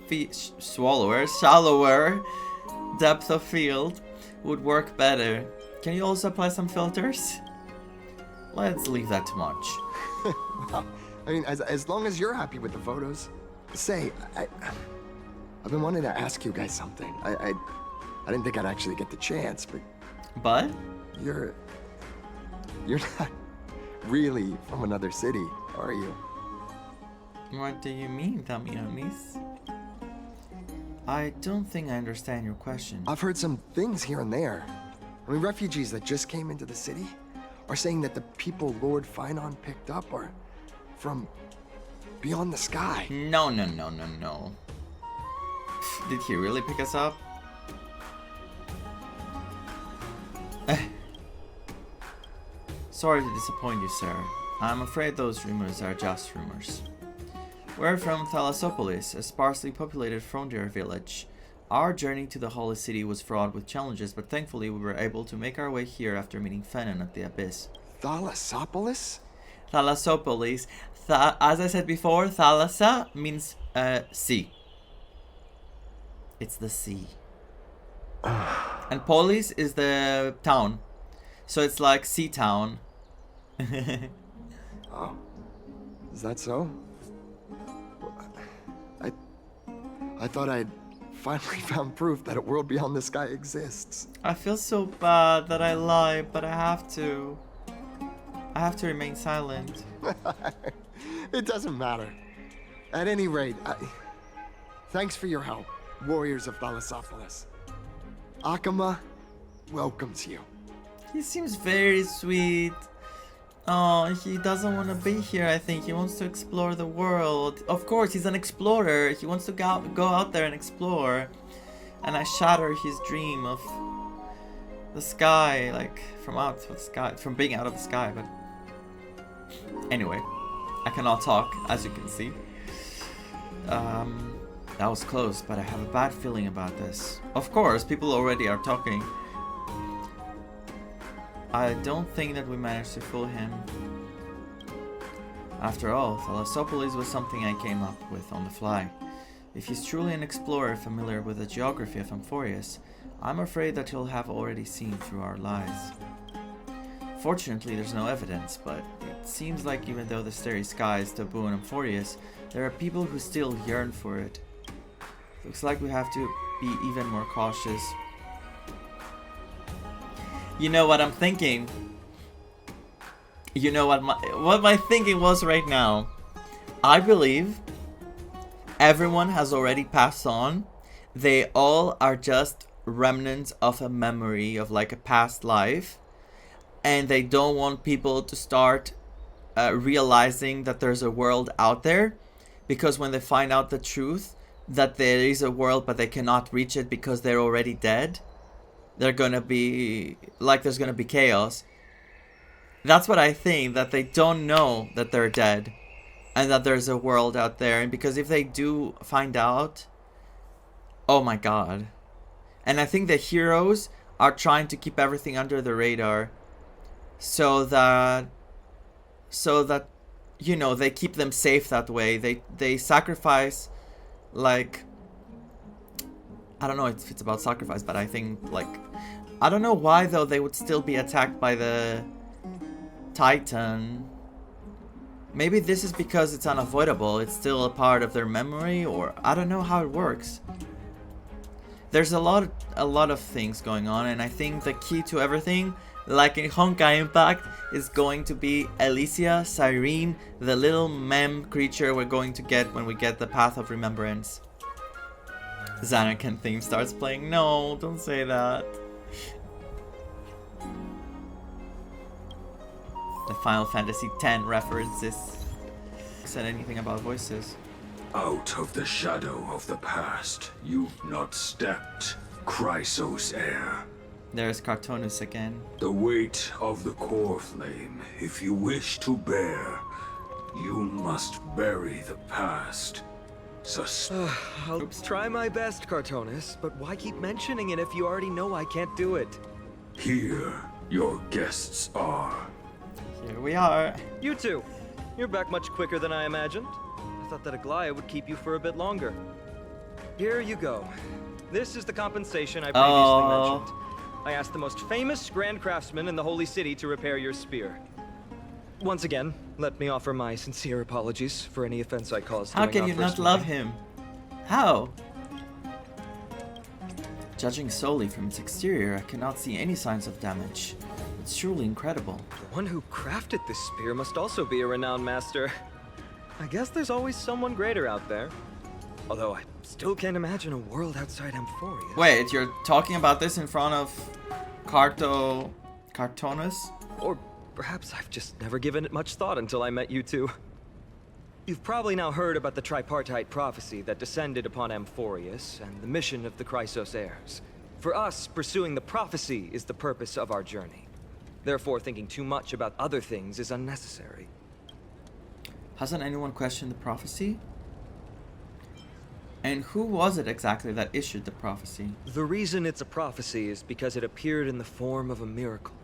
shallower depth of field would work better. Can you also apply some filters? Let's leave that to March. Well, I mean, as long as you're happy with the photos. Say, I've been wanting to ask you guys something. I didn't think I'd actually get the chance, but you're not really from another city, are you? What do you mean, Damionis? I don't think I understand your question. I've heard some things here and there. I mean, refugees that just came into the city are saying that the people Lord Vaan picked up are from beyond the sky. No. Did he really pick us up? Sorry to disappoint you, sir. I'm afraid those rumors are just rumors. We're from Thalassopolis, a sparsely populated frontier village. Our journey to the Holy City was fraught with challenges, but thankfully we were able to make our way here after meeting Fenon at the Abyss. Thalassopolis? Thalassopolis. As I said before, Thalassa means sea. It's the sea. And Polis is the town. So it's like sea town. Oh. Is that so? I thought I'd finally found proof that a world beyond the sky exists. I feel so bad that I lie, but I have to. I have to remain silent. It doesn't matter. At any rate, thanks for your help, warriors of Thalassopolis. Akama welcomes you. He seems very sweet. Oh, he doesn't want to be here, I think. He wants to explore the world. Of course, he's an explorer. He wants to go out there and explore. And I shatter his dream of the sky, like from being out of the sky. But anyway, I cannot talk, as you can see. That was close, but I have a bad feeling about this. Of course, people already are talking. I don't think that we managed to fool him. After all, Thalassopolis was something I came up with on the fly. If he's truly an explorer familiar with the geography of Amphoreus, I'm afraid that he'll have already seen through our lies. Fortunately, there's no evidence, but it seems like even though the starry sky is taboo in Amphoreus, there are people who still yearn for it. Looks like we have to be even more cautious. You know what I'm thinking? You know what my thinking was right now? I believe everyone has already passed on. They all are just remnants of a memory of like a past life. And they don't want people to start realizing that there's a world out there. Because when they find out the truth, that there is a world but they cannot reach it because they're already dead, they're gonna be like, there's gonna be chaos. That's what I think, that they don't know that they're dead and that there's a world out there. And because if they do find out, oh my god. And I think the heroes are trying to keep everything under the radar so that you know, they keep them safe that way. They sacrifice, like, I don't know if it's about sacrifice, but I think, like, I don't know why though they would still be attacked by the Titan. Maybe this is because it's unavoidable. It's still a part of their memory, or I don't know how it works. There's a lot of things going on, and I think the key to everything, like in Honkai Impact, is going to be Elysia, Cyrene, the little mem creature we're going to get when we get the Path of Remembrance. Xanakin theme starts playing. No, don't say that. The Final Fantasy X references. Said anything about voices? Out of the shadow of the past, you've not stepped, Chrysos heir. There's Cartonus again. The weight of the core flame, if you wish to bear, you must bury the past. I'll try my best, Cartonus, but why keep mentioning it if you already know I can't do it? Here, your guests are. Here we are. You two. You're back much quicker than I imagined. I thought that Aglaya would keep you for a bit longer. Here you go. This is the compensation I previously mentioned. I asked the most famous Grand Craftsman in the Holy City to repair your spear. Once again, let me offer my sincere apologies for any offense I caused. How can you not love him? How? Judging solely from its exterior, I cannot see any signs of damage. It's truly incredible. The one who crafted this spear must also be a renowned master. I guess there's always someone greater out there. Although I still can't imagine a world outside Amphoreus. Wait, you're talking about this in front of Cartonus? Or perhaps I've just never given it much thought until I met you two. You've probably now heard about the tripartite prophecy that descended upon Amphoreus and the mission of the Chrysos heirs. For us, pursuing the prophecy is the purpose of our journey. Therefore, thinking too much about other things is unnecessary. Hasn't anyone questioned the prophecy? And who was it exactly that issued the prophecy? The reason it's a prophecy is because it appeared in the form of a miracle.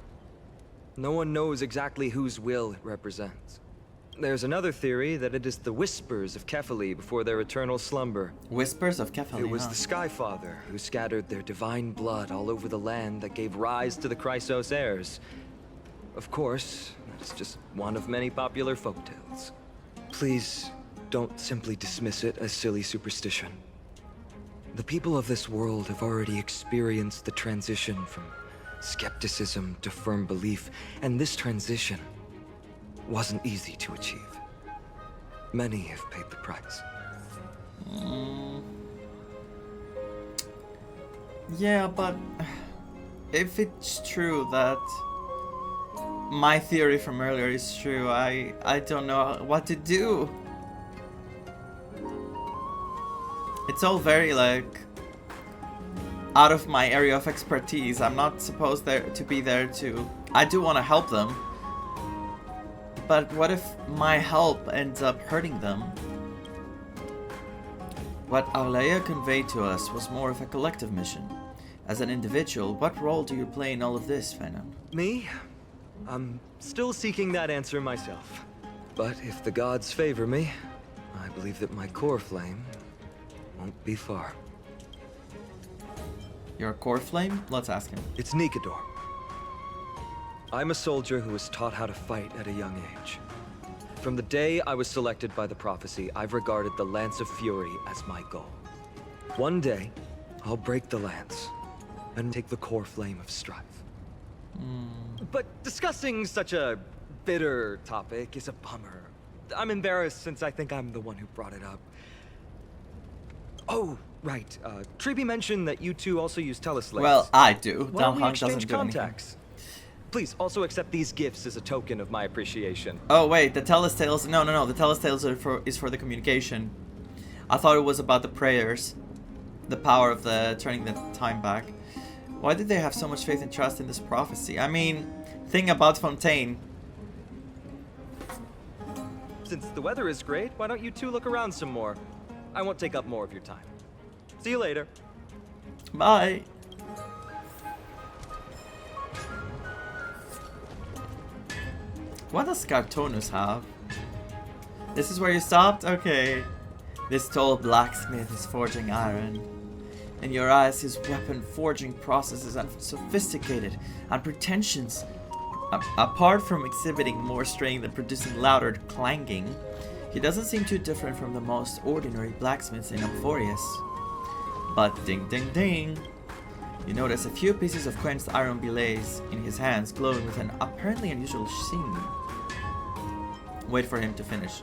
No one knows exactly whose will it represents. There's another theory that it is the whispers of Kefali before their eternal slumber. Whispers of Kefali, It was the Sky Father who scattered their divine blood all over the land that gave rise to the Chrysos heirs. Of course, that's just one of many popular folktales. Please, don't simply dismiss it as silly superstition. The people of this world have already experienced the transition from skepticism to firm belief, and this transition wasn't easy to achieve. Many have paid the price. Yeah, but if it's true that my theory from earlier is true, I don't know what to do. It's all very, like, out of my area of expertise. I'm not supposed to be there to... I do want to help them. But what if my help ends up hurting them? What Aulaya conveyed to us was more of a collective mission. As an individual, what role do you play in all of this, Venom? Me? I'm still seeking that answer myself. But if the gods favor me, I believe that my core flame won't be far. Your core flame? Let's ask him. It's Nikador. I'm a soldier who was taught how to fight at a young age. From the day I was selected by the prophecy, I've regarded the Lance of Fury as my goal. One day, I'll break the lance and take the core flame of strife. But discussing such a bitter topic is a bummer. I'm embarrassed since I think I'm the one who brought it up. Oh, right. Treeby mentioned that you two also use teleslates. Well, I do. Why don't we Danhong exchange doesn't do contacts? Please also accept these gifts as a token of my appreciation. Oh wait, the telestales. No. The telestales is for the communication. I thought it was about the prayers, the power of the turning the time back. Why did they have so much faith and trust in this prophecy? I mean, thing about Fontaine. Since the weather is great, why don't you two look around some more? I won't take up more of your time. See you later. Bye. What does Cartonus have? This is where you stopped? Okay. This tall blacksmith is forging iron. In your eyes, his weapon forging process is sophisticated and pretentious. Apart from exhibiting more strength and producing louder clanging, he doesn't seem too different from the most ordinary blacksmiths in Amphoreus. But ding ding ding! You notice a few pieces of quenched iron belays in his hands glowing with an apparently unusual sheen. Wait for him to finish.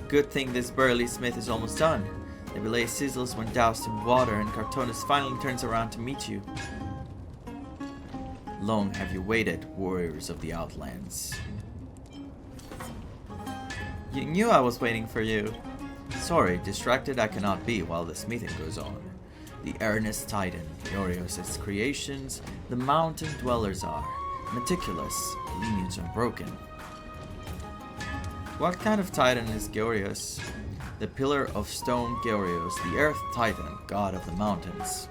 Good thing this burly smith is almost done. The belay sizzles when doused in water and Cartonus finally turns around to meet you. Long have you waited, warriors of the Outlands. You knew I was waiting for you. Sorry, distracted I cannot be while this meeting goes on. The earnest titan, Amphoreus' creations, the mountain dwellers are. Meticulous, lineage unbroken. What kind of titan is Amphoreus? The pillar of stone Amphoreus, the earth titan, god of the mountains.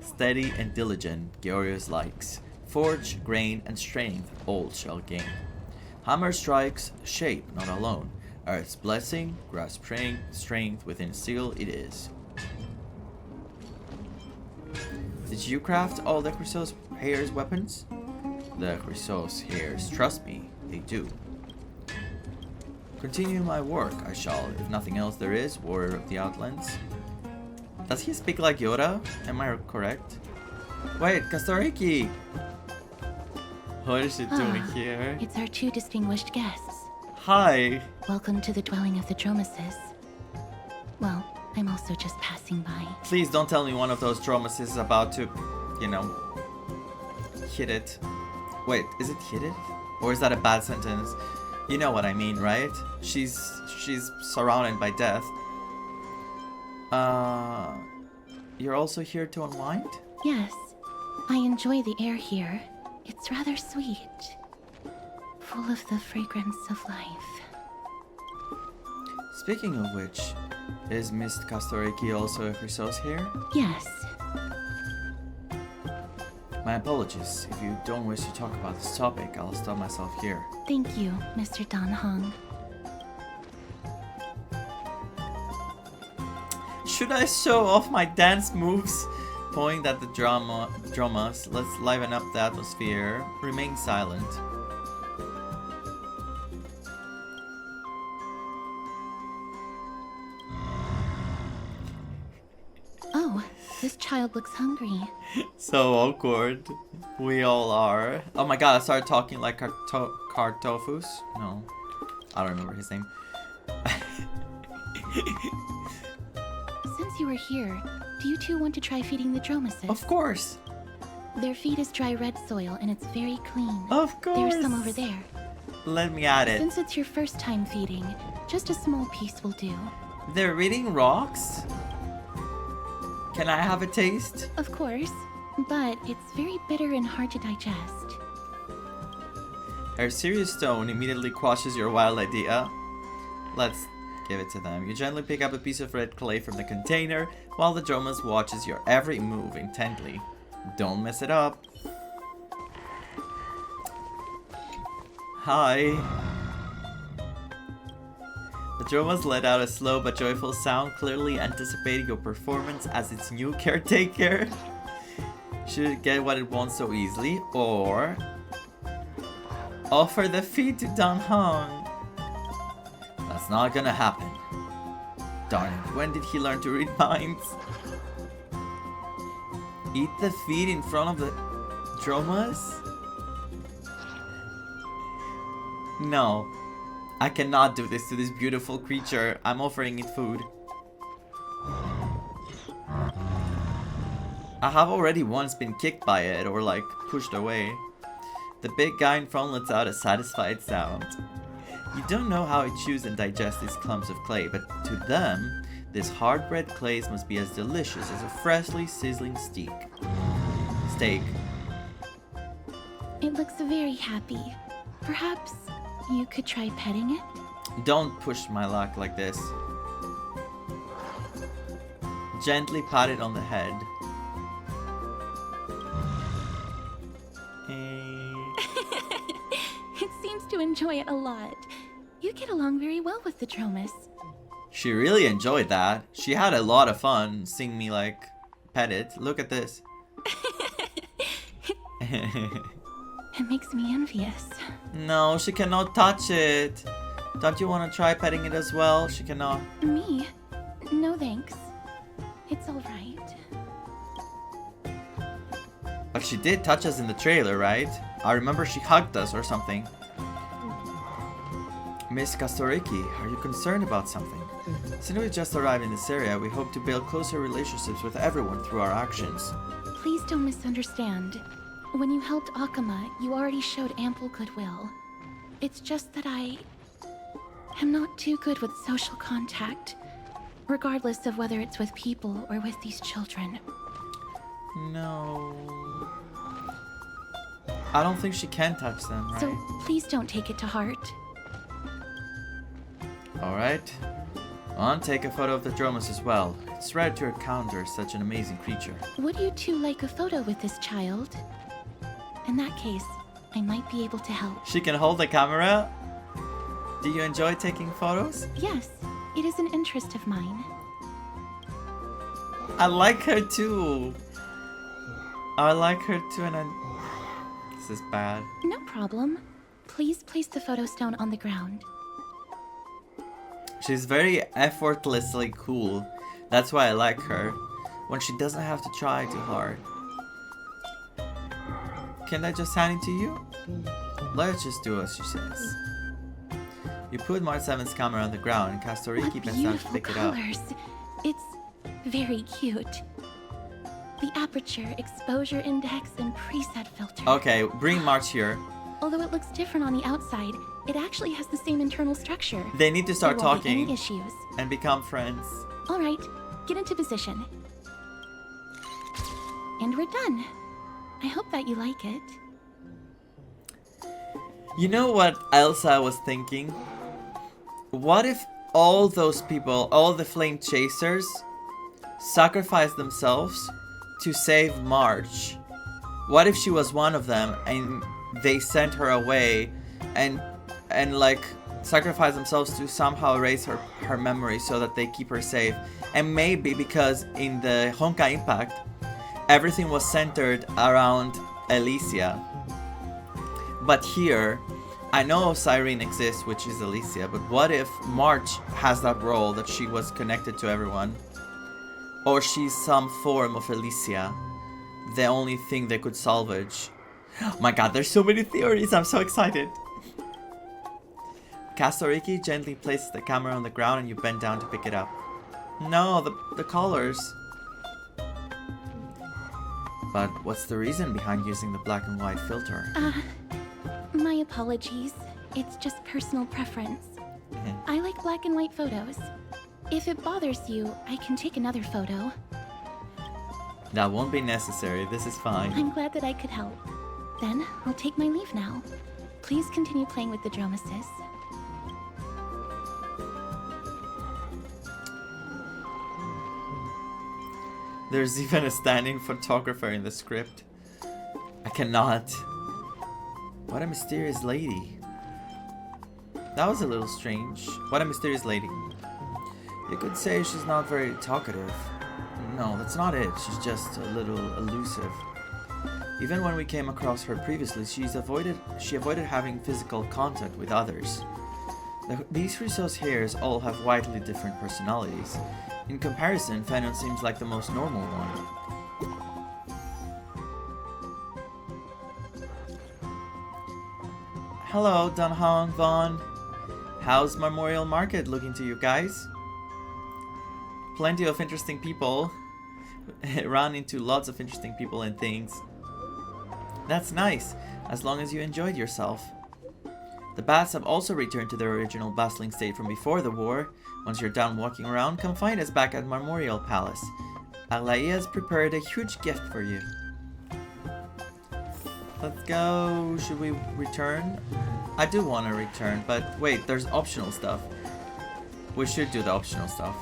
Steady and diligent, Amphoreus likes. Forge, grain, and strength, all shall gain. Hammer strikes, shape, not alone. Earth's blessing, grasp strength within steel it is. Did you craft all the Chrysos Heirs weapons? The Chrysos Heirs, trust me, they do. Continue my work, I shall, if nothing else there is, warrior of the Outlands. Does he speak like Yoda? Am I correct? Wait, Kastoriki! What is she doing here? It's our two distinguished guests. Hi! Welcome to the dwelling of the Dromaeus. Well, I'm also just passing by. Please don't tell me one of those Dromaeus is about to, you know, hit it. Wait, is it hit it? Or is that a bad sentence? You know what I mean, right? She's surrounded by death. You're also here to unwind? Yes. I enjoy the air here. It's rather sweet. Full of the fragrance of life. Speaking of which, is Miss Kastoriki also a Chrysos here? Yes. My apologies. If you don't wish to talk about this topic, I'll stop myself here. Thank you, Mr. Danhong. Should I show off my dance moves? Point at the dramas. Let's liven up the atmosphere. Remain silent. Oh, this child looks hungry. So awkward. We all are. Oh my god, I started talking like Kartofus? No. I don't remember his name. Since you were here, do you two want to try feeding the Dromaeus? Of course! Their feed is dry red soil and it's very clean. Of course! There's some over there. Let me at it. Since it's your first time feeding, just a small piece will do. They're eating rocks? Can I have a taste? Of course, but it's very bitter and hard to digest. Her serious tone immediately quashes your wild idea. Let's give it to them. You gently pick up a piece of red clay from the container while the Dromas watches your every move intently. Don't mess it up. Hi. The Dromas let out a slow but joyful sound, clearly anticipating your performance as its new caretaker. Should it get what it wants so easily, or offer the feed to Dan Hong? That's not gonna happen. Darn it, when did he learn to read minds? Eat the feed in front of the Dromas? No, I cannot do this to this beautiful creature. I'm offering it food. I have already once been kicked by it or like pushed away. The big guy in front lets out a satisfied sound. You don't know how it chews and digests these clumps of clay, but to them, this hard bread clays must be as delicious as a freshly sizzling steak. It looks very happy. Perhaps you could try petting it? Don't push my luck like this. Gently pat it on the head. It seems to enjoy it a lot. You get along very well with the Dromas. She really enjoyed that. She had a lot of fun seeing me like pet it. Look at this. It makes me envious. No, she cannot touch it. Don't you want to try petting it as well? She cannot. Me? No thanks. It's alright. But she did touch us in the trailer, right? I remember she hugged us or something. Miss Kastoriki, are you concerned about something? Since we just arrived in this area, we hope to build closer relationships with everyone through our actions. Please don't misunderstand. When you helped Akama, you already showed ample goodwill. It's just that I am not too good with social contact, regardless of whether it's with people or with these children. No. I don't think she can touch them, right? So please don't take it to heart. Alright. On, take a photo of the Dromas as well. It's rare to encounter such an amazing creature. Would you two like a photo with this child? In that case, I might be able to help. She can hold the camera? Do you enjoy taking photos? Yes, it is an interest of mine. I like her too. I like her too, and this is bad. No problem. Please place the photo stone on the ground. She's very effortlessly cool. That's why I like her. When she doesn't have to try too hard. Can I just hand it to you? Let's just do as she says. You put Mark 7's camera on the ground and Kastoriki bends down to pick it up. It's very cute. The aperture, exposure index, and preset filter. Okay, bring March here. Although it looks different on the outside, it actually has the same internal structure. They need to start There won't be talking any issues. and become friends. All right, get into position. And we're done. I hope that you like it. You know what else I was thinking? What if all those people, all the flame chasers, sacrificed themselves to save March? What if she was one of them and they sent her away and like sacrifice themselves to somehow erase her memory so that they keep her safe? And maybe because in the Honkai Impact, everything was centered around Elysia. But here, I know Cyrene exists, which is Elysia, but what if March has that role that she was connected to everyone? Or she's some form of Elysia, the only thing they could salvage. Oh my god, there's so many theories, I'm so excited! Kastoriki gently places the camera on the ground and you bend down to pick it up. No, the colors. But what's the reason behind using the black and white filter? My apologies. It's just personal preference. I like black and white photos. If it bothers you, I can take another photo. That won't be necessary, this is fine. I'm glad that I could help. Then, I'll take my leave now. Please continue playing with the Dromases. There's even a standing photographer in the script. I cannot. What a mysterious lady. That was a little strange. What a mysterious lady. You could say she's not very talkative. No, that's not it. She's just a little elusive. Even when we came across her previously, she avoided having physical contact with others. These resource hairs all have widely different personalities. In comparison, Fenon seems like the most normal one. Hello, Dunha and Vaan. How's Memorial Market looking to you guys? Plenty of interesting people. Ran into lots of interesting people and things. That's nice, as long as you enjoyed yourself. The baths have also returned to their original bustling state from before the war. Once you're done walking around, come find us back at Memorial Palace. Aglaia has prepared a huge gift for you. Let's go. Should we return? I do want to return, but wait, there's optional stuff. We should do the optional stuff.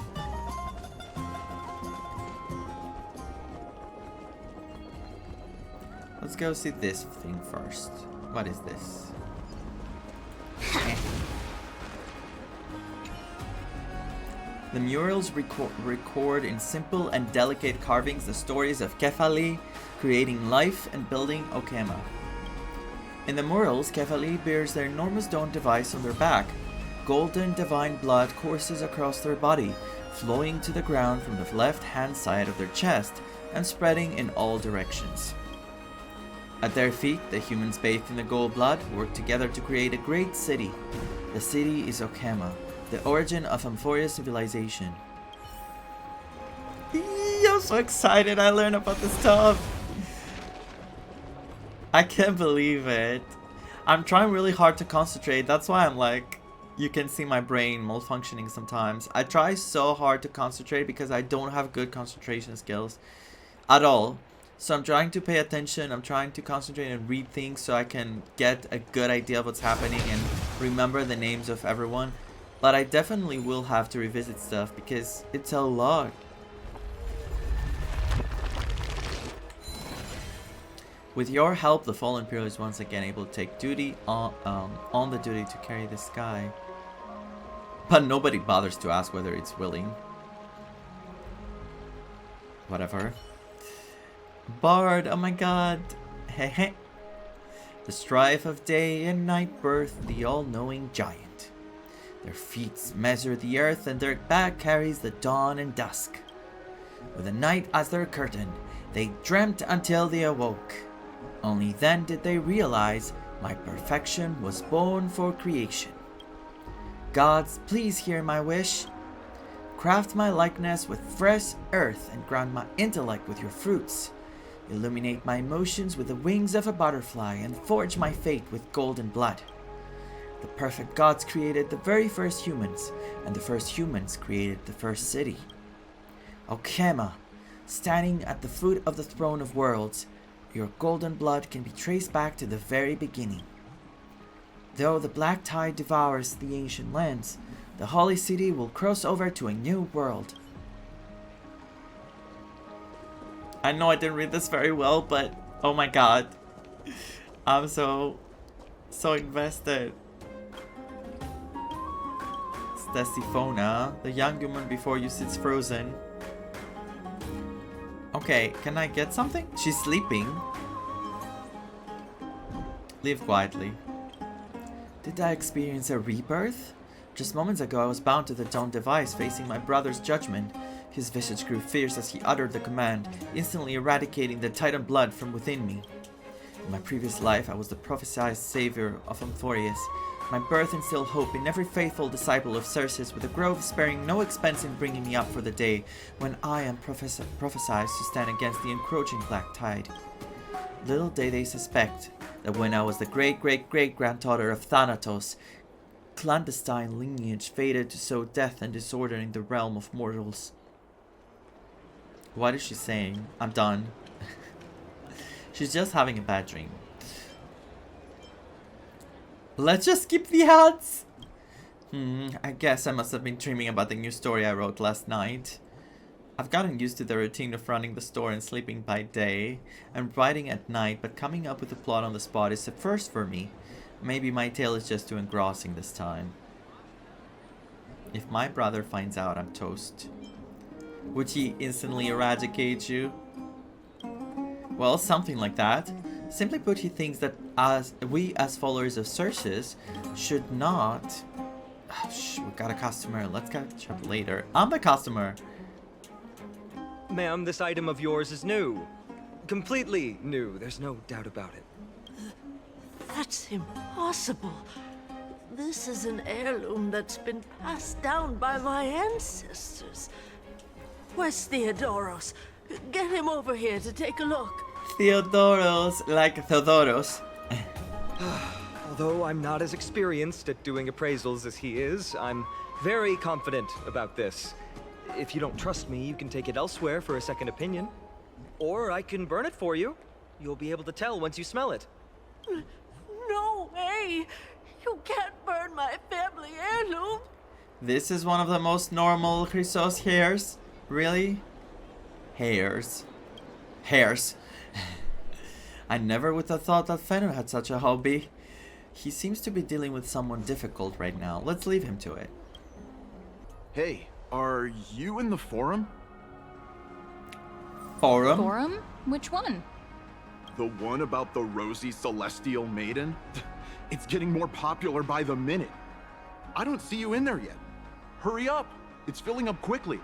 Let's go see this thing first. What is this? The murals record in simple and delicate carvings the stories of Kefali, creating life and building Okema. In the murals, Kefali bears their enormous dawn device on their back. Golden divine blood courses across their body, flowing to the ground from the left-hand side of their chest and spreading in all directions. At their feet, the humans bathed in the gold blood work together to create a great city. The city is Okema, the origin of Amphoreus civilization. I'm so excited I learned about this stuff. I can't believe it. I'm trying really hard to concentrate. That's why I'm like, you can see my brain malfunctioning sometimes. I try so hard to concentrate because I don't have good concentration skills at all. So I'm trying to pay attention, I'm trying to concentrate and read things so I can get a good idea of what's happening and remember the names of everyone. But I definitely will have to revisit stuff because it's a lot. With your help, the Fallen Imperial is once again able to take duty on the duty to carry this guy. But nobody bothers to ask whether it's willing. Whatever. Bard, oh my god. Hehe. The strife of day and night birth the all-knowing giant. Their feet measure the earth and their back carries the dawn and dusk. With the night as their curtain, they dreamt until they awoke. Only then did they realize my perfection was born for creation. Gods, please hear my wish. Craft my likeness with fresh earth and ground my intellect with your fruits. Illuminate my emotions with the wings of a butterfly and forge my fate with golden blood. The perfect gods created the very first humans, and the first humans created the first city. Okema, standing at the foot of the throne of worlds, your golden blood can be traced back to the very beginning. Though the black tide devours the ancient lands, the holy city will cross over to a new world. I know I didn't read this very well, but oh my god. I'm so invested. Stesifona, the young woman before you sits frozen. Okay, can I get something? She's sleeping. Leave quietly. Did I experience a rebirth? Just moments ago I was bound to the dawn device facing my brother's judgment. His visage grew fierce as he uttered the command, instantly eradicating the Titan blood from within me. In my previous life, I was the prophesied savior of Amphoreus. My birth instilled hope in every faithful disciple of Cersei, with the grove sparing no expense in bringing me up for the day when I am prophesied to stand against the encroaching black tide. Little did they suspect that when I was the great-great-great-granddaughter of Thanatos, clandestine lineage fated to sow death and disorder in the realm of mortals. What is she saying? I'm done. She's just having a bad dream. Let's just skip the ads. I guess I must have been dreaming about the new story I wrote last night. I've gotten used to the routine of running the store and sleeping by day and writing at night, but coming up with a plot on the spot is a first for me. Maybe my tale is just too engrossing this time. If my brother finds out, I'm toast. Would he instantly eradicate you? Well, something like that. Simply put, he thinks that we as followers of Circes should not... Oh, shh, we got a customer. Let's catch up later. I'm the customer. Ma'am, this item of yours is new. Completely new, there's no doubt about it. That's impossible. This is an heirloom that's been passed down by my ancestors. Where's Theodoros? Get him over here to take a look. Theodoros, like Theodoros. Although I'm not as experienced at doing appraisals as he is, I'm very confident about this. If you don't trust me, you can take it elsewhere for a second opinion. Or I can burn it for you. You'll be able to tell once you smell it. No way! You can't burn my family heirloom! This is one of the most normal Chrysos hairs. Really? Hairs. Hairs. I never would have thought that Fenrir had such a hobby. He seems to be dealing with someone difficult right now. Let's leave him to it. Hey, are you in the forum? Forum? Forum? Which one? The one about the rosy celestial maiden? It's getting more popular by the minute. I don't see you in there yet. Hurry up! It's filling up quickly.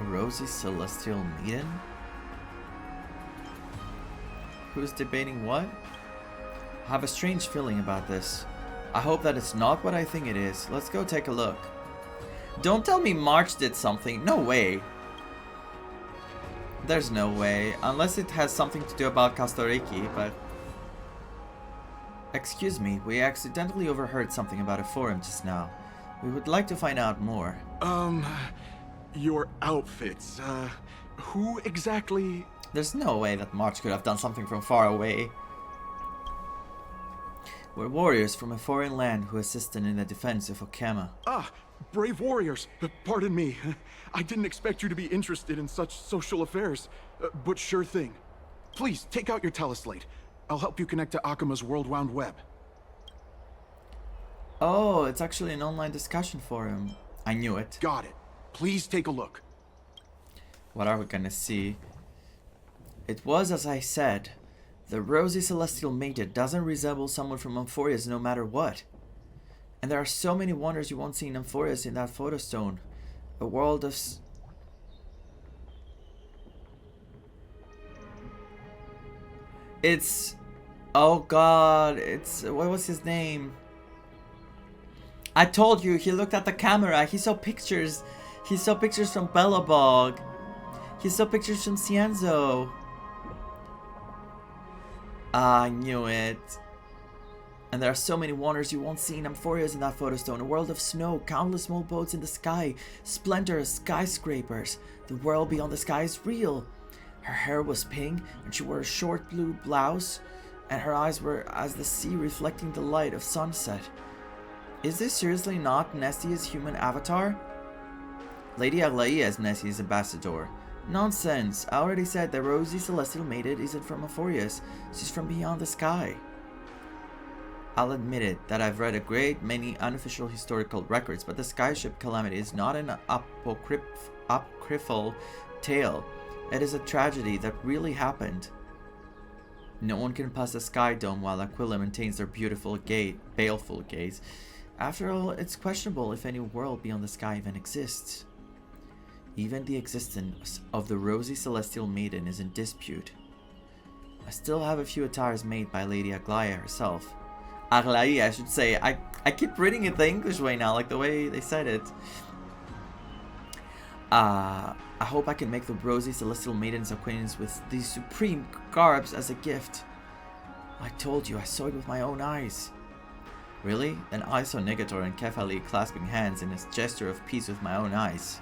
A rosy celestial maiden? Who's debating what? I have a strange feeling about this. I hope that it's not what I think it is. Let's go take a look. Don't tell me March did something. No way. There's no way. Unless it has something to do about Castoriki, but... Excuse me, we accidentally overheard something about a forum just now. We would like to find out more. Your outfits, who exactly... There's no way that March could have done something from far away. We're warriors from a foreign land who assisted in the defense of Okama. Ah, brave warriors. Pardon me. I didn't expect you to be interested in such social affairs, but sure thing. Please, take out your teleslate. I'll help you connect to Akama's World Wound Web. Oh, it's actually an online discussion forum. I knew it. Got it. Please take a look. What are we gonna see? It was as I said. The rosy celestial maiden doesn't resemble someone from Amphoreus no matter what. And there are so many wonders you won't see in Amphoreus in that photo stone. A world of... It's... Oh god, it's... What was his name? I told you, he looked at the camera, he saw pictures. He saw pictures from Bellabog. He saw pictures from Cienzo. I knew it. And there are so many wonders you won't see in Amphoreus in that photo stone. A world of snow, countless small boats in the sky, splendorous skyscrapers. The world beyond the sky is real. Her hair was pink, and she wore a short blue blouse, and her eyes were as the sea reflecting the light of sunset. Is this seriously not Nessia's human avatar? Lady Aglaia is Nessia's ambassador. Nonsense, I already said the rosy celestial maiden isn't from Amphoreus, she's from beyond the sky. I'll admit it that I've read a great many unofficial historical records, but the skyship calamity is not an apocryphal tale. It is a tragedy that really happened. No one can pass the sky dome while Aquila maintains their beautiful baleful gaze. After all, it's questionable if any world beyond the sky even exists. Even the existence of the rosy celestial maiden is in dispute. I still have a few attires made by Lady Aglaia herself. Aglaia, I should say. I keep reading it the English way now, like the way they said it. I hope I can make the rosy celestial maiden's acquaintance with these supreme garbs as a gift. I told you, I saw it with my own eyes. Really? Then I saw Negator and Kefali clasping hands in a gesture of peace with my own eyes.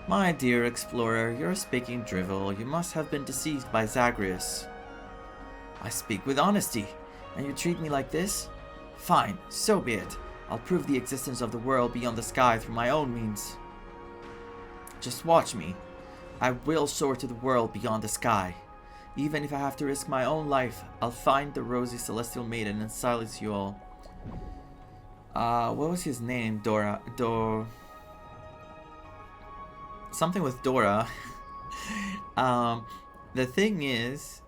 My dear explorer, you're speaking drivel. You must have been deceived by Zagreus. I speak with honesty, and you treat me like this? Fine, so be it. I'll prove the existence of the world beyond the sky through my own means. Just watch me. I will soar to the world beyond the sky. Even if I have to risk my own life, I'll find the rosy celestial maiden and silence you all. What was his name? Something with Dora. The thing is,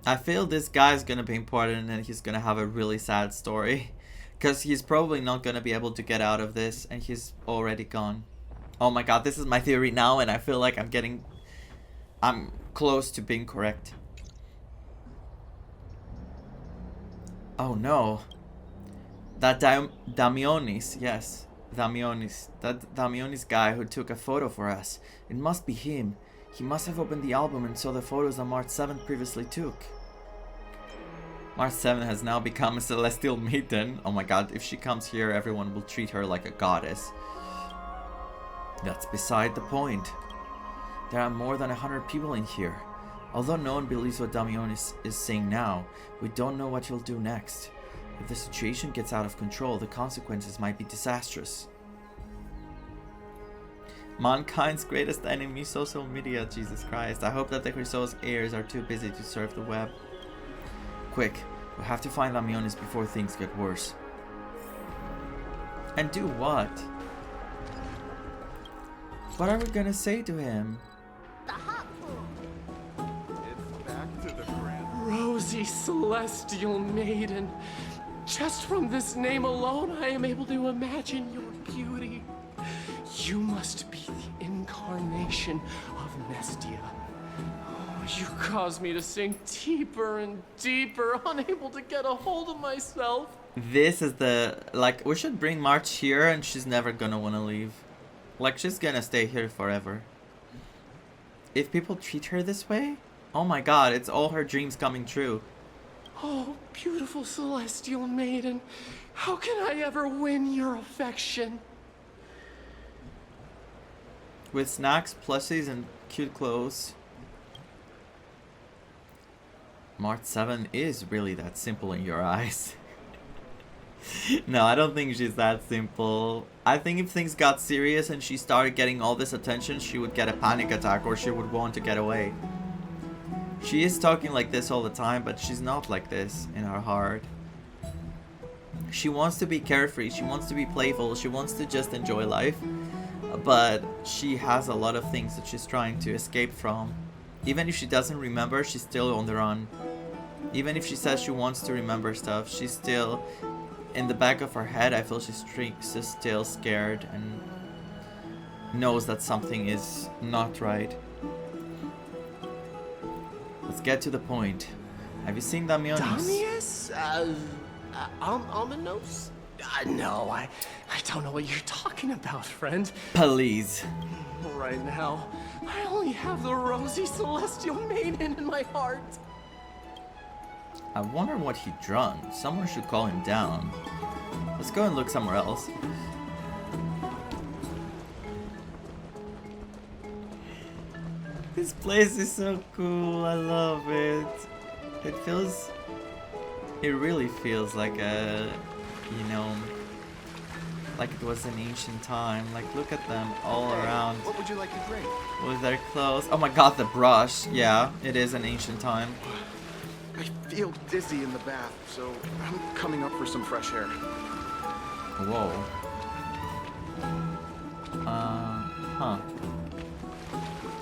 I feel this guy's gonna be important and he's gonna have a really sad story. Because he's probably not gonna be able to get out of this and he's already gone. Oh my god, this is my theory now and I feel like I'm close to being correct. Oh no. That Damionis, yes. Damionis. That Damionis guy who took a photo for us. It must be him. He must have opened the album and saw the photos that March 7th previously took. March 7th has now become a celestial maiden. Oh my god, if she comes here, everyone will treat her like a goddess. That's beside the point. There are more than 100 people in here. Although no one believes what Damionis is saying now, we don't know what he'll do next. If the situation gets out of control, the consequences might be disastrous. Mankind's greatest enemy, social media, Jesus Christ. I hope that the Chrysos heirs are too busy to surf the web. Quick, we have to find Damionis before things get worse. And do what? What are we gonna say to him? Rosy Celestial Maiden. Just from this name alone, I am able to imagine your beauty. You must be the incarnation of Mestia. Oh, you cause me to sink deeper and deeper, unable to get a hold of myself. This is the... Like, we should bring March here and she's never gonna wanna leave. Like, she's gonna stay here forever. If people treat her this way, oh my god, it's all her dreams coming true. Oh, beautiful Celestial Maiden, how can I ever win your affection? With snacks, plushies, and cute clothes. March 7 is really that simple in your eyes. No, I don't think she's that simple. I think if things got serious and she started getting all this attention, she would get a panic attack or she would want to get away. She is talking like this all the time, but she's not like this in her heart. She wants to be carefree, she wants to be playful, she wants to just enjoy life. But she has a lot of things that she's trying to escape from. Even if she doesn't remember, she's still on the run. Even if she says she wants to remember stuff, she's still... In the back of her head, I feel she's still scared and knows that something is not right. Let's get to the point. Have you seen Damionis? Damius? Ominous? No, I don't know what you're talking about, friend. Please. Right now, I only have the rosy Celestial Maiden in my heart. I wonder what he drunk. Someone should call him down. Let's go and look somewhere else. This place is so cool. I love it. It really feels like a, you know, like it was an ancient time. Like, look at them all around. What would you like to drink? With their clothes. Oh my god, the brush. Yeah, it is an ancient time. I feel dizzy in the bath, so I'm coming up for some fresh air. Whoa. Huh.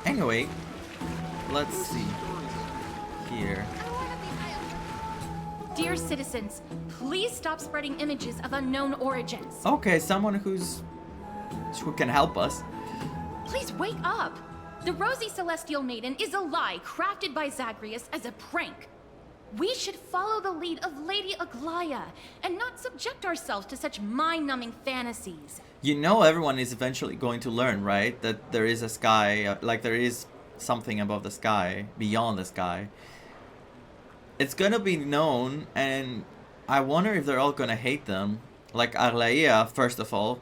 Anyway, let's see. Here. Dear citizens, please stop spreading images of unknown origins. Okay, someone who can help us. Please wake up. The Rosy Celestial Maiden is a lie crafted by Zagreus as a prank. We should follow the lead of Lady Aglaya and not subject ourselves to such mind-numbing fantasies. You know everyone is eventually going to learn, right? That there is a sky, like there is something above the sky, beyond the sky. It's gonna be known, and I wonder if they're all gonna hate them. Like Aglaia, first of all.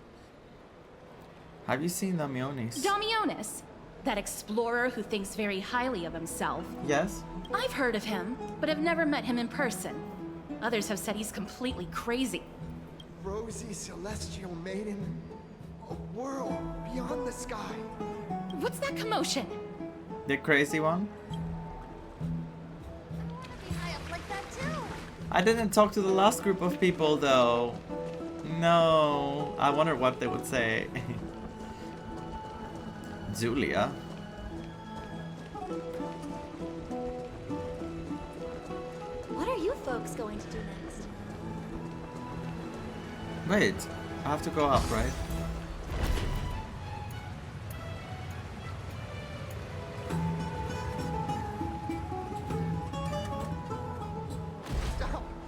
Have you seen Damionis? Damionis? That explorer who thinks very highly of himself. Yes? I've heard of him, but have never met him in person. Others have said he's completely crazy. Rosy Celestial Maiden? world beyond the sky. What's that commotion? The crazy one? I didn't talk to the last group of people though. No. I wonder what they would say. Julia. What are you folks going to do next? Wait, I have to go up, right?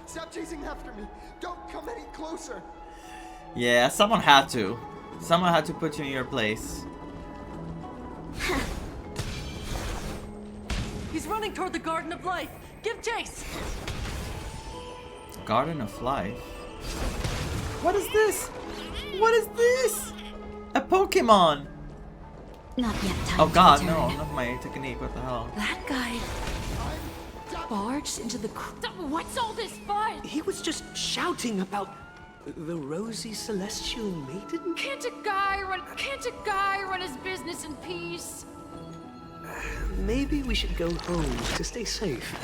Stop chasing after me. Don't come any closer. Yeah, someone had to. Someone had to put you in your place. He's running toward the Garden of Life. Give chase. Garden of Life? What is this? What is this? A Pokemon! Not yet time Oh god, to no, return. not my technique, what the hell? That guy barged into the What's all this fun? He was just shouting about the rosy celestial maiden? Can't a guy run his business in peace? Maybe we should go home to stay safe.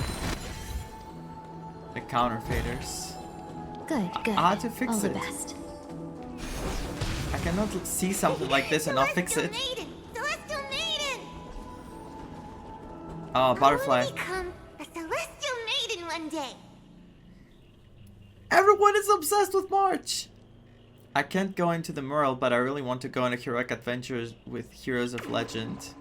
The counterfeiters. Good, good. I had to fix All it. the best. I cannot see something like this and not fix it. Maiden! Celestial Maiden! Oh, butterfly. I will become a Celestial Maiden one day. Everyone is obsessed with March! I can't go into the mural, but I really want to go on a heroic adventures with heroes of legend.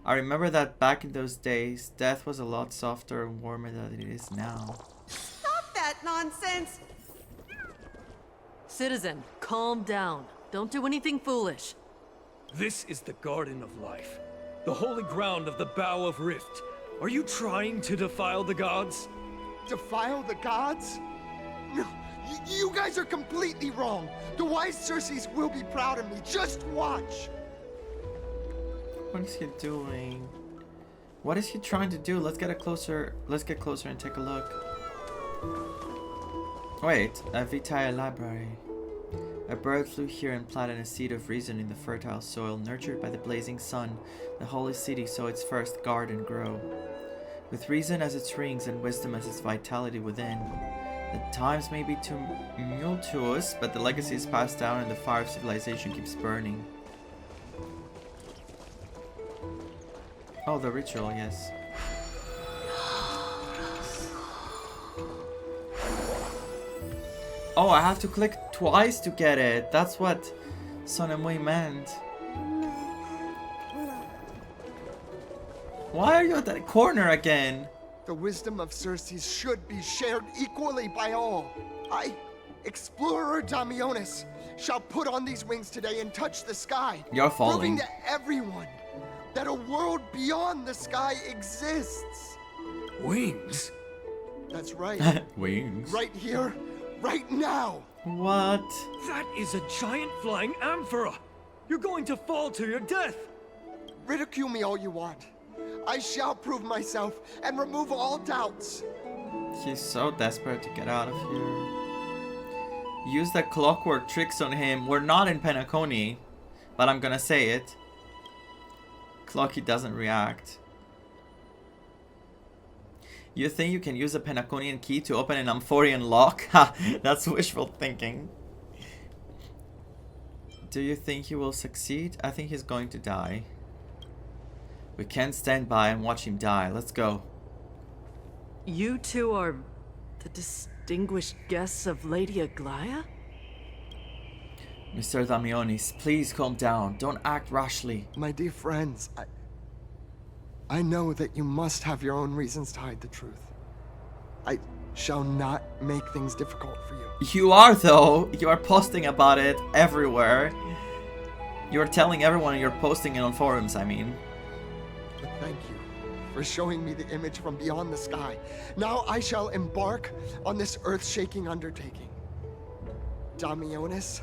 I remember that back in those days, death was a lot softer and warmer than it is now. Stop that nonsense! Citizen, calm down. Don't do anything foolish. This is the Garden of Life, the holy ground of the Bow of Rift. Are you trying to defile the gods? Defile the gods? No, you guys are completely wrong. The wise Circes will be proud of me. Just watch. What is he doing? What is he trying to do? Let's get closer and take a look. Wait, a Vitae library. A bird flew here and planted a seed of reason in the fertile soil. Nurtured by the blazing sun, the holy city saw its first garden grow. With reason as its rings and wisdom as its vitality within. The times may be tumultuous, but the legacy is passed down and the fire of civilization keeps burning. Oh, the ritual, yes. Oh, I have to click twice to get it. That's what Sonemui meant. Why are you at that corner again? The wisdom of Circes should be shared equally by all. I, Explorer Damionis, shall put on these wings today and touch the sky. You're falling. Proving to everyone that a world beyond the sky exists. Wings? That's right. Wings. Right here, right now. What? That is a giant flying amphora. You're going to fall to your death. Ridicule me all you want. I shall prove myself and remove all doubts. He's so desperate to get out of here. Use the clockwork tricks on him. We're not in Penacony, but I'm gonna say it. Clocky doesn't react. You think you can use a Penaconian key to open an Amphorean lock? Ha! That's wishful thinking. Do you think he will succeed? I think he's going to die. We can't stand by and watch him die. Let's go. You two are the distinguished guests of Lady Aglaya? Mr. Damionis, please calm down. Don't act rashly. My dear friends, I know that you must have your own reasons to hide the truth. I shall not make things difficult for you. You are, though. You are posting about it everywhere. You're telling everyone you're posting it on forums, I mean. But thank you for showing me the image from beyond the sky. Now I shall embark on this earth-shaking undertaking. Damionis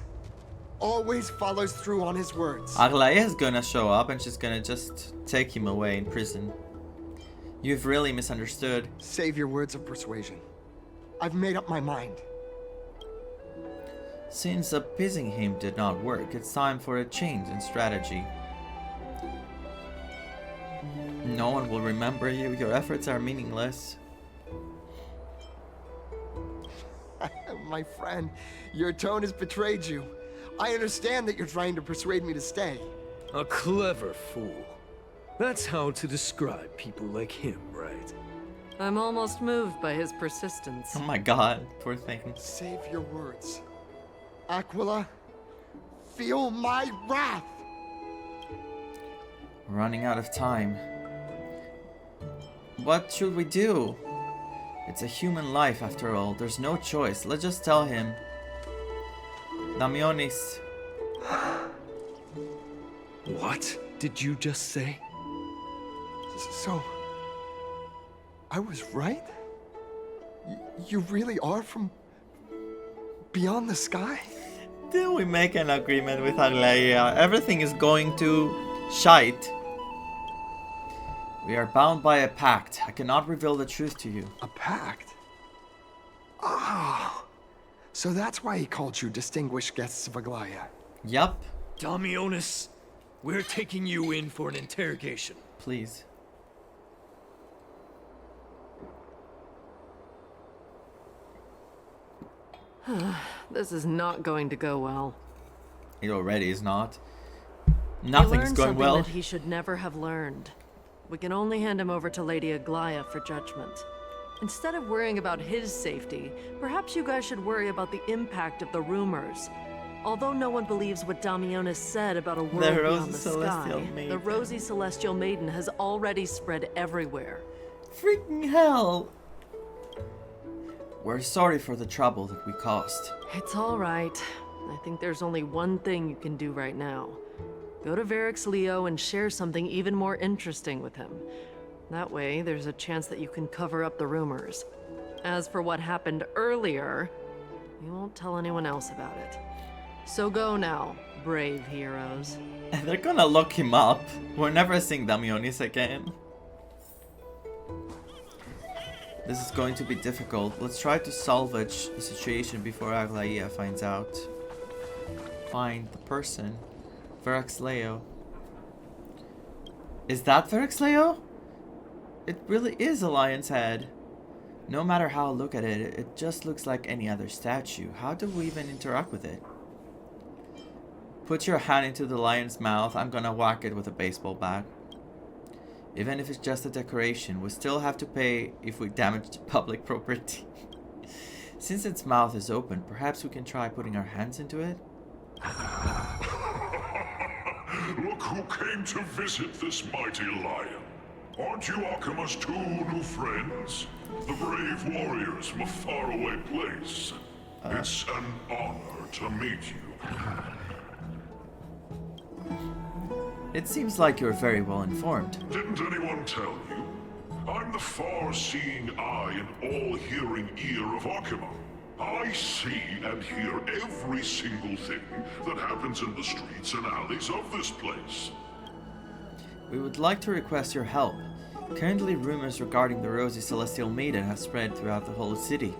always follows through on his words. Aglaya is gonna show up and she's gonna just take him away in prison. You've really misunderstood. Save your words of persuasion. I've made up my mind. Since appeasing him did not work, it's time for a change in strategy. No one will remember you, your efforts are meaningless. My friend, your tone has betrayed you. I understand that you're trying to persuade me to stay. A clever fool. That's how to describe people like him, right? I'm almost moved by his persistence. Oh my god, poor thing. Save your words. Aquila, feel my wrath! We're running out of time. What should we do? It's a human life after all. There's no choice. Let's just tell him. Damionis. What did you just say? So, I was right? You really are from beyond the sky? Did we make an agreement with Aglaia? Everything is going to shite. We are bound by a pact. I cannot reveal the truth to you. A pact? Ah, so that's why he called you distinguished guests of Aglaia. Yup. Damionis, we're taking you in for an interrogation. Please. This is not going to go well. It already is not. Nothing's going well. That he should never have learned. We can only hand him over to Lady Aglaia for judgment. Instead of worrying about his safety, perhaps you guys should worry about the impact of the rumors. Although no one believes what Damionis said about a world beyond the sky, the Rosy Celestial Maiden has already spread everywhere. Freaking hell! We're sorry for the trouble that we caused. It's all right. I think there's only one thing you can do right now. Go to Varix Leo and share something even more interesting with him. That way, there's a chance that you can cover up the rumors. As for what happened earlier, you won't tell anyone else about it. So go now, brave heroes. They're gonna lock him up. We're never seeing Damionis again. This is going to be difficult. Let's try to salvage the situation before Aglaia finds out. Find the person. Varix Leo. Is that Varix Leo? It really is a lion's head. No matter how I look at it, it just looks like any other statue. How do we even interact with it? Put your hand into the lion's mouth. I'm gonna whack it with a baseball bat. Even if it's just a decoration, we still have to pay if we damage public property. Since its mouth is open, perhaps we can try putting our hands into it? Look who came to visit this mighty lion. Aren't you Akima's two new friends? The brave warriors from a faraway place. It's an honor to meet you. It seems like you're very well informed. Didn't anyone tell you? I'm the far-seeing eye and all-hearing ear of Akima. I see and hear every single thing that happens in the streets and alleys of this place. We would like to request your help. Currently, rumors regarding the Rosy Celestial Maiden have spread throughout the whole city.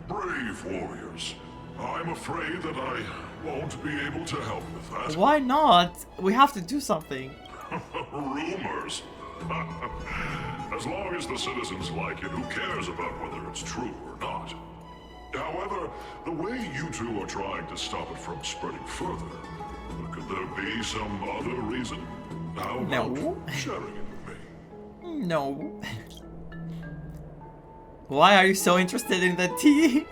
Brave warriors. I'm afraid that I won't be able to help with that. Why not? We have to do something. Rumors? As long as the citizens like it, who cares about whether it's true or not? However, the way you two are trying to stop it from spreading further, could there be some other reason? How about sharing it with me? No. Why are you so interested in the tea?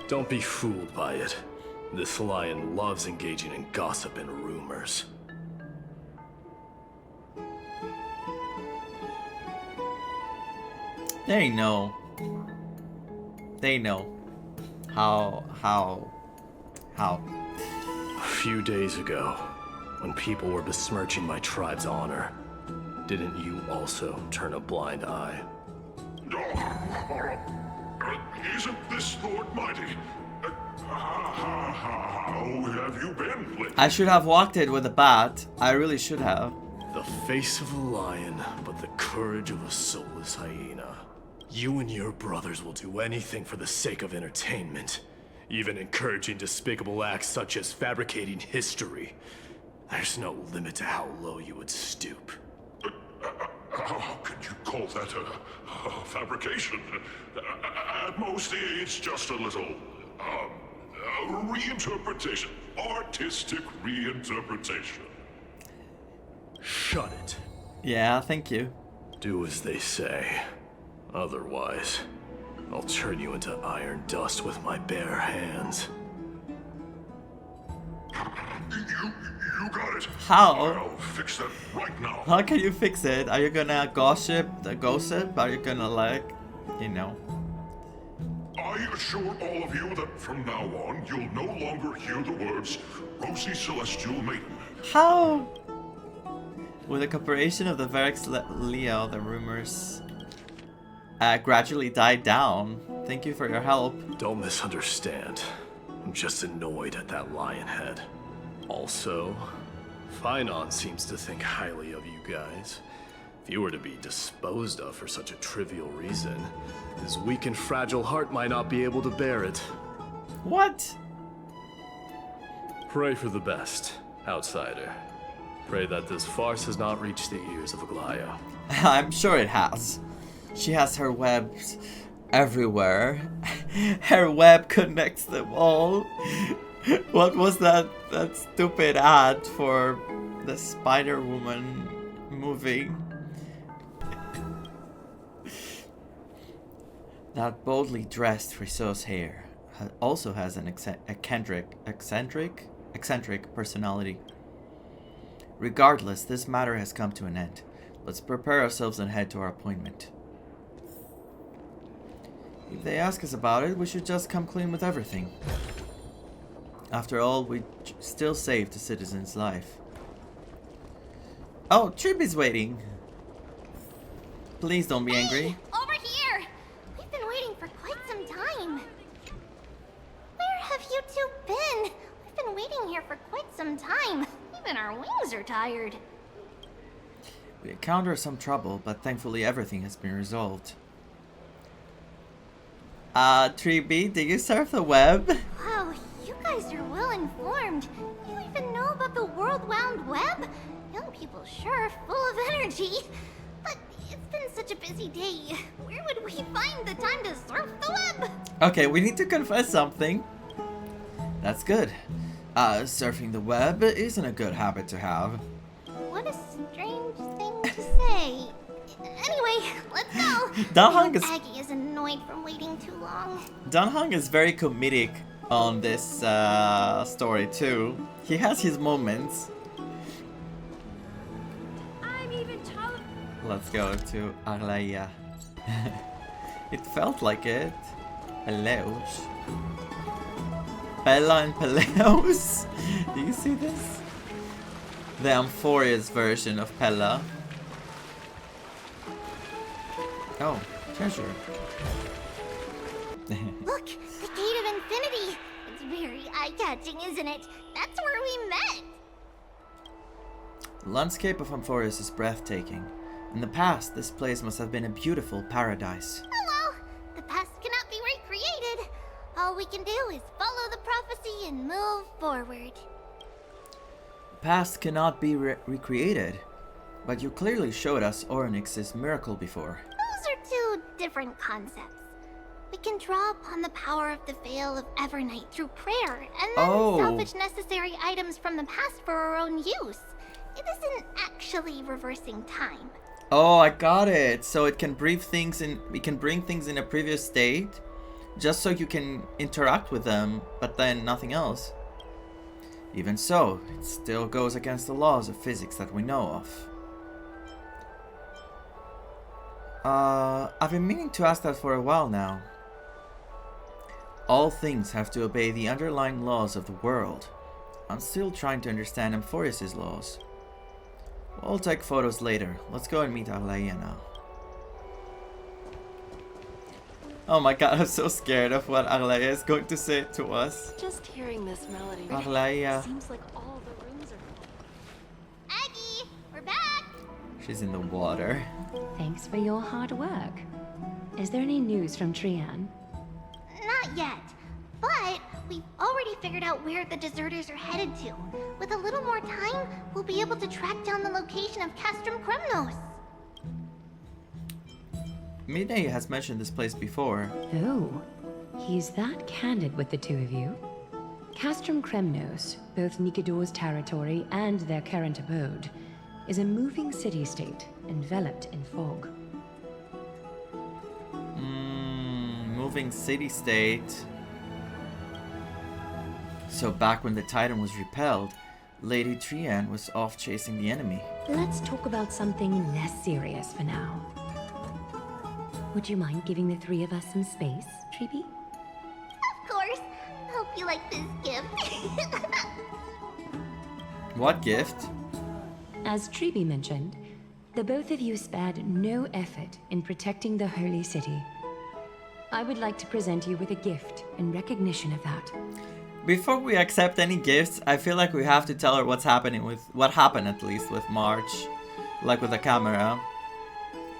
Don't be fooled by it. This lion loves engaging in gossip and rumors. They know. They know. How? A few days ago, when people were besmirching my tribe's honor, didn't you also turn a blind eye? Isn't this Lord Mighty? How have you been lately? I should have walked it with a bat. I really should have. The face of a lion, but the courage of a soulless hyena. You and your brothers will do anything for the sake of entertainment. even encouraging despicable acts such as fabricating history. There's no limit to how low you would stoop. How could you call that a fabrication? At most, it's just a little, reinterpretation. Artistic reinterpretation. Shut it. Yeah, thank you. Do as they say. Otherwise, I'll turn you into iron dust with my bare hands. You got it. How? I'll fix that right now. How can you fix it? Are you gonna gossip? Are you gonna like, you know? I assure all of you that from now on, you'll no longer hear the words Rosy Celestial Maiden. How? With the cooperation of the Varix Leo, the rumors gradually died down. Thank you for your help. Don't misunderstand. I'm just annoyed at that lion head. Also, Vaan seems to think highly of you guys. If you were to be disposed of for such a trivial reason, his weak and fragile heart might not be able to bear it. What? Pray for the best, outsider. Pray that this farce has not reached the ears of Aglaya. I'm sure it has. She has her webs everywhere. Her web connects them all. What was that stupid ad for the Spider-Woman movie? That boldly dressed friseuse hair also has an eccentric personality. Regardless, this matter has come to an end. Let's prepare ourselves and head to our appointment. If they ask us about it, we should just come clean with everything. After all, we still saved the citizen's life. Oh, Trippy's waiting. Please don't be angry. Over here! We've been waiting for quite some time. Where have you two been? We've been waiting here for quite some time. Even our wings are tired. We encountered some trouble, but thankfully everything has been resolved. 3B, did you surf the web? Wow, you guys are well informed. You even know about the world-wound web? Young people sure are full of energy. But it's been such a busy day. Where would we find the time to surf the web? Okay, we need to confess something. That's good. Surfing the web isn't a good habit to have. What a strange thing to say. Anyway, let's go. Danhong is Aggie is annoyed from waiting too long. Danhong is very comedic on this story too. He has his moments. I'm even told. Let's go to Aglaya. It felt like it. Peleus. Bella and Peleus. Do you see this? The Amphoreus version of Pella. Oh, treasure. Look, the Gate of Infinity. It's very eye-catching, isn't it? That's where we met. The landscape of Amphoreus is breathtaking. In the past, this place must have been a beautiful paradise. Oh well, the past cannot be recreated. All we can do is follow the prophecy and move forward. The past cannot be recreated, but you clearly showed us Oryx's miracle before. Those are two different concepts. We can draw upon the power of the Veil of Evernight through prayer, and then salvage necessary items from the past for our own use. It isn't actually reversing time. Oh, I got it. So it can bring things in. We can bring things in a previous state, just so you can interact with them, but then nothing else. Even so, it still goes against the laws of physics that we know of. I've been meaning to ask that for a while now. All things have to obey the underlying laws of the world. I'm still trying to understand Amphoreus' laws. We'll take photos later. Let's go and meet Aglaya now. Oh my god, I'm so scared of what Aglaya is going to say to us. Just hearing this melody. Aglaya. Seems like all the rooms are full. Aggie, we're back. She's in the water. Thanks for your hard work. Is there any news from Trian? Not yet, but we've already figured out where the deserters are headed to. With a little more time, we'll be able to track down the location of Castrum Kremnos. Midday has mentioned this place before. Oh, he's that candid with the two of you. Castrum Kremnos, both Nikador's territory and their current abode, is a moving city-state enveloped in fog. Moving city-state. So back when the Titan was repelled, Lady Trian was off chasing the enemy. Let's talk about something less serious for now. Would you mind giving the three of us some space, Treeby? Of course. Hope you like this gift. What gift? As Treeby mentioned, the both of you spared no effort in protecting the Holy City. I would like to present you with a gift in recognition of that. Before we accept any gifts, I feel like we have to tell her what's happening with, what happened at least with March, like with the camera.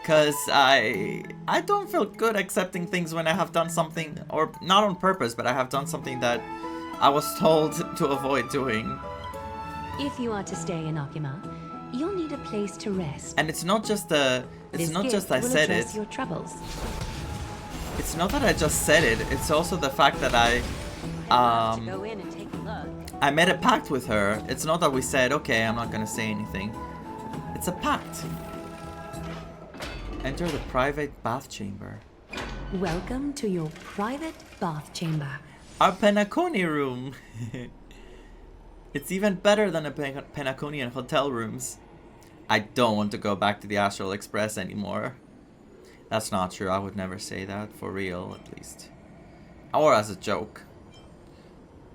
Cause I don't feel good accepting things when I have done something, or not on purpose, but I have done something that I was told to avoid doing. If you are to stay in Akima, you'll need a place to rest. And it's not just I said it. Your troubles. It's not that I just said it, it's also the fact that Go in and take a look. I made a pact with her. It's not that we said, okay, I'm not gonna say anything. It's a pact. Enter the private bath chamber. Welcome to your private bath chamber. Our Penacony room. It's even better than the Penaconian hotel rooms. I don't want to go back to the Astral Express anymore. That's not true, I would never say that, for real at least. Or as a joke.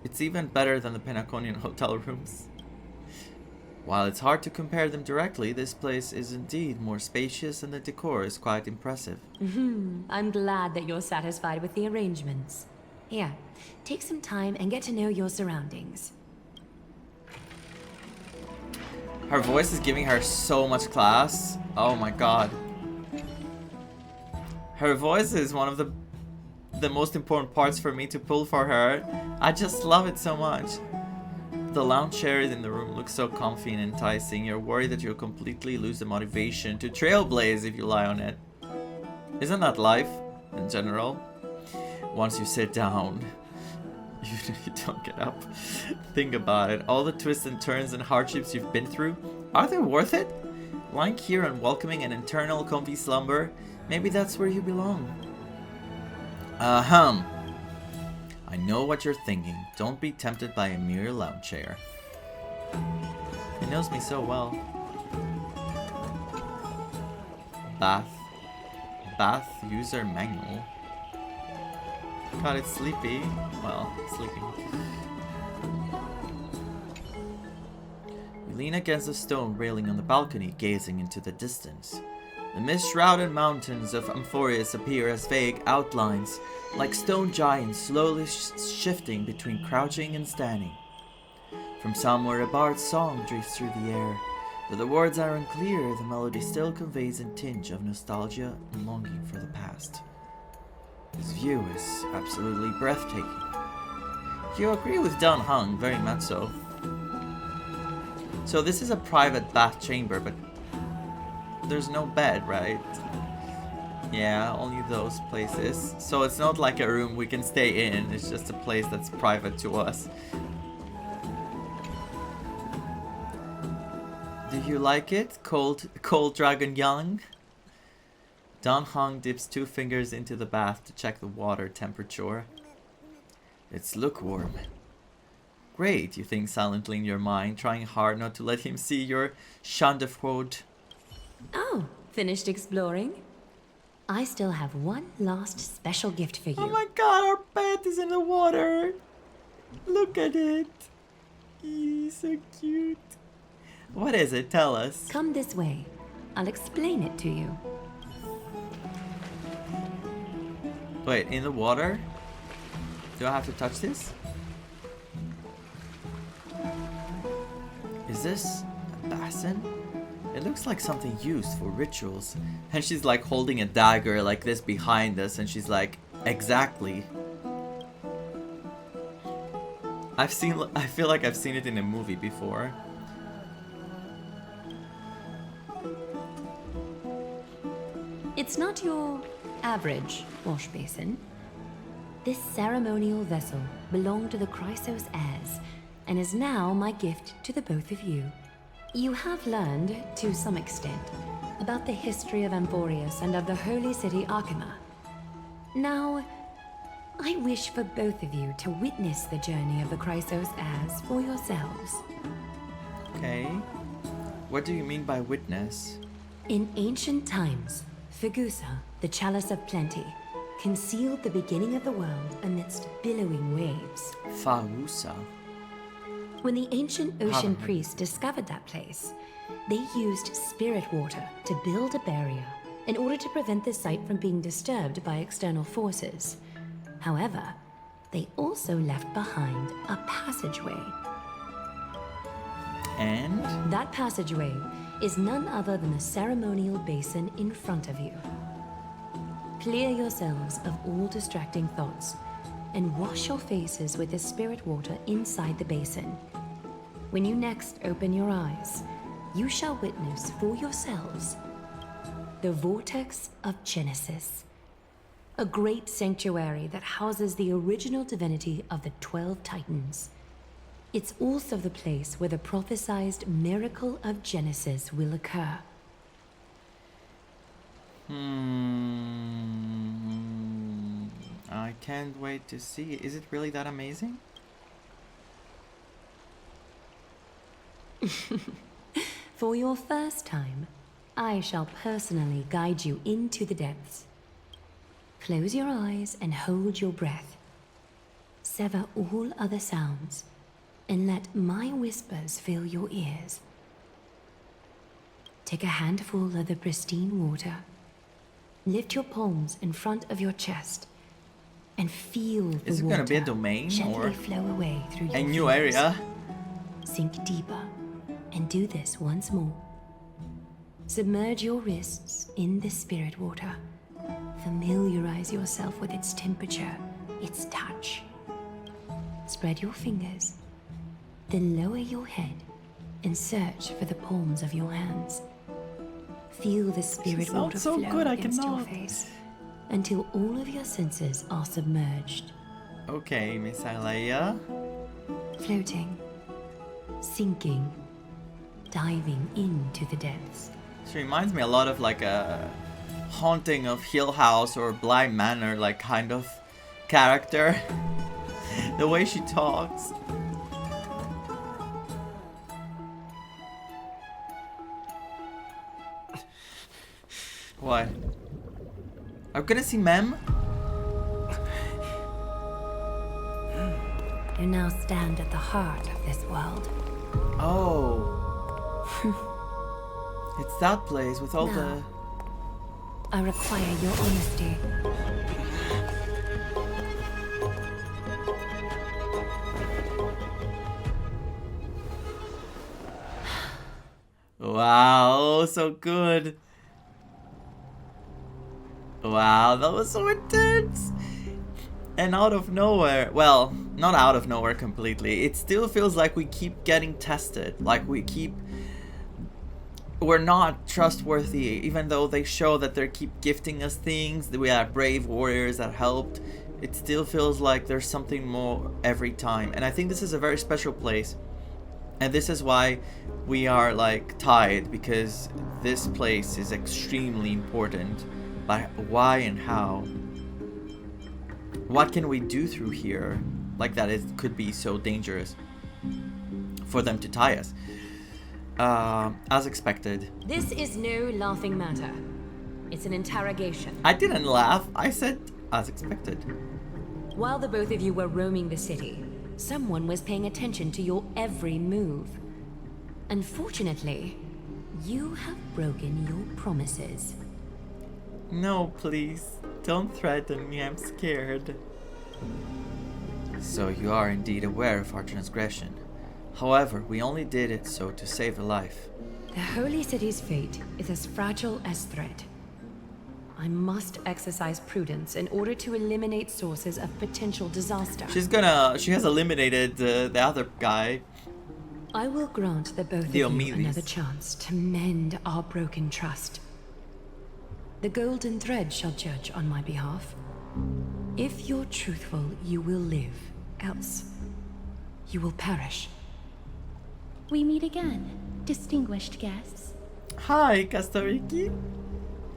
It's even better than the Penaconian hotel rooms. While it's hard to compare them directly, this place is indeed more spacious and the decor is quite impressive. I'm glad that you're satisfied with the arrangements. Here, take some time and get to know your surroundings. Her voice is giving her so much class. Oh my god. Her voice is one of the most important parts for me to pull for her. I just love it so much. The lounge chairs in the room look so comfy and enticing. You're worried that you'll completely lose the motivation to trailblaze if you lie on it. Isn't that life in general? Once you sit down, you don't get up. Think about it. All the twists and turns and hardships you've been through, are they worth it? Lying here and welcoming an eternal comfy slumber, maybe that's where you belong. I know what you're thinking. Don't be tempted by a mere lounge chair. He knows me so well. Bath user manual. God, it's sleepy. Well, sleeping. You lean against the stone railing on the balcony, gazing into the distance. The mist-shrouded mountains of Amphoreus appear as vague outlines, like stone giants slowly shifting between crouching and standing. From somewhere a bard's song drifts through the air. Though the words are unclear, the melody still conveys a tinge of nostalgia and longing for the past. This view is absolutely breathtaking. You agree with Don Hung, very much so. So this is a private bath chamber, but there's no bed, right? Yeah, only those places. So it's not like a room we can stay in, it's just a place that's private to us. Do you like it, Cold Dragon Young? Don Hong dips 2 fingers into the bath to check the water temperature. It's lukewarm. Great, you think silently in your mind, trying hard not to let him see your Shandefroid. Oh, finished exploring? I still have one last special gift for you. Oh my god, our pet is in the water! Look at it! He's so cute. What is it? Tell us. Come this way. I'll explain it to you. Wait, in the water? Do I have to touch this? Is this a basin? It looks like something used for rituals. And she's like holding a dagger like this behind us and she's like, exactly. I feel like I've seen it in a movie before. It's not your average wash basin. This ceremonial vessel belonged to the Chrysos heirs, and is now my gift to the both of you. You have learned, to some extent, about the history of Amphoreus and of the holy city Arkema. Now, I wish for both of you to witness the journey of the Chrysos heirs for yourselves. Okay. What do you mean by witness? In ancient times, Fegusa, the chalice of plenty, concealed the beginning of the world amidst billowing waves. Fegusa. When the ancient ocean priests discovered that place, they used spirit water to build a barrier in order to prevent the site from being disturbed by external forces. However, they also left behind a passageway. And? That passageway is none other than the ceremonial basin in front of you. Clear yourselves of all distracting thoughts and wash your faces with the spirit water inside the basin. When you next open your eyes, you shall witness for yourselves the Vortex of Genesis, a great sanctuary that houses the original divinity of the 12 Titans. It's also the place where the prophesized miracle of Genesis will occur. I can't wait to see. Is it really that amazing? For your first time, I shall personally guide you into the depths. Close your eyes and hold your breath. Sever all other sounds, and let my whispers fill your ears. Take a handful of the pristine water. Lift your palms in front of your chest, and feel the water Is it gonna be a domain gently or flow away through your a new fingers. area? Sink deeper, and do this once more. Submerge your wrists in the spirit water. Familiarize yourself with its temperature, its touch. Spread your fingers, then lower your head and search for the palms of your hands. Feel the spirit water so flow good, I against your cannot. face until all of your senses are submerged. Okay, Miss Alaya. Floating, sinking, diving into the depths. She reminds me a lot of like a Haunting of Hill House or Bly Manor, like kind of character. The way she talks. What? I'm gonna see Mem? You now stand at the heart of this world. Oh. It's that place with all the... I require your honesty. Wow, so good. Wow, that was so intense. And out of nowhere, well, not out of nowhere completely, it still feels like we keep getting tested. Like we're not trustworthy, even though they show that they keep gifting us things. We have brave warriors that helped. It still feels like there's something more every time. And I think this is a very special place. And this is why we are like tied, because this place is extremely important. But why and how? What can we do through here? Like that it could be so dangerous for them to tie us. As expected. This is no laughing matter. It's an interrogation. I didn't laugh. I said as expected. While the both of you were roaming the city, someone was paying attention to your every move. Unfortunately, you have broken your promises. No, please. Don't threaten me. I'm scared. So you are indeed aware of our transgression. However, we only did it so to save a life. The Holy City's fate is as fragile as threat. I must exercise prudence in order to eliminate sources of potential disaster. She has eliminated the other guy. I will grant the both of you another chance to mend our broken trust. The golden thread shall judge on my behalf. If you're truthful, you will live. Else, you will perish. We meet again, distinguished guests. Hi, Castoriki.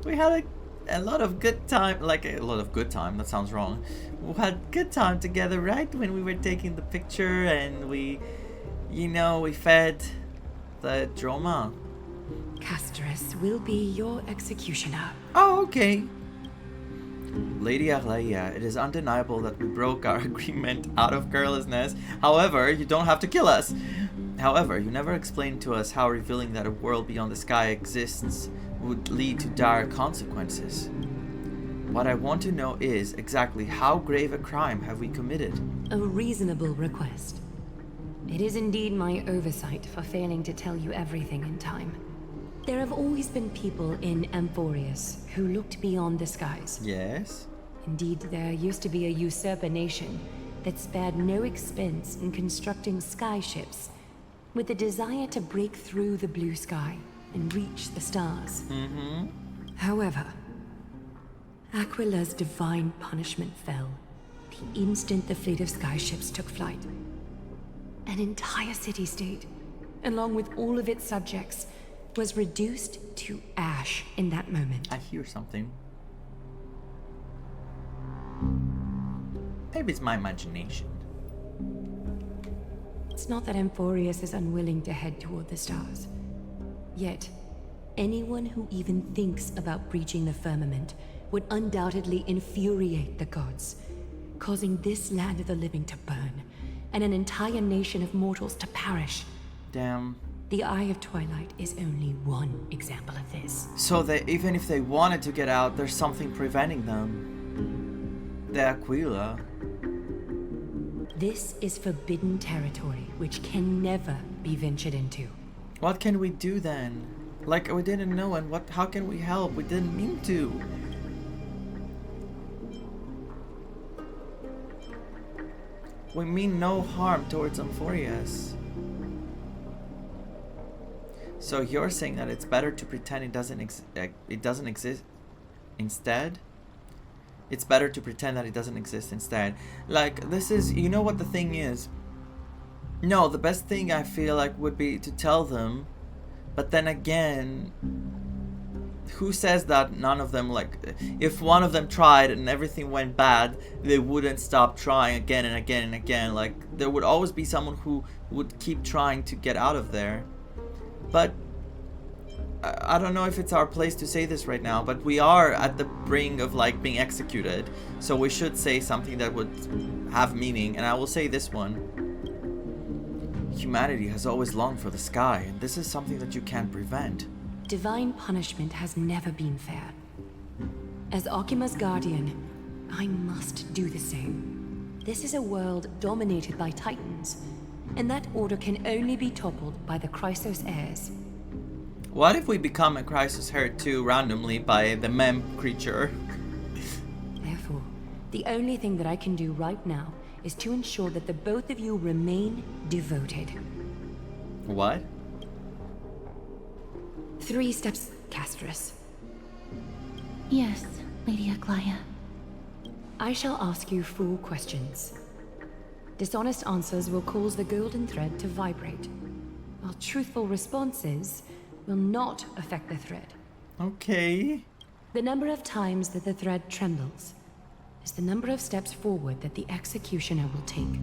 We had a lot of good time, like a lot of good time, that sounds wrong. We had good time together, right? When we were taking the picture and we, you know, we fed the droma. Castorus will be your executioner. Oh, okay. Lady Aglaia, it is undeniable that we broke our agreement out of carelessness. However, you don't have to kill us. However, you never explained to us how revealing that a world beyond the sky exists would lead to dire consequences. What I want to know is exactly how grave a crime have we committed? A reasonable request. It is indeed my oversight for failing to tell you everything in time. There have always been people in Amphoreus who looked beyond the skies. Yes. Indeed, there used to be a usurper nation that spared no expense in constructing skyships with the desire to break through the blue sky and reach the stars. However, Aquila's divine punishment fell the instant the fleet of skyships took flight. An entire city-state, along with all of its subjects, was reduced to ash in that moment. I hear something. Maybe it's my imagination. It's not that Amphoreus is unwilling to head toward the stars. Yet, anyone who even thinks about breaching the firmament would undoubtedly infuriate the gods, causing this land of the living to burn, and an entire nation of mortals to perish. Damn. The Eye of Twilight is only one example of this. So that even if they wanted to get out, there's something preventing them. The Aquila. This is forbidden territory, which can never be ventured into. What can we do then? Like, we didn't know, and how can we help? We didn't mean to. We mean no harm towards Amphoreus. So you're saying that it's better to pretend it doesn't exist instead? It's better to pretend that it doesn't exist instead. Like, this is, you know what the thing is? No, the best thing I feel like would be to tell them, but then again, who says that none of them, like, if one of them tried and everything went bad, they wouldn't stop trying again and again and again. Like, there would always be someone who would keep trying to get out of there. But I don't know if it's our place to say this right now, but we are at the brink of, like, being executed. So we should say something that would have meaning, and I will say this one. Humanity has always longed for the sky, and this is something that you can't prevent. Divine punishment has never been fair. As Akima's guardian, I must do the same. This is a world dominated by Titans, and that order can only be toppled by the Chrysos heirs. What if we become a Chrysos heir too randomly by the mem creature? Therefore, the only thing that I can do right now is to ensure that the both of you remain devoted. What? 3 steps, Castorus. Yes, Lady Aglaia. I shall ask you 4 questions. Dishonest answers will cause the golden thread to vibrate, while truthful responses will not affect the thread. Okay. The number of times that the thread trembles is the number of steps forward that the executioner will take.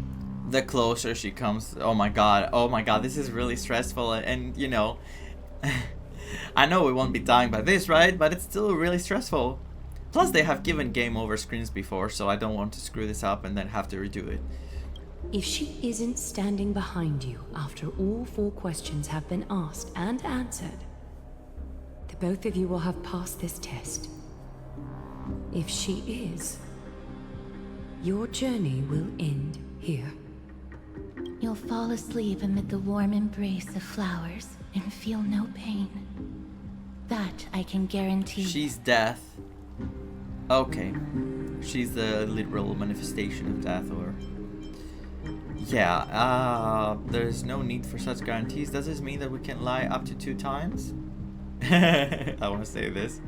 The closer she comes, oh my god, this is really stressful, and you know, I know we won't be dying by this, right? But it's still really stressful. Plus they have given game over screens before, so I don't want to screw this up and then have to redo it. If she isn't standing behind you after all 4 questions have been asked and answered, the both of you will have passed this test. If she is, your journey will end here. You'll fall asleep amid the warm embrace of flowers and feel no pain. That I can guarantee. She's death. Okay. She's the literal manifestation of death, or... Yeah, there's no need for such guarantees. Does this mean that we can lie up to 2 times? I want to say this.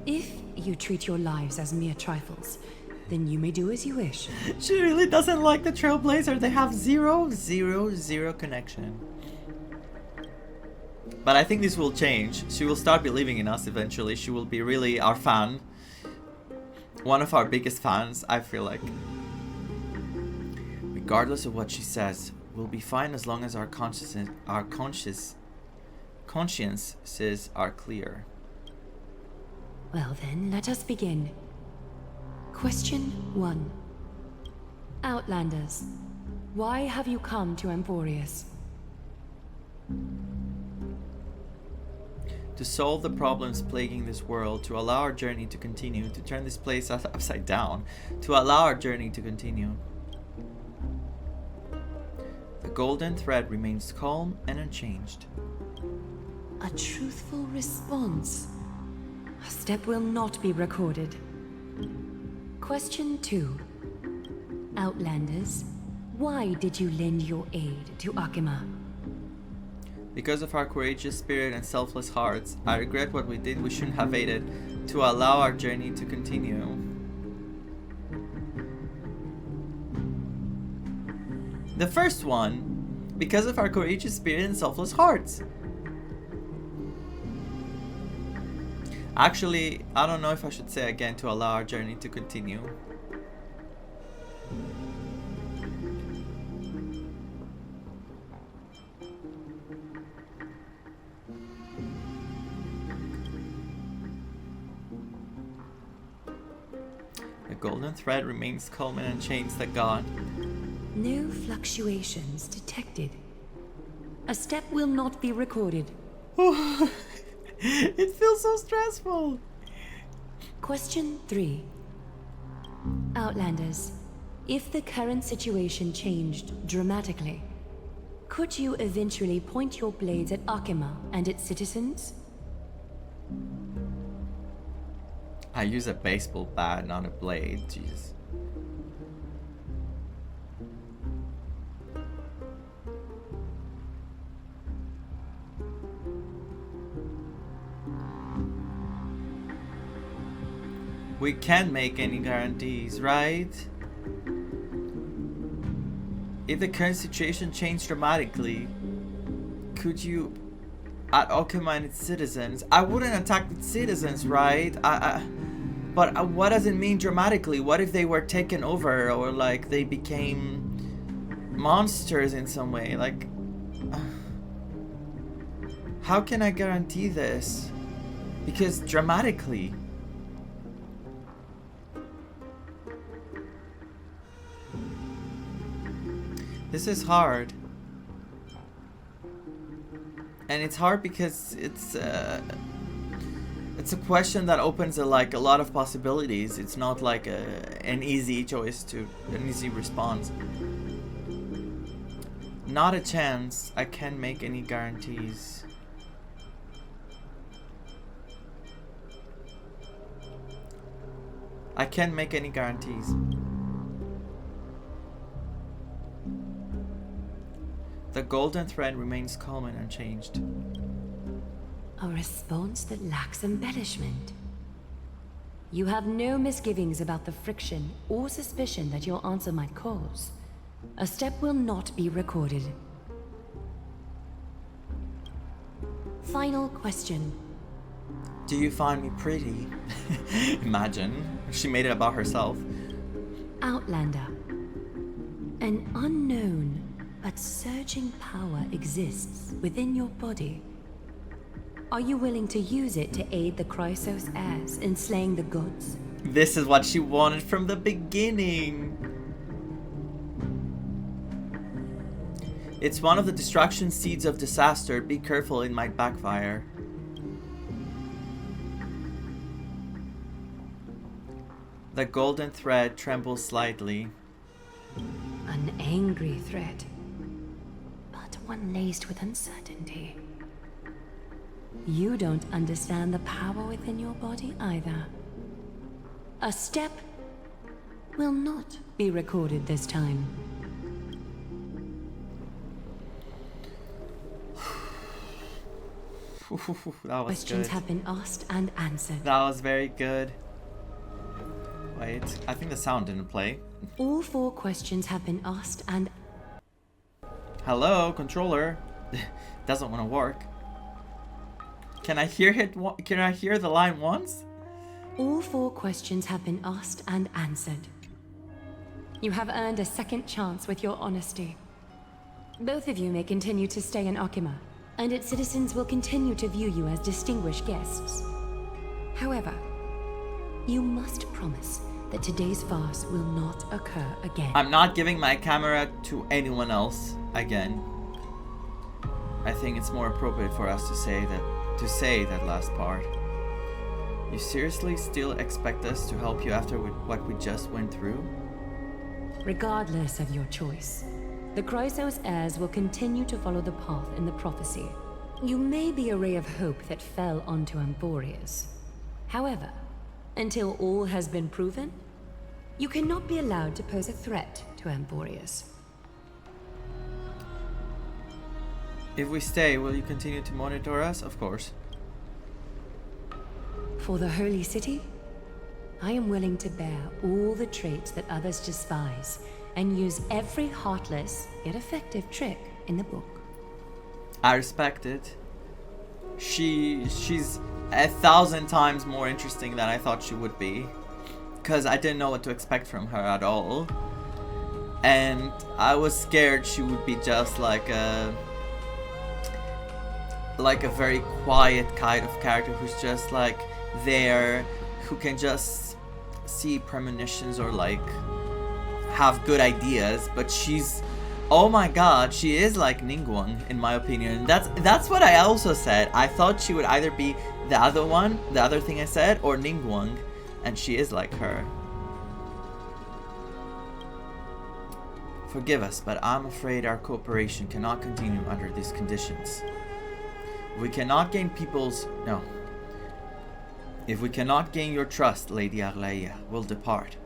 If you treat your lives as mere trifles, then you may do as you wish. She really doesn't like the Trailblazer. They have zero connection. But I think this will change. She will start believing in us eventually. She will be really our fan. One of our biggest fans, I feel like. Regardless of what she says, we'll be fine as long as our consciences are clear. Well then, let us begin. Question 1. Outlanders, why have you come to Amphoreus? To solve the problems plaguing this world, to allow our journey to continue, to turn this place upside down, to allow our journey to continue. The golden thread remains calm and unchanged. A truthful response. A step will not be recorded. Question 2. Outlanders, why did you lend your aid to Akima? Because of our courageous spirit and selfless hearts, I regret what we did. We shouldn't have aided to allow our journey to continue. The first one, because of our courageous spirit and selfless hearts. Actually, I don't know if I should say again to allow our journey to continue. The golden thread remains calm and unchanged, thank God. No fluctuations detected. A step will not be recorded. It feels so stressful. Question 3. Outlanders, if the current situation changed dramatically, could you eventually point your blades at Akima and its citizens? I use a baseball bat, not a blade. Jesus. We can't make any guarantees, right? If the current situation changed dramatically, could you... At Akima and its citizens, I wouldn't attack its citizens, right? But what does it mean dramatically? What if they were taken over, or like they became monsters in some way? Like, how can I guarantee this? Because dramatically. This is hard. And it's hard because it's a question that opens a lot of possibilities. It's not like an easy choice to an easy response. Not a chance. I can't make any guarantees. I can't make any guarantees. The golden thread remains calm and unchanged. A response that lacks embellishment. You have no misgivings about the friction or suspicion that your answer might cause. A step will not be recorded. Final question. Do you find me pretty? Imagine. She made it about herself. Outlander. An unknown but surging power exists within your body. Are you willing to use it to aid the Chrysos heirs in slaying the gods? This is what she wanted from the beginning. It's one of the destruction seeds of disaster. Be careful, it might backfire. The golden thread trembles slightly. An angry thread, but one laced with uncertainty. You don't understand the power within your body either. A step will not be recorded this time. That was Questions good. have been asked and answered. That was very good. Wait, I think the sound didn't play. All 4 questions have been asked and... Hello, controller. Doesn't want to work. Can I hear it? Can I hear the line once? All 4 questions have been asked and answered. You have earned a second chance with your honesty. Both of you may continue to stay in Akima, and its citizens will continue to view you as distinguished guests. However, you must promise that today's farce will not occur again. I'm not giving my camera to anyone else again. I think it's more appropriate for us to say that last part. You seriously still expect us to help you after what we just went through? Regardless of your choice, the Chrysos heirs will continue to follow the path in the prophecy. You may be a ray of hope that fell onto Amphoreus. However, until all has been proven, you cannot be allowed to pose a threat to Amphoreus. If we stay, will you continue to monitor us? Of course. For the Holy City, I am willing to bear all the traits that others despise and use every heartless yet effective trick in the book. I respect it. She's 1,000 times more interesting than I thought she would be, because I didn't know what to expect from her at all, and I was scared she would be just like a very quiet kind of character who's just like there, who can just see premonitions or like have good ideas, but she's, oh my god, she is like Ningguang in my opinion. That's what I also said. I thought she would either be the other thing I said, or Ningguang, and she is like her. Forgive us, but I'm afraid our cooperation cannot continue under these conditions. If we cannot gain your trust, Lady Aglaia, we'll depart.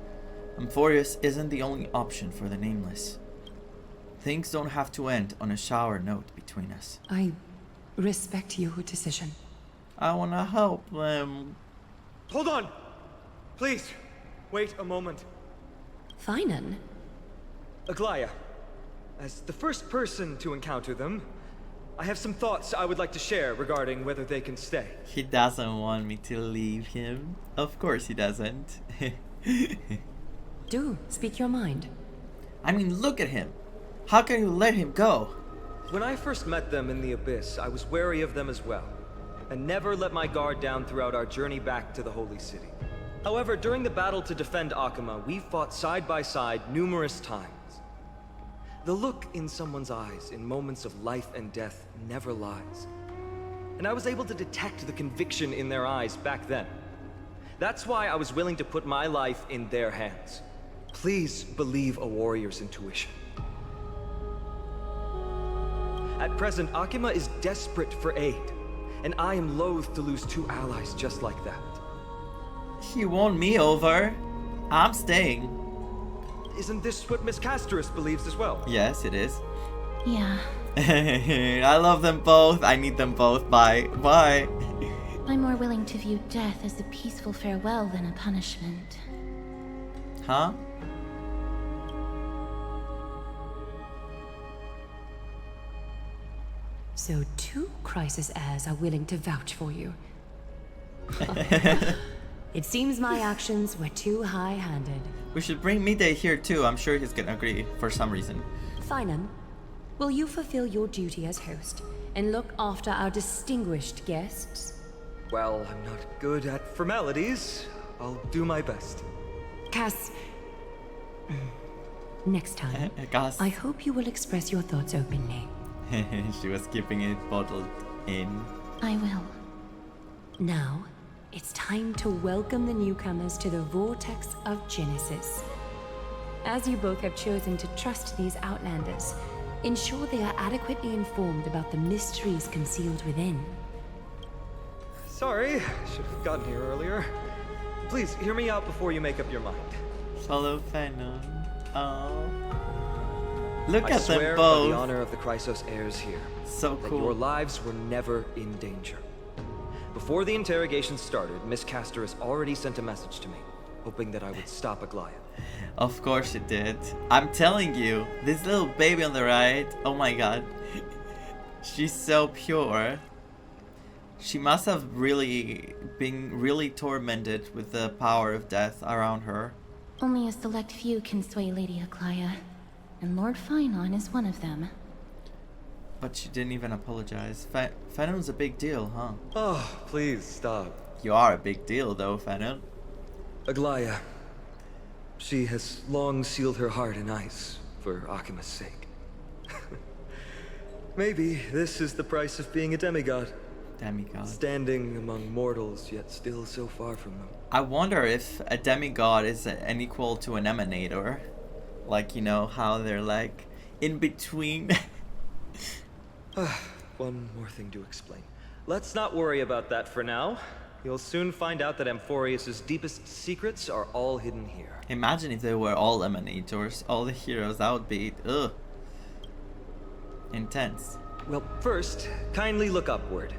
Amphoreus isn't the only option for the Nameless. Things don't have to end on a sour note between us. I respect your decision. I wanna help them. Hold on! Please, wait a moment. Finan? Aglaia, as the first person to encounter them, I have some thoughts I would like to share regarding whether they can stay. He doesn't want me to leave him. Of course he doesn't. Do speak your mind. I mean, look at him. How can you let him go? When I first met them in the Abyss, I was wary of them as well, and never let my guard down throughout our journey back to the Holy City. However, during the battle to defend Akima, we fought side by side numerous times. The look in someone's eyes in moments of life and death never lies. And I was able to detect the conviction in their eyes back then. That's why I was willing to put my life in their hands. Please believe a warrior's intuition. At present, Akima is desperate for aid, and I am loath to lose 2 allies just like that. He won me over. I'm staying. Isn't this what Miss Casterus believes as well? Yes, it is. Yeah. I love them both. I need them both. Bye. Bye. I'm more willing to view death as a peaceful farewell than a punishment. Huh? So 2 Chrysos heirs are willing to vouch for you. It seems my actions were too high-handed. We should bring Mide here too. I'm sure he's gonna agree for some reason. Finan, will you fulfill your duty as host and look after our distinguished guests? Well, I'm not good at formalities. I'll do my best. Cass, next time, Cass. I hope you will express your thoughts openly. She was keeping it bottled in. I will. Now, it's time to welcome the newcomers to the Vortex of Genesis. As you both have chosen to trust these Outlanders, ensure they are adequately informed about the mysteries concealed within. Sorry, should have gotten here earlier. Please, hear me out before you make up your mind. Follow Phenon. Oh. Look I at swear them by both. the honor of the Chrysos heirs here, So that cool. your lives were never in danger. Before the interrogation started, Miss Castorus already sent a message to me, hoping that I would stop Aglaya. Of course it did. I'm telling you, this little baby on the right, oh my god. She's so pure. She must have really been really tormented with the power of death around her. Only a select few can sway Lady Aglaya, and Lord Phenon is one of them. But she didn't even apologize. Phenon's a big deal, huh? Oh, please stop. You are a big deal though, Phenon. Aglaya. She has long sealed her heart in ice for Akima's sake. Maybe this is the price of being a demigod. Demigod. Standing among mortals, yet still so far from them. I wonder if a demigod is an equal to an emanator. Like, you know, how they're like in between. One more thing to explain. Let's not worry about that for now. You'll soon find out that Amphoreus' deepest secrets are all hidden here. Imagine if they were all emanators, all the heroes. That would be, ugh. Intense. Well, first, kindly look upward.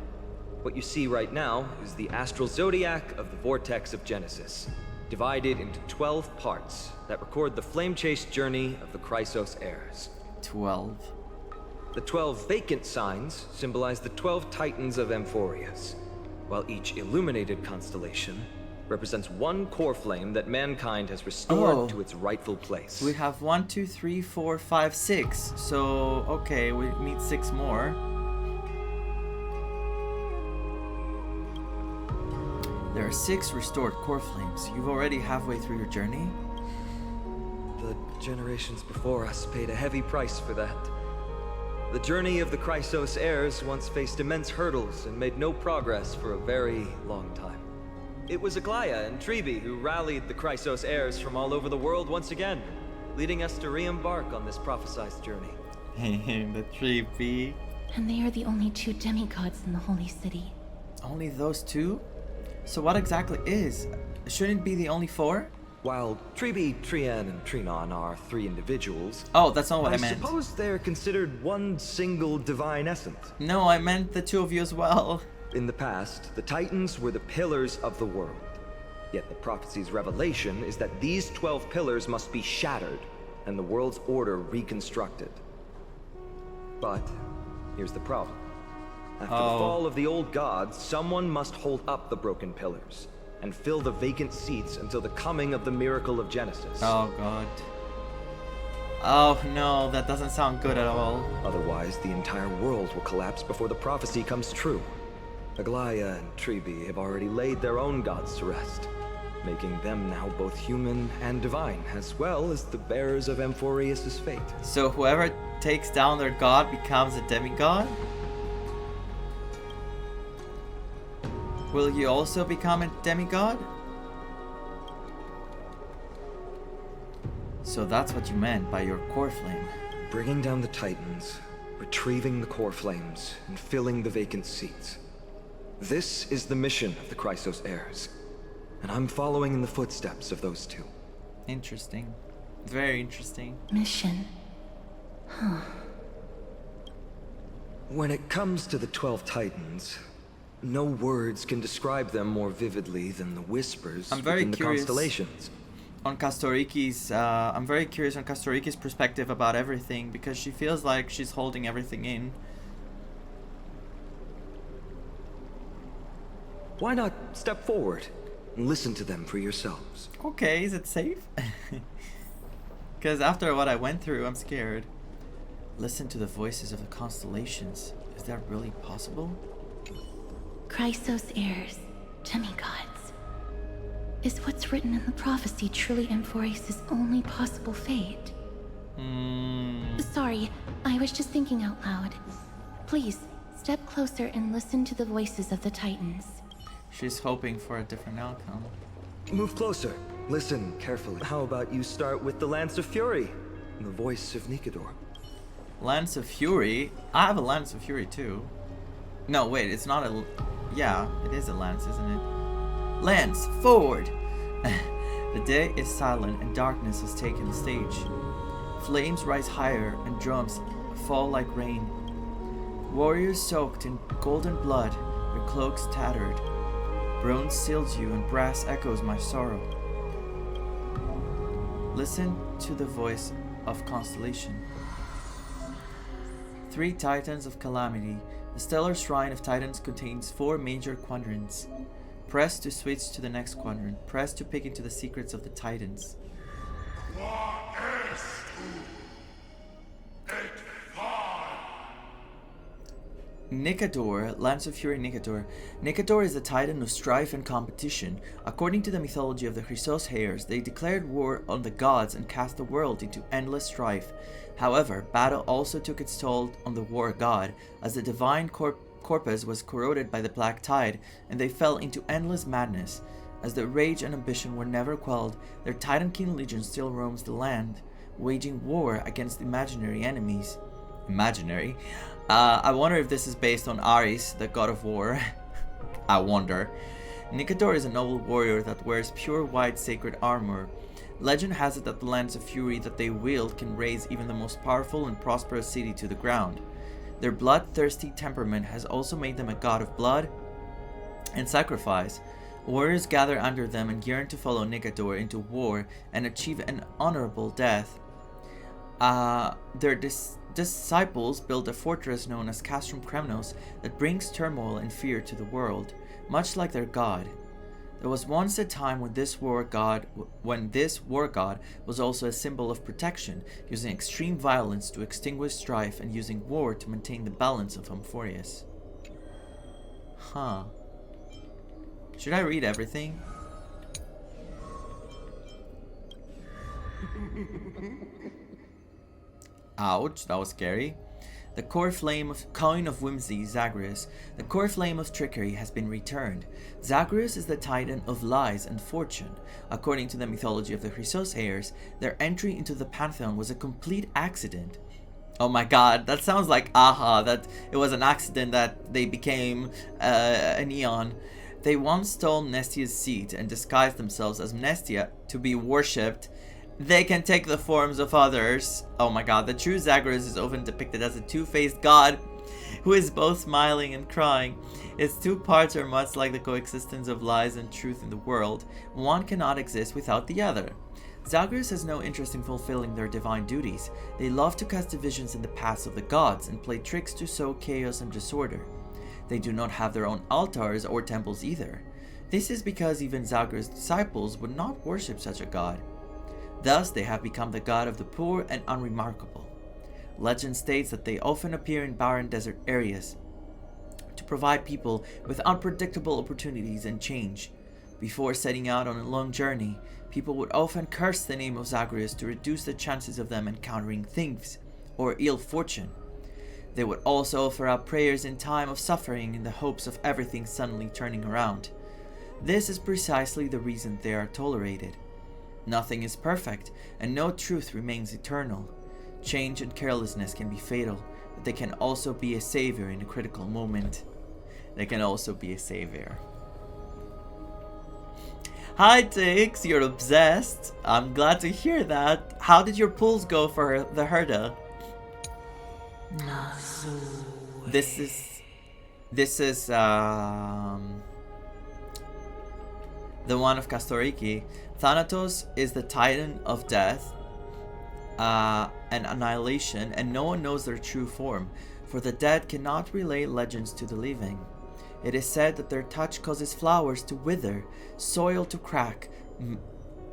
What you see right now is the astral zodiac of the vortex of Genesis, divided into 12 parts that record the flame-chased journey of the Chrysos heirs. 12. The 12 vacant signs symbolize the 12 titans of Amphoreus, while each illuminated constellation represents one core flame that mankind has restored to its rightful place. We have 1, 2, 3, 4, 5, 6. So, okay, we need 6 more. There are 6 restored core flames. You've already halfway through your journey? The generations before us paid a heavy price for that. The journey of the Chrysos heirs once faced immense hurdles and made no progress for a very long time. It was Aglaya and Tribi who rallied the Chrysos heirs from all over the world once again, leading us to re-embark on this prophesized journey. The Tribi. And they are the only 2 demigods in the Holy City. Only those 2? So what exactly is? Shouldn't it be the only 4? While Tribi, Trian, and Trinon are 3 individuals... Oh, that's not what I meant. I suppose they're considered one single divine essence. No, I meant the 2 of you as well. In the past, the Titans were the pillars of the world. Yet the prophecy's revelation is that these 12 pillars must be shattered, and the world's order reconstructed. But here's the problem. After the fall of the old gods, someone must hold up the broken pillars and fill the vacant seats until the coming of the miracle of Genesis. Oh god. Oh no, that doesn't sound good at all. Otherwise, the entire world will collapse before the prophecy comes true. Aglaya and Tribi have already laid their own gods to rest, making them now both human and divine, as well as the bearers of Amphoreus' fate. So whoever takes down their god becomes a demigod? Will you also become a demigod? So that's what you meant by your core flame. Bringing down the Titans, retrieving the core flames, and filling the vacant seats. This is the mission of the Chrysos heirs, and I'm following in the footsteps of those 2. Interesting. Very interesting. Mission. Huh. When it comes to the 12 Titans, no words can describe them more vividly than the whispers within the constellations. On Castoriki's, I'm very curious on Castoriki's perspective about everything, because she feels like she's holding everything in. Why not step forward and listen to them for yourselves? Okay, is it safe? Because after what I went through, I'm scared. Listen to the voices of the constellations. Is that really possible? Chrysos heirs, demigods. Is what's written in the prophecy truly Amphoreus' only possible fate? Sorry, I was just thinking out loud. Please, step closer and listen to the voices of the Titans. She's hoping for a different outcome. Move closer. Listen carefully. How about you start with the Lance of Fury, and the voice of Nikador? Lance of Fury? I have a Lance of Fury too. No, wait, it's not a... Yeah, it is a lance, isn't it? Lance, forward! The day is silent and darkness has taken the stage. Flames rise higher and drums fall like rain. Warriors soaked in golden blood, their cloaks tattered. Bronze seals you and brass echoes my sorrow. Listen to the voice of constellation. 3 Titans of Calamity. The stellar shrine of Titans contains 4 major quadrants. Press to switch to the next quadrant. Press to peek into the secrets of the Titans. Nicador, Lance of Fury Nicador. Nicador is the titan of strife and competition. According to the mythology of the Chrysos Heirs, they declared war on the gods and cast the world into endless strife. However, battle also took its toll on the war god, as the divine corpus was corroded by the black tide, and they fell into endless madness. As their rage and ambition were never quelled, their Titan King Legion still roams the land, waging war against imaginary enemies. Imaginary? I wonder if this is based on Ares, the god of war. I wonder. Nicador is a noble warrior that wears pure white sacred armor. Legend has it that the Lance of Fury that they wield can raise even the most powerful and prosperous city to the ground. Their bloodthirsty temperament has also made them a god of blood and sacrifice. Warriors gather under them and yearn to follow Nicador into war and achieve an honorable death. Their disciples build a fortress known as Castrum Kremnos that brings turmoil and fear to the world, much like their god. There was once a time when this war god was also a symbol of protection, using extreme violence to extinguish strife and using war to maintain the balance of Amphoreus. Huh. Should I read everything? Ouch, that was scary. The coin of whimsy, Zagreus. The core flame of trickery has been returned. Zagreus is the titan of lies and fortune. According to the mythology of the Chrysos Heirs, their entry into the pantheon was a complete accident. Oh my god, that sounds like Aha, that it was an accident that they became an Eon. They once stole Nestia's seat and disguised themselves as Nestia to be worshipped. They can take the forms of others. Oh my god, the true Zagreus is often depicted as a two-faced god who is both smiling and crying. Its two parts are much like the coexistence of lies and truth in the world. One cannot exist without the other. Zagreus has no interest in fulfilling their divine duties. They love to cast divisions in the paths of the gods and play tricks to sow chaos and disorder. They do not have their own altars or temples either. This is because even Zagreus' disciples would not worship such a god. Thus, they have become the god of the poor and unremarkable. Legend states that they often appear in barren desert areas to provide people with unpredictable opportunities and change. Before setting out on a long journey, people would often curse the name of Zagreus to reduce the chances of them encountering thieves or ill fortune. They would also offer up prayers in time of suffering in the hopes of everything suddenly turning around. This is precisely the reason they are tolerated. Nothing is perfect, and no truth remains eternal. Change and carelessness can be fatal, but they can also be a savior in a critical moment. They can also be a savior. Hi Tix, you're obsessed. I'm glad to hear that. How did your pulls go for the Herda? This is the one of Castoriki. Thanatos is the titan of death and annihilation, and no one knows their true form, for the dead cannot relay legends to the living. It is said that their touch causes flowers to wither, soil to crack,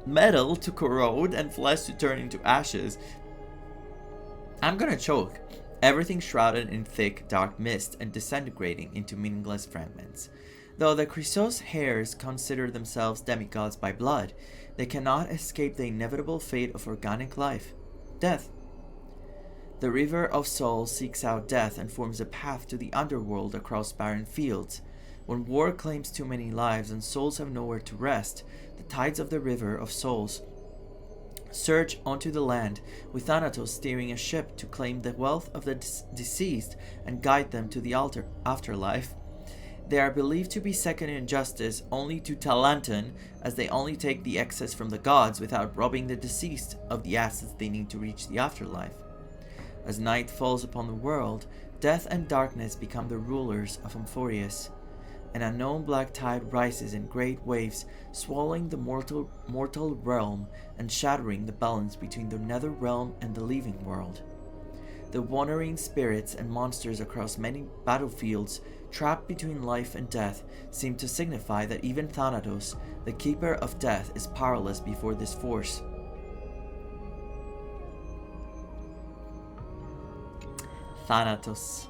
metal to corrode, and flesh to turn into ashes. I'm gonna choke. Everything shrouded in thick, dark mist and disintegrating into meaningless fragments. Though the Chrysos Heirs consider themselves demigods by blood, they cannot escape the inevitable fate of organic life, death. The river of souls seeks out death and forms a path to the underworld across barren fields. When war claims too many lives and souls have nowhere to rest, the tides of the river of souls surge onto the land, with Thanatos steering a ship to claim the wealth of the deceased and guide them to the afterlife. They are believed to be second in justice only to Talanton, as they only take the excess from the gods without robbing the deceased of the assets they need to reach the afterlife. As night falls upon the world, death and darkness become the rulers of Amphoreus. An unknown black tide rises in great waves, swallowing the mortal realm and shattering the balance between the nether realm and the living world. The wandering spirits and monsters across many battlefields, trapped between life and death, seem to signify that even Thanatos, the keeper of death, is powerless before this force. Thanatos.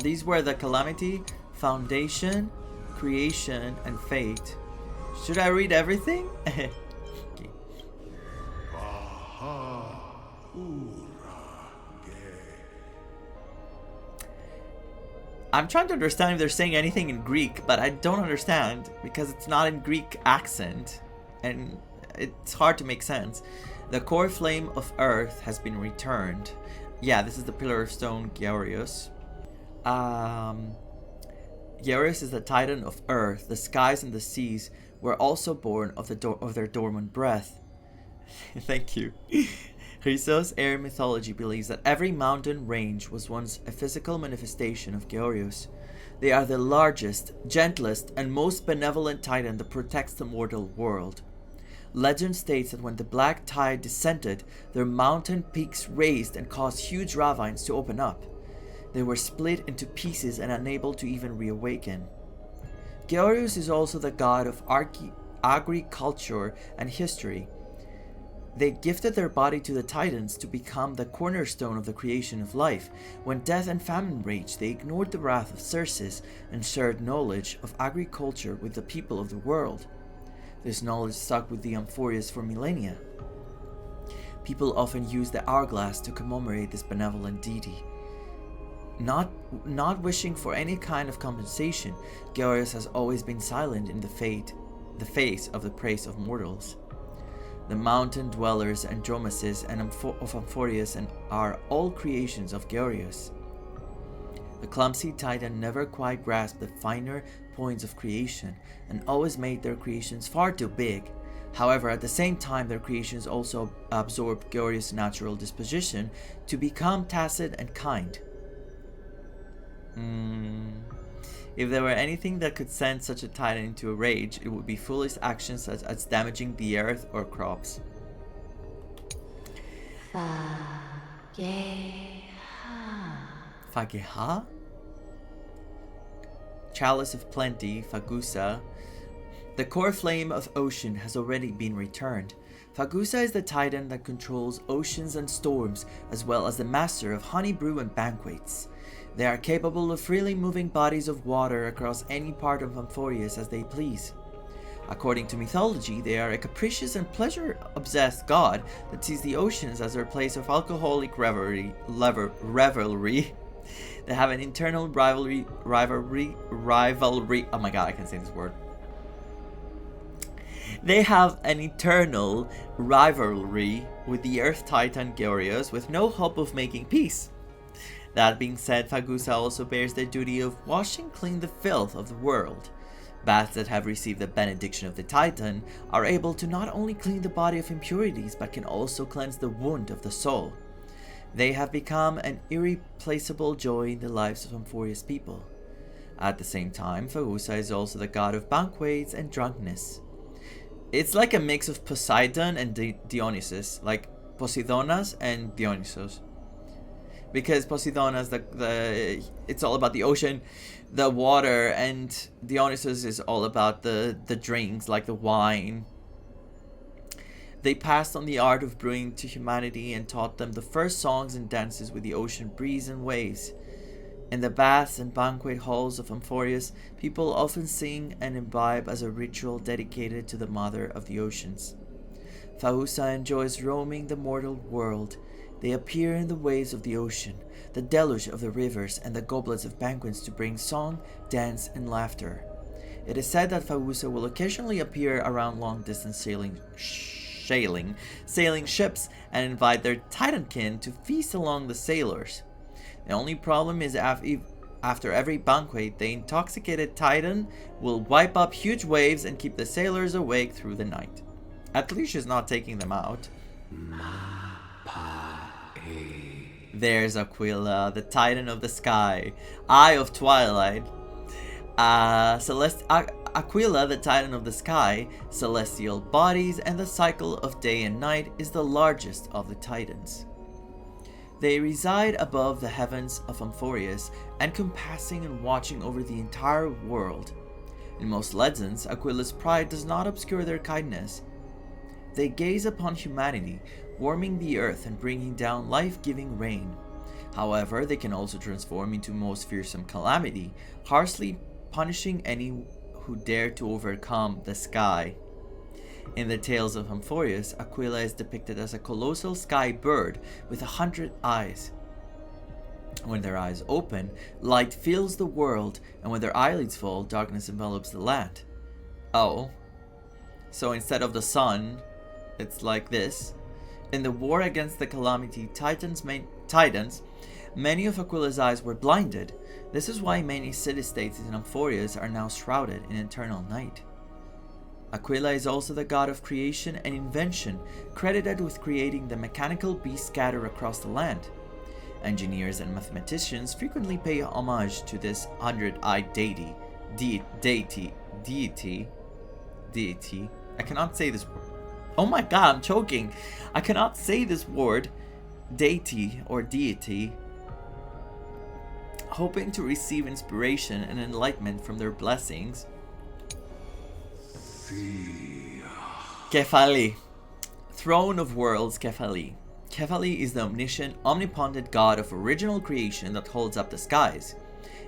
These were the Calamity, Foundation, Creation, and Fate. Should I read everything? Okay. I'm trying to understand if they're saying anything in Greek, but I don't understand because it's not in Greek accent and it's hard to make sense. The core flame of Earth has been returned. Yeah, this is the Pillar of Stone, Georius. Georius is the Titan of Earth. The skies and the seas were also born of their dormant breath. Thank you. Chrysos Air mythology believes that every mountain range was once a physical manifestation of Georius. They are the largest, gentlest, and most benevolent titan that protects the mortal world. Legend states that when the black tide descended, their mountain peaks raised and caused huge ravines to open up. They were split into pieces and unable to even reawaken. Georius is also the god of agriculture and history. They gifted their body to the Titans to become the cornerstone of the creation of life. When death and famine raged, they ignored the wrath of Circe and shared knowledge of agriculture with the people of the world. This knowledge stuck with the Amphoreus for millennia. People often use the hourglass to commemorate this benevolent deity. Not wishing for any kind of compensation, Georius has always been silent in the face of the praise of mortals. The mountain dwellers and Dromeses and of Amphoreus are all creations of Georius. The clumsy titan never quite grasped the finer points of creation and always made their creations far too big. However, at the same time, their creations also absorbed Georius' natural disposition to become tacit and kind. If there were anything that could send such a titan into a rage, it would be foolish actions such as damaging the earth or crops. Fageha? Chalice of Plenty, Fagusa. The core flame of ocean has already been returned. Fagusa is the titan that controls oceans and storms, as well as the master of honey brew and banquets. They are capable of freely moving bodies of water across any part of Amphoreus as they please. According to mythology, they are a capricious and pleasure-obsessed god that sees the oceans as their place of alcoholic revelry. They have an internal rivalry. Oh my god, I can't say this word. They have an eternal rivalry with the Earth Titan Georius, with no hope of making peace. That being said, Fagusa also bears the duty of washing clean the filth of the world. Baths that have received the benediction of the Titan are able to not only clean the body of impurities, but can also cleanse the wound of the soul. They have become an irreplaceable joy in the lives of Amphoreus people. At the same time, Fagusa is also the god of banquets and drunkenness. It's like a mix of Poseidon and Dionysus, like Poseidonas and Dionysos. Because Poseidonas, it's all about the ocean, the water, and Dionysus is all about the drinks, like the wine. They passed on the art of brewing to humanity and taught them the first songs and dances with the ocean breeze and waves. In the baths and banquet halls of Amphoreus, people often sing and imbibe as a ritual dedicated to the mother of the oceans. Fagusa enjoys roaming the mortal world. They appear in the waves of the ocean, the deluge of the rivers, and the goblets of banquets to bring song, dance, and laughter. It is said that Fawusa will occasionally appear around long-distance sailing ships and invite their Titankin to feast along the sailors. The only problem is after every banquet, the intoxicated Titan will wipe up huge waves and keep the sailors awake through the night. At least she's not taking them out. There's Aquila, the Titan of the Sky, Eye of Twilight. Aquila, the Titan of the Sky, celestial bodies, and the cycle of day and night, is the largest of the Titans. They reside above the heavens of Amphoreus, encompassing and watching over the entire world. In most legends, Aquila's pride does not obscure their kindness. They gaze upon humanity, warming the earth and bringing down life-giving rain. However, they can also transform into most fearsome calamity, harshly punishing any who dare to overcome the sky. In the tales of Amphoreus, Aquila is depicted as a colossal sky bird with 100 eyes. When their eyes open, light fills the world, and when their eyelids fall, darkness envelops the land. Oh. So instead of the sun, it's like this. In the war against the Calamity Titans, many of Aquila's eyes were blinded. This is why many city-states in Amphoreus are now shrouded in eternal night. Aquila is also the god of creation and invention, credited with creating the mechanical beasts scattered across the land. Engineers and mathematicians frequently pay homage to this 100-eyed deity. I cannot say this word. Oh my god, I'm choking. I cannot say this word. Deity or deity. Hoping to receive inspiration and enlightenment from their blessings. Kefali. Throne of Worlds Kefali. Kefali is the omniscient, omnipotent god of original creation that holds up the skies.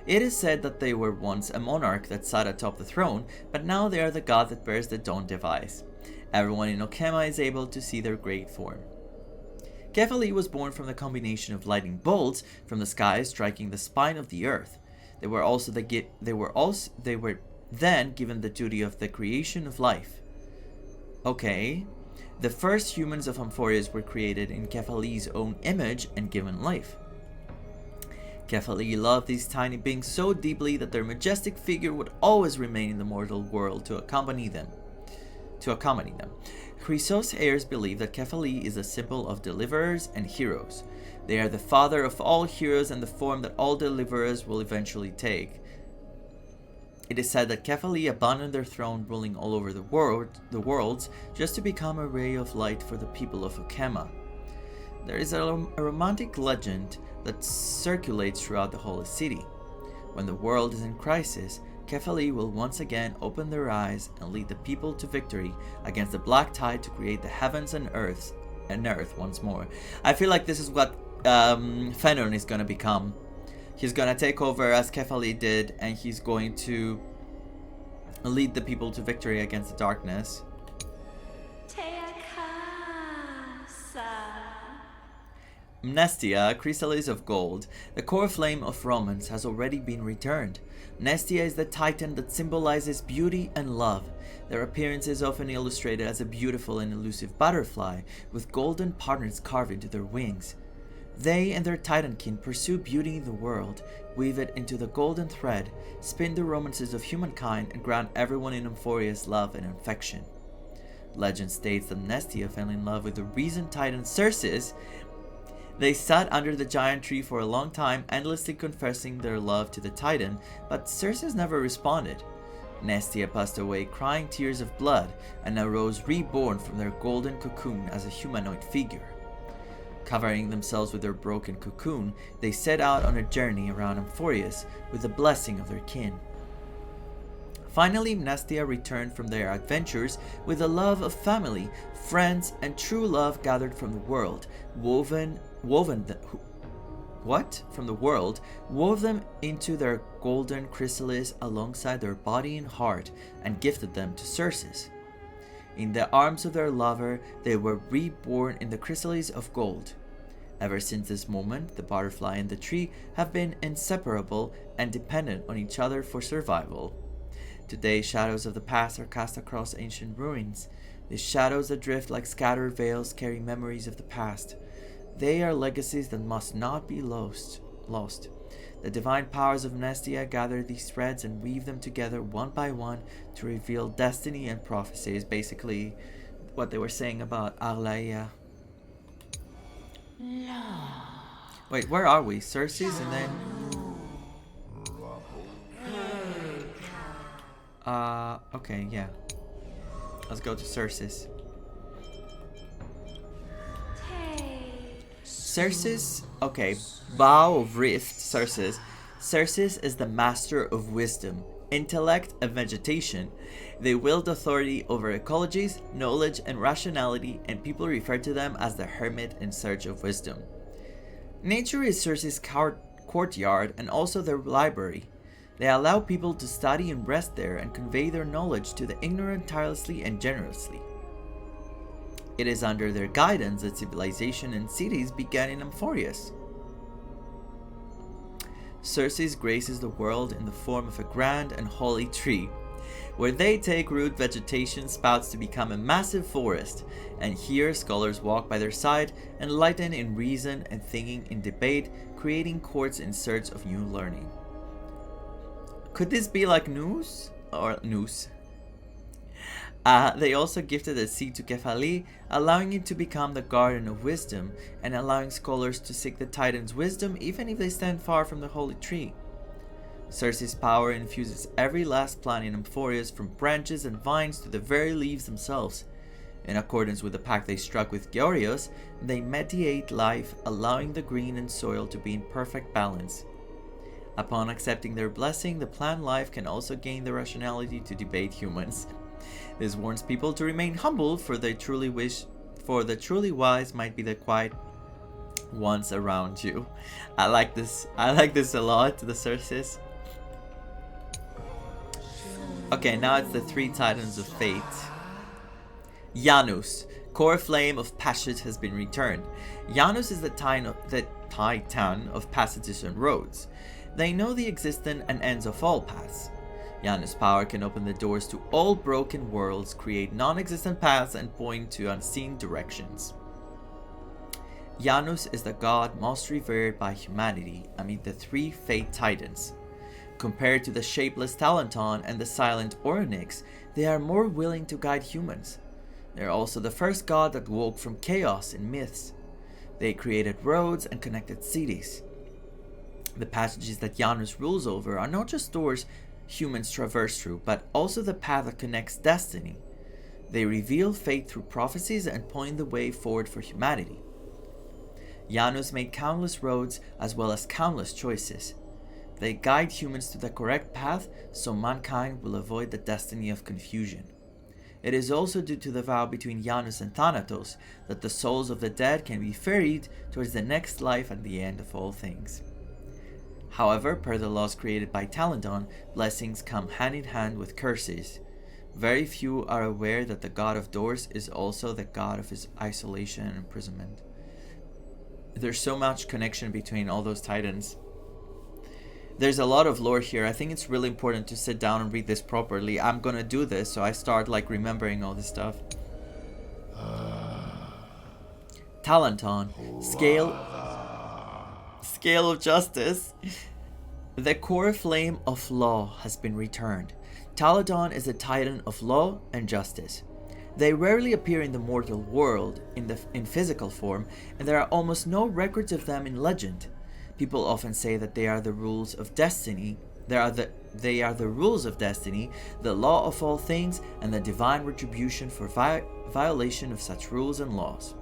It is said that they were once a monarch that sat atop the throne, but now they are the god that bears the dawn device. Everyone in Okema is able to see their great form. Kefali was born from the combination of lightning bolts from the sky striking the spine of the earth. They were then given the duty of the creation of life. Okay. The first humans of Amphoreus were created in Kefali's own image and given life. Kefali loved these tiny beings so deeply that their majestic figure would always remain in the mortal world to accompany them. Chrysos heirs believe that Kefali is a symbol of deliverers and heroes. They are the father of all heroes and the form that all deliverers will eventually take. It is said that Kefali abandoned their throne, ruling all over the worlds, just to become a ray of light for the people of Okema. There is a romantic legend that circulates throughout the holy city. When the world is in crisis, Kefali will once again open their eyes and lead the people to victory against the black tide to create the heavens and earth once more. I feel like this is what Fenon is gonna become. He's gonna take over as Kefali did, and he's going to lead the people to victory against the darkness. Mnestia, chrysalis of gold, the core flame of romance, has already been returned. Mnestia is the titan that symbolizes beauty and love. Their appearance is often illustrated as a beautiful and elusive butterfly, with golden partners carved into their wings. They and their titankin pursue beauty in the world, weave it into the golden thread, spin the romances of humankind, and grant everyone in Amphoreus love and affection. Legend states that Mnestia fell in love with the recent titan Circes. They sat under the giant tree for a long time, endlessly confessing their love to the titan, but Circes never responded. Mnestia passed away crying tears of blood, and arose reborn from their golden cocoon as a humanoid figure. Covering themselves with their broken cocoon, they set out on a journey around Amphoreus with the blessing of their kin. Finally, Mnestia returned from their adventures with the love of family, friends, and true love gathered from the world, wove them into their golden chrysalis alongside their body and heart, and gifted them to Circes. In the arms of their lover, they were reborn in the chrysalis of gold. Ever since this moment, the butterfly and the tree have been inseparable and dependent on each other for survival. Today, shadows of the past are cast across ancient ruins. These shadows that drift like scattered veils carry memories of the past. They are legacies that must not be lost. The divine powers of Nestia gather these threads and weave them together one by one to reveal destiny and prophecy. Is basically what they were saying about Arlaia. Wait, where are we? Cersei's and then... okay, yeah. Let's go to Cersei's. Cersei's, okay, Bow of Rift, Cersei's. Cersei's is the master of wisdom, intellect, and vegetation. They wield authority over ecologies, knowledge, and rationality, and people refer to them as the hermit in search of wisdom. Nature is Cersei's courtyard and also their library. They allow people to study and rest there and convey their knowledge to the ignorant tirelessly and generously. It is under their guidance that civilization and cities began in Amphoreus. Cersei's graces the world in the form of a grand and holy tree. Where they take root, vegetation spouts to become a massive forest, and here scholars walk by their side, enlightened in reason and thinking in debate, creating courts in search of new learning. Could this be like Noose? Or Noose? They also gifted a seed to Kefali, allowing it to become the Garden of Wisdom, and allowing scholars to seek the Titan's wisdom even if they stand far from the holy tree. Cersei's power infuses every last plant in Amphoreus, from branches and vines to the very leaves themselves. In accordance with the pact they struck with Georios, they mediate life, allowing the green and soil to be in perfect balance. Upon accepting their blessing, the plant life can also gain the rationality to debate humans. This warns people to remain humble, for the truly wise might be the quiet ones around you. I like this a lot, the Cersei's. Okay, now it's the three titans of fate. Janus, core flame of passage, has been returned. Janus is the titan of passages and roads. They know the existence and ends of all paths. Janus' power can open the doors to all broken worlds, create non-existent paths, and point to unseen directions. Janus is the god most revered by humanity amid the three fate titans. Compared to the shapeless Talenton and the silent Orynyx, they are more willing to guide humans. They are also the first god that woke from chaos in myths. They created roads and connected cities. The passages that Janus rules over are not just doors humans traverse through, but also the path that connects destiny. They reveal fate through prophecies and point the way forward for humanity. Janus made countless roads as well as countless choices. They guide humans to the correct path so mankind will avoid the destiny of confusion. It is also due to the vow between Janus and Thanatos that the souls of the dead can be ferried towards the next life at the end of all things. However, per the laws created by Talenton, blessings come hand in hand with curses. Very few are aware that the god of doors is also the god of his isolation and imprisonment. There's so much connection between all those titans. There's a lot of lore here. I think it's really important to sit down and read this properly. I'm gonna do this, so I start like remembering all this stuff. Talenton, scale of justice. The core flame of law has been returned. Talenton is a titan of law and justice. They rarely appear in the mortal world in physical form, and there are almost no records of them in legend. People often say that they are the rules of destiny. They are the rules of destiny, the law of all things, and the divine retribution for violation of such rules and laws.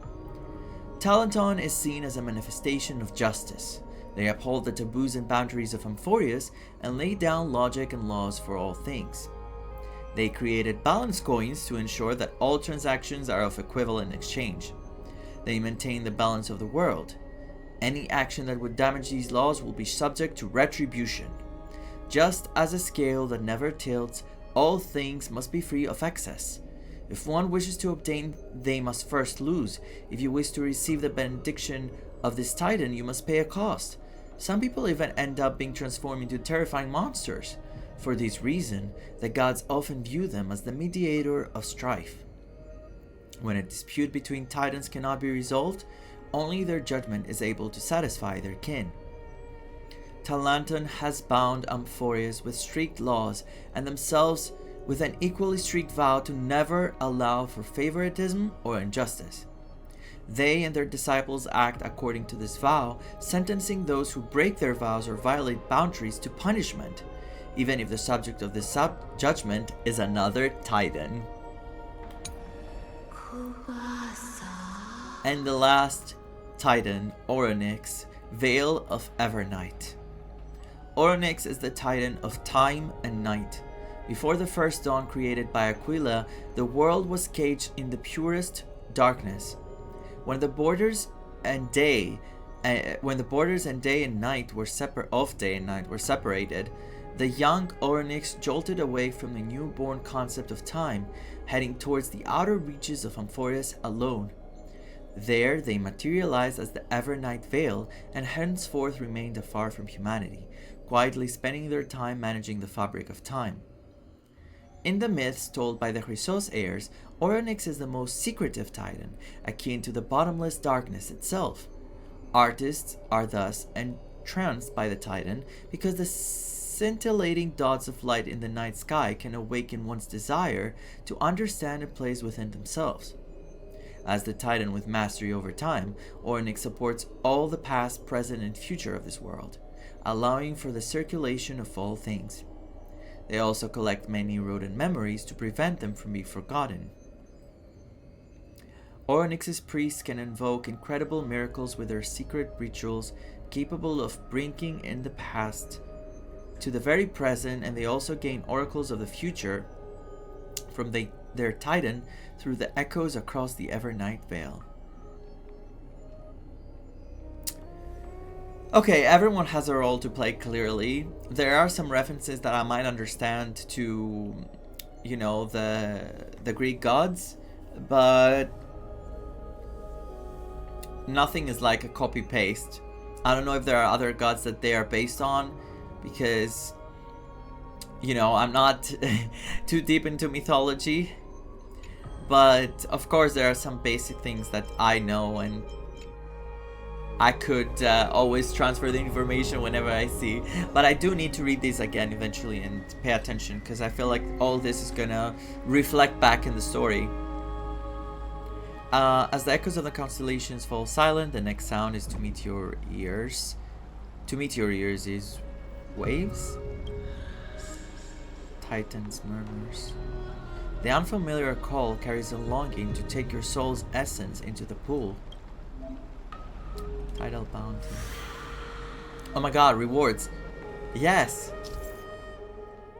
Talenton is seen as a manifestation of justice. They uphold the taboos and boundaries of Amphoreus and lay down logic and laws for all things. They created balance coins to ensure that all transactions are of equivalent exchange. They maintain the balance of the world. Any action that would damage these laws will be subject to retribution. Just as a scale that never tilts, all things must be free of excess. If one wishes to obtain, they must first lose. If you wish to receive the benediction of this titan, you must pay a cost. Some people even end up being transformed into terrifying monsters. For this reason, the gods often view them as the mediator of strife. When a dispute between titans cannot be resolved, only their judgment is able to satisfy their kin. Talanton has bound Amphoreus with strict laws and themselves with an equally strict vow to never allow for favoritism or injustice. They and their disciples act according to this vow, sentencing those who break their vows or violate boundaries to punishment, even if the subject of this judgment is another titan. And the last titan, Oronyx, Veil of Evernight. Oronyx is the titan of time and night. Before the first dawn created by Aquila, the world was caged in the purest darkness. When the borders and day and night were separated, the young Oronyx jolted away from the newborn concept of time, heading towards the outer reaches of Amphoreus alone. There they materialized as the Evernight Veil and henceforth remained afar from humanity, quietly spending their time managing the fabric of time. In the myths told by the Chrysos heirs, Oronyx is the most secretive titan, akin to the bottomless darkness itself. Artists are thus entranced by the titan because the scintillating dots of light in the night sky can awaken one's desire to understand and place within themselves. As the titan with mastery over time, Oronyx supports all the past, present, and future of this world, allowing for the circulation of all things. They also collect many rodent memories to prevent them from being forgotten. Oronyx's priests can invoke incredible miracles with their secret rituals, capable of bringing in the past to the very present, and they also gain oracles of the future from their titan through the echoes across the Evernight Veil. Okay, everyone has a role to play clearly. There are some references that I might understand to, you know, the Greek gods, but nothing is like a copy-paste. I don't know if there are other gods that they are based on, because, you know, I'm not too deep into mythology. But of course there are some basic things that I know, and I could always transfer the information whenever I see. But I do need to read these again eventually and pay attention, because I feel like all this is gonna reflect back in the story. As the echoes of the constellations fall silent, the next sound is to meet your ears. To meet your ears is waves? Titans' murmurs. The unfamiliar call carries a longing to take your soul's essence into the pool. Tidal bounty. Oh my god, rewards. Yes!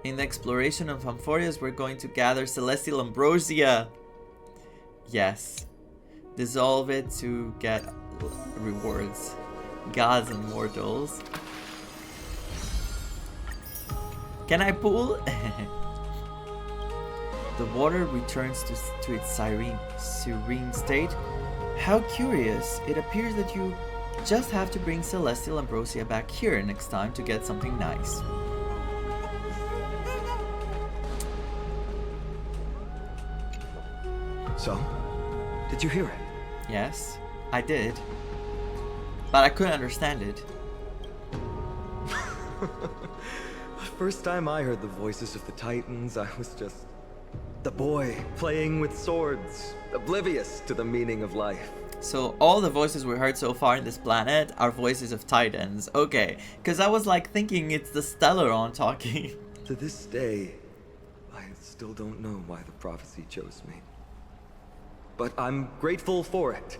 In the exploration of Amphoreus, we're going to gather celestial ambrosia. Yes. Dissolve it to get rewards. Gods and mortals. Can I pool? The water returns to its serene state. How curious. It appears that you just have to bring celestial ambrosia back here next time to get something nice. So, did you hear it? Yes, I did. But I couldn't understand it. The first time I heard the voices of the Titans, I was just the boy playing with swords, oblivious to the meaning of life. So all the voices we heard so far in this planet are voices of Titans. Okay, because I was like thinking it's the Stellaron talking. To this day, I still don't know why the prophecy chose me. But I'm grateful for it.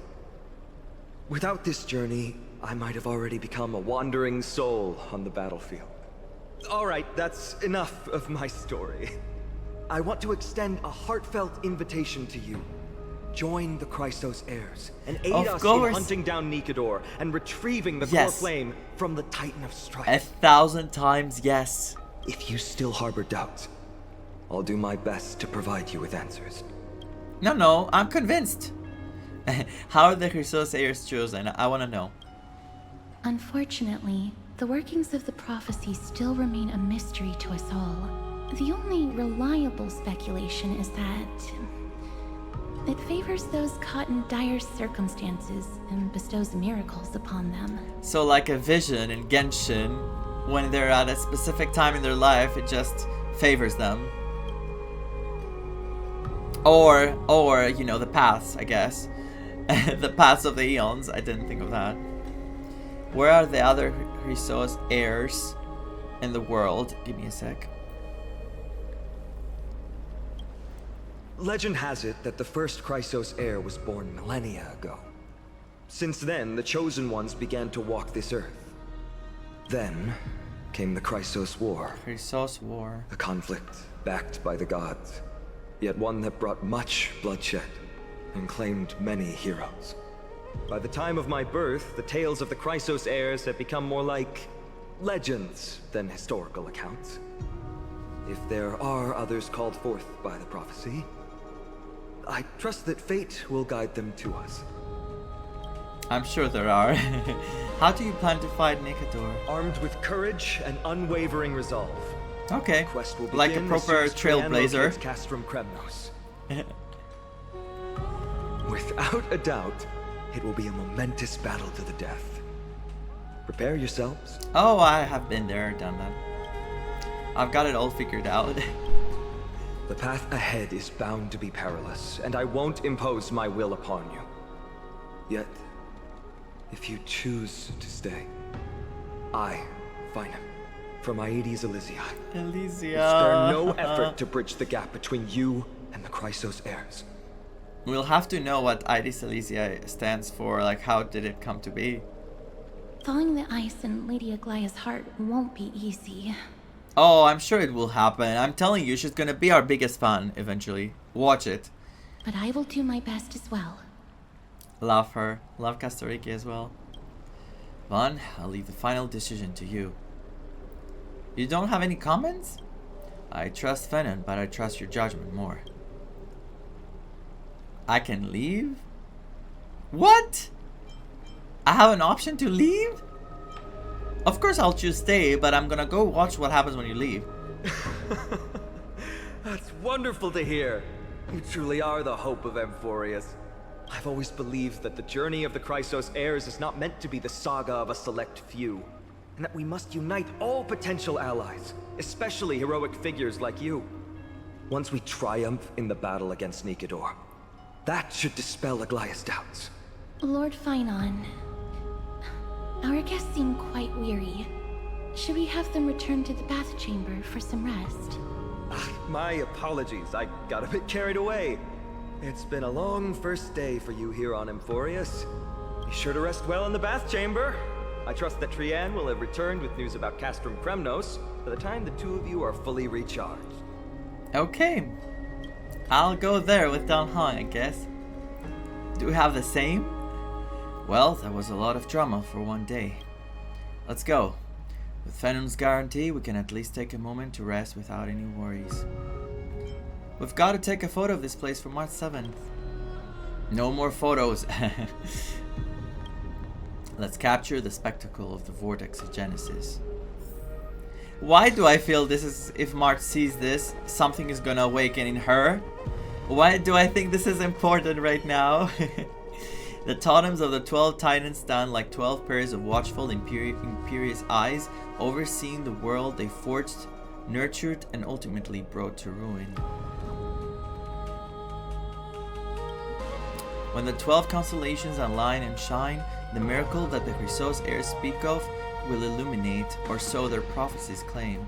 Without this journey, I might have already become a wandering soul on the battlefield. Alright, that's enough of my story. I want to extend a heartfelt invitation to you. Join the Chrysos heirs and aid us in hunting down Nikedor and retrieving the core flame from the Titan of Strife. 1,000 times yes. If you still harbor doubts, I'll do my best to provide you with answers. No, I'm convinced. How are the Chrysos heirs chosen? I want to know. Unfortunately, The workings of the prophecy still remain a mystery to us all. The only reliable speculation is that it favors those caught in dire circumstances and bestows miracles upon them. So like a vision in Genshin, when they're at a specific time in their life, it just favors them. Or you know, the paths, I guess. The paths of the eons. I didn't think of that. Where are the other Chrysos heirs in the world? Give me a sec. Legend has it that the first Chrysos heir was born millennia ago. Since then, the Chosen Ones began to walk this earth. Then came the Chrysos War. Chrysos War. A conflict backed by the gods, yet one that brought much bloodshed and claimed many heroes. By the time of my birth, the tales of the Chrysos heirs had become more like legends than historical accounts. If there are others called forth by the prophecy, I trust that fate will guide them to us. I'm sure there are. How do you plan to fight Nicator? Armed with courage and unwavering resolve. Okay, Quest will like a proper trailblazer. Castrum Kremnos. Without a doubt, it will be a momentous battle to the death. Prepare yourselves. Oh, I have been there, done that. I've got it all figured out. The path ahead is bound to be perilous, and I won't impose my will upon you. Yet, if you choose to stay, I, Vaan, from Aedes Elysiae, Elysia. will spare no effort to bridge the gap between you and the Chrysos heirs. We'll have to know what Aedes Elysiae stands for, like how did it come to be? Thawing the ice in Lady Aglaya's heart won't be easy. Oh, I'm sure it will happen. I'm telling you, she's gonna be our biggest fan eventually. Watch it. But I will do my best as well. Love her. Love Castoriki as well. Vaan, I'll leave the final decision to you. You don't have any comments? I trust Venom, but I trust your judgment more. I can leave? What? I have an option to leave? Of course I'll choose stay, but I'm gonna go watch what happens when you leave. That's wonderful to hear. You truly are the hope of Amphoreus. I've always believed that the journey of the Chrysos heirs is not meant to be the saga of a select few, and that we must unite all potential allies, especially heroic figures like you. Once we triumph in the battle against Nicator, that should dispel Aglaya's doubts. Lord Vaan, our guests seem quite weary. Should we have them return to the bath chamber for some rest? My apologies, I got a bit carried away. It's been a long first day for you here on Amphoreus. Be sure to rest well in the bath chamber. I trust that Trianne will have returned with news about Castrum Kremnos by the time the two of you are fully recharged. Okay. I'll go there with Dan Hong, I guess. Do we have the same? Well, that was a lot of drama for one day. Let's go. With Venom's guarantee, we can at least take a moment to rest without any worries. We've got to take a photo of this place for March 7th. No more photos. Let's capture the spectacle of the Vortex of Genesis. Why do I feel this is, if March sees this, something is gonna awaken in her? Why do I think this is important right now? The totems of the 12 titans stand like 12 pairs of watchful, imperious eyes, overseeing the world they forged, nurtured, and ultimately brought to ruin. When the 12 constellations align and shine, the miracle that the Chrysos heirs speak of will illuminate, or so their prophecies claim.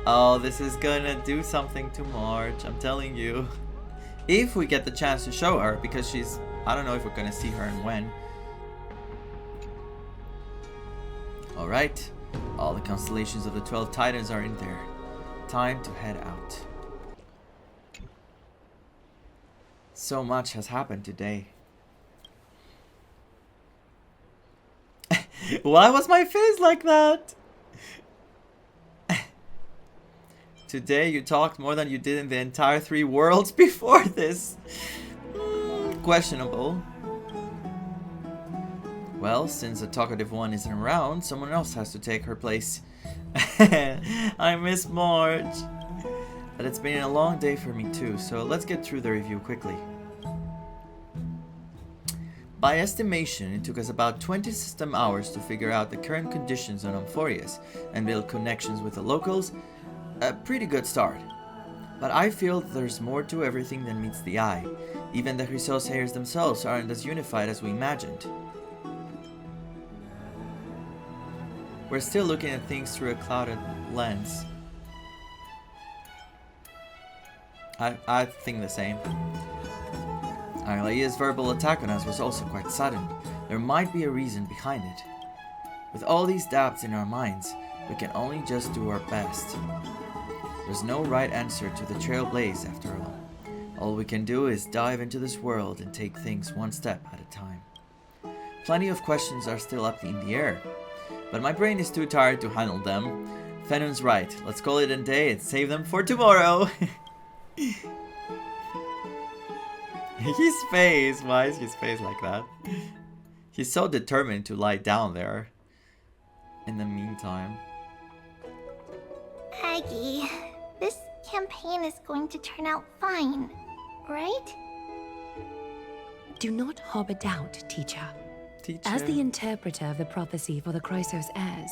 Oh, this is gonna do something to March, I'm telling you. If we get the chance to show her, because she's... I don't know if we're gonna see her and when. Alright, all the constellations of the 12 titans are in there. Time to head out. So much has happened today. Why was my face like that? Today you talked more than you did in the entire 3 worlds before this. Questionable. Well, since the talkative one isn't around, someone else has to take her place. I miss Marge. But it's been a long day for me too, so let's get through the review quickly. By estimation, it took us about 20 system hours to figure out the current conditions on Amphoreus and build connections with the locals. A pretty good start. But I feel that there's more to everything than meets the eye. Even the Chrysosayers themselves aren't as unified as we imagined. We're still looking at things through a clouded lens. I think the same. Arlea's verbal attack on us was also quite sudden. There might be a reason behind it. With all these doubts in our minds, we can only just do our best. There's no right answer to the Trailblaze after all. All we can do is dive into this world and take things one step at a time. Plenty of questions are still up in the air, but my brain is too tired to handle them. Fennon's right, let's call it a day and save them for tomorrow! His face, why is his face like that? He's so determined to lie down there. In the meantime. Aggie, this campaign is going to turn out fine, right? Do not harbor doubt, teacher. As the interpreter of the prophecy for the Chrysos heirs,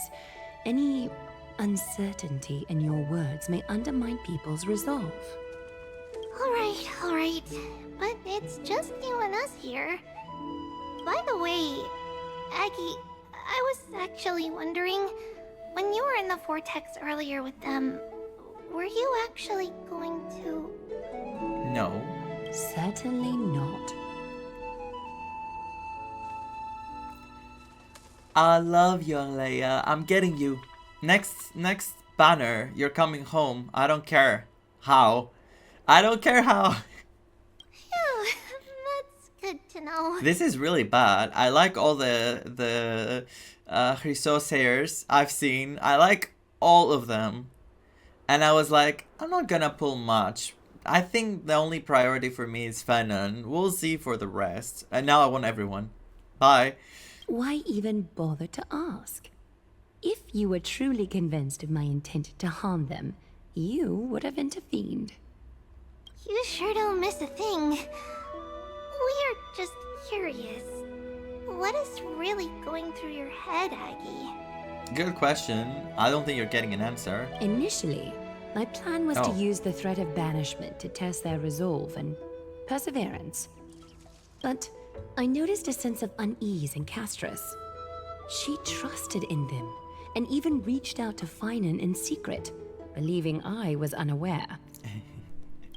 any uncertainty in your words may undermine people's resolve. Alright. But it's just you and us here. By the way, Aggie, I was actually wondering, when you were in the vortex earlier with them, were you actually going to... No. Certainly not. I love you, Leia. I'm getting you. Next banner, you're coming home. I don't care how. I don't care how. Phew, that's good to know. This is really bad. I like all the Chrysosayers I've seen. I like all of them. And I was like, I'm not gonna pull much. I think the only priority for me is Fennon. We'll see for the rest. And now I want everyone. Bye. Why even bother to ask? If you were truly convinced of my intent to harm them, you would have intervened. You sure don't miss a thing. We're just curious. What is really going through your head, Aggie? Good question. I don't think you're getting an answer. Initially, my plan was to use the threat of banishment to test their resolve and perseverance. But I noticed a sense of unease in Castris. She trusted in them, and even reached out to Finan in secret, believing I was unaware.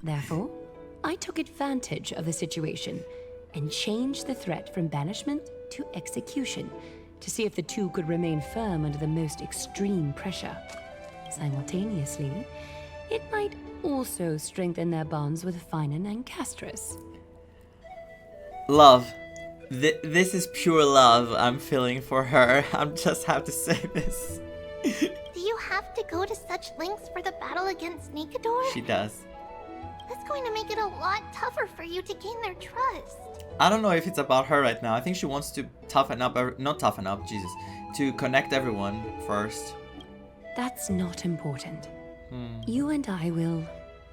Therefore, I took advantage of the situation and changed the threat from banishment to execution to see if the two could remain firm under the most extreme pressure. Simultaneously, it might also strengthen their bonds with Finan and Castris. Love. This is pure love I'm feeling for her. I just have to say this. Do you have to go to such lengths for the battle against Nikador? She does. That's going to make it a lot tougher for you to gain their trust. I don't know if it's about her right now. I think she wants to toughen up, not toughen up, Jesus. To connect everyone first. That's not important. You and I will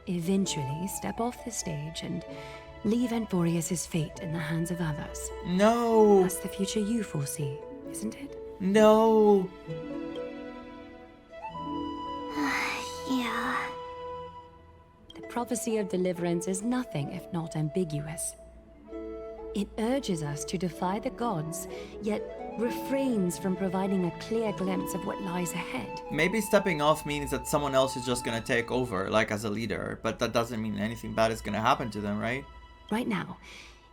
eventually step off the stage and leave Amphoreus' fate in the hands of others. No! That's the future you foresee, isn't it? No! Yeah. The prophecy of deliverance is nothing if not ambiguous. It urges us to defy the gods, yet refrains from providing a clear glimpse of what lies ahead. Maybe stepping off means that someone else is just gonna take over, like as a leader, but that doesn't mean anything bad is gonna happen to them, right? Right now,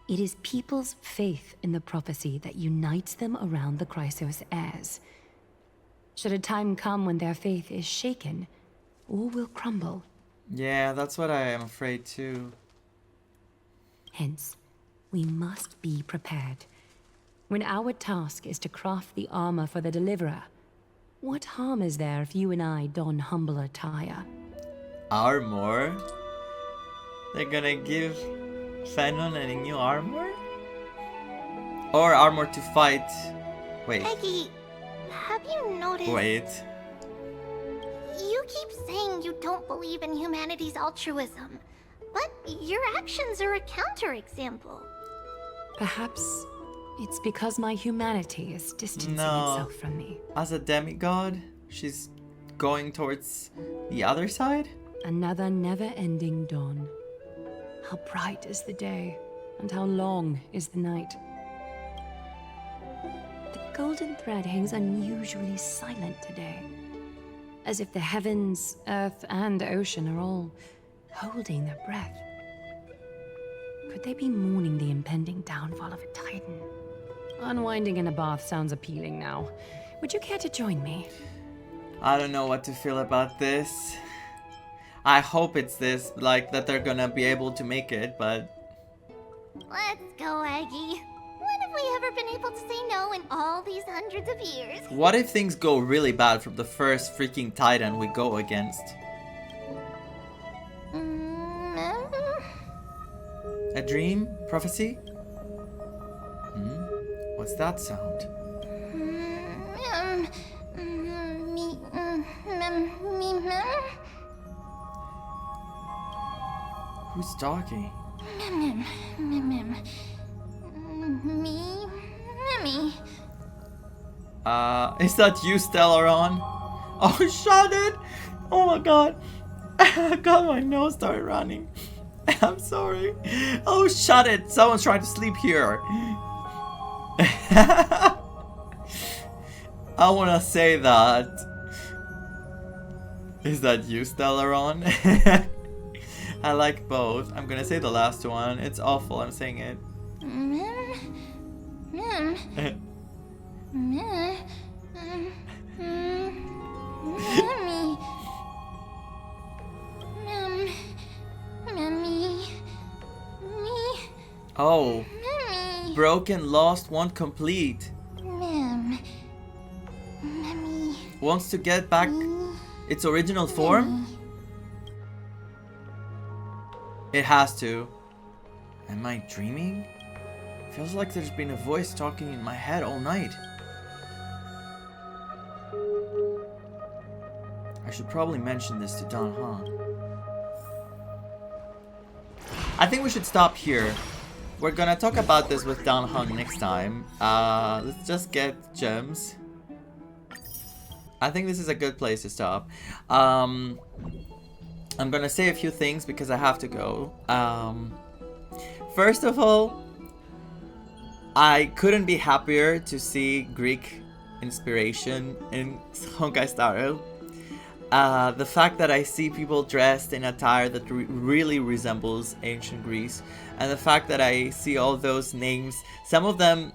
it is people's faith in the prophecy that unites them around the Chrysos heirs. Should a time come when their faith is shaken, all will crumble. Yeah, that's what I am afraid too. Hence, we must be prepared. When our task is to craft the armor for the Deliverer, what harm is there if you and I don humble attire? Armor? They're gonna give Fennon any new armor? Or armor to fight Wait. Eggy, have you noticed? Wait. You keep saying you don't believe in humanity's altruism, but your actions are a counterexample. Perhaps it's because my humanity is distancing No. itself from me. As a demigod, she's going towards the other side? Another never-ending dawn. How bright is the day, and how long is the night. The golden thread hangs unusually silent today, as if the heavens, earth, and ocean are all holding their breath. Could they be mourning the impending downfall of a titan? Unwinding in a bath sounds appealing now. Would you care to join me? I don't know what to feel about this. I hope it's this, like, that they're gonna be able to make it, but... Let's go, Eggy. When have we ever been able to say no in all these hundreds of years? What if things go really bad from the first freaking titan we go against? A dream? Prophecy? What's that sound? Who's talking? Is that you, Stellaron? Oh, shut it! Oh my god. God, my nose started running. I'm sorry. Oh, shut it! Someone's trying to sleep here. I wanna say that. Is that you, Stellaron? I like both. I'm gonna say the last one. It's awful, I'm saying it. Oh. Broken, lost, won't complete. Wants to get back its original form? It has to. Am I dreaming? Feels like there's been a voice talking in my head all night. I should probably mention this to Dan Han. I think we should stop here. We're gonna talk about this with Dan Han next time. Let's just get gems. I think this is a good place to stop. I'm gonna say a few things because I have to go. First of all, I couldn't be happier to see Greek inspiration in Honkai Star Rail. The fact that I see people dressed in attire that really resembles ancient Greece, and the fact that I see all those names, some of them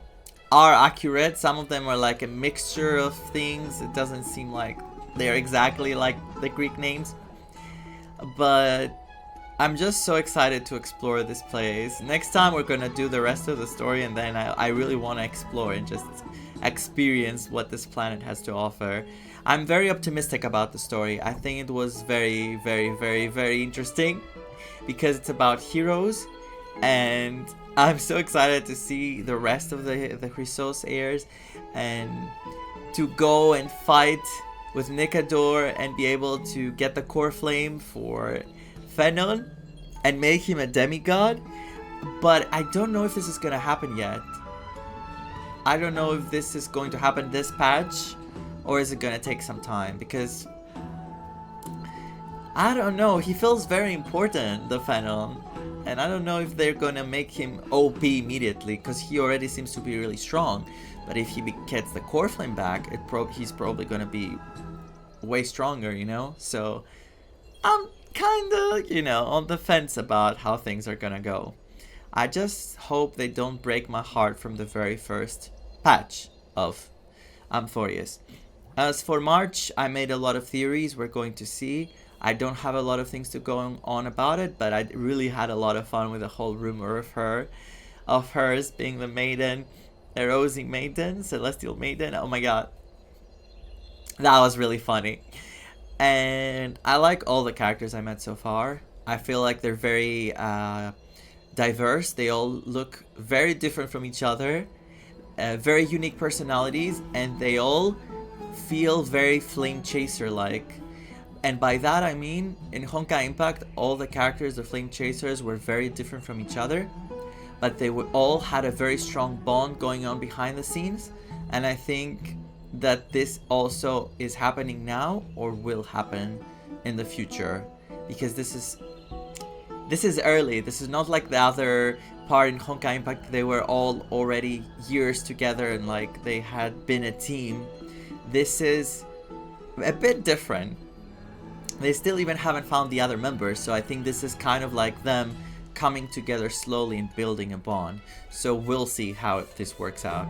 are accurate, some of them are like a mixture of things. It doesn't seem like they're exactly like the Greek names, but I'm just so excited to explore this place. Next time we're gonna do the rest of the story, and then I really want to explore and just experience what this planet has to offer. I'm very optimistic about the story. I think it was very, very, very, very interesting because it's about heroes, and I'm so excited to see the rest of the Chrysos heirs and to go and fight with Nikador and be able to get the core flame for Phenon and make him a demigod. But I don't know if this is gonna happen yet. I don't know if this is going to happen this patch, or is it gonna take some time, because I don't know, he feels very important, the Phenon, and I don't know if they're gonna make him OP immediately, because he already seems to be really strong. But if he gets the core flame back, he's probably gonna be way stronger, you know? So I'm kinda, you know, on the fence about how things are gonna go. I just hope they don't break my heart from the very first patch of Amphoreus. As for March, I made a lot of theories we're going to see. I don't have a lot of things to go on about it, but I really had a lot of fun with the whole rumor of hers being the maiden, a rosy maiden, celestial maiden. Oh my god. That was really funny. And I like all the characters I met so far. I feel like they're very diverse. They all look very different from each other. very unique personalities, and they all feel very Flame Chaser-like. And by that I mean, in Honkai Impact, all the characters, the Flame Chasers, were very different from each other, but they all had a very strong bond going on behind the scenes, and I think that this also is happening now, or will happen in the future, because this is early. This is not like the other part in Honkai Impact. They were all already years together and like they had been a team. This is a bit different. They still even haven't found the other members, so I think this is kind of like them coming together slowly and building a bond. So we'll see how this works out.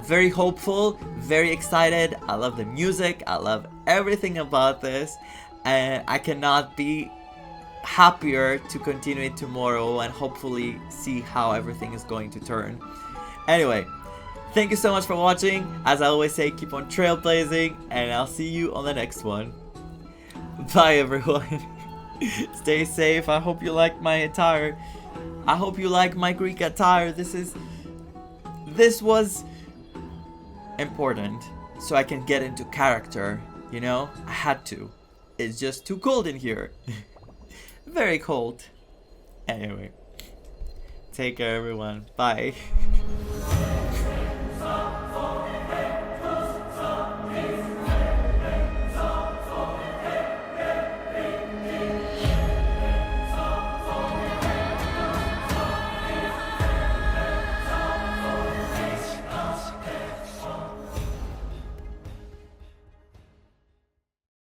Very hopeful, very excited. I love the music, I love everything about this, and I cannot be happier to continue it tomorrow and hopefully see how everything is going to turn. Anyway, thank you so much for watching. As I always say, keep on trailblazing, and I'll see you on the next one. Bye everyone. Stay safe. I hope you like my attire. I hope you like my Greek attire. This was important so I can get into character, you know? I had to. It's just too cold in here. Very cold. Anyway. Take care everyone. Bye.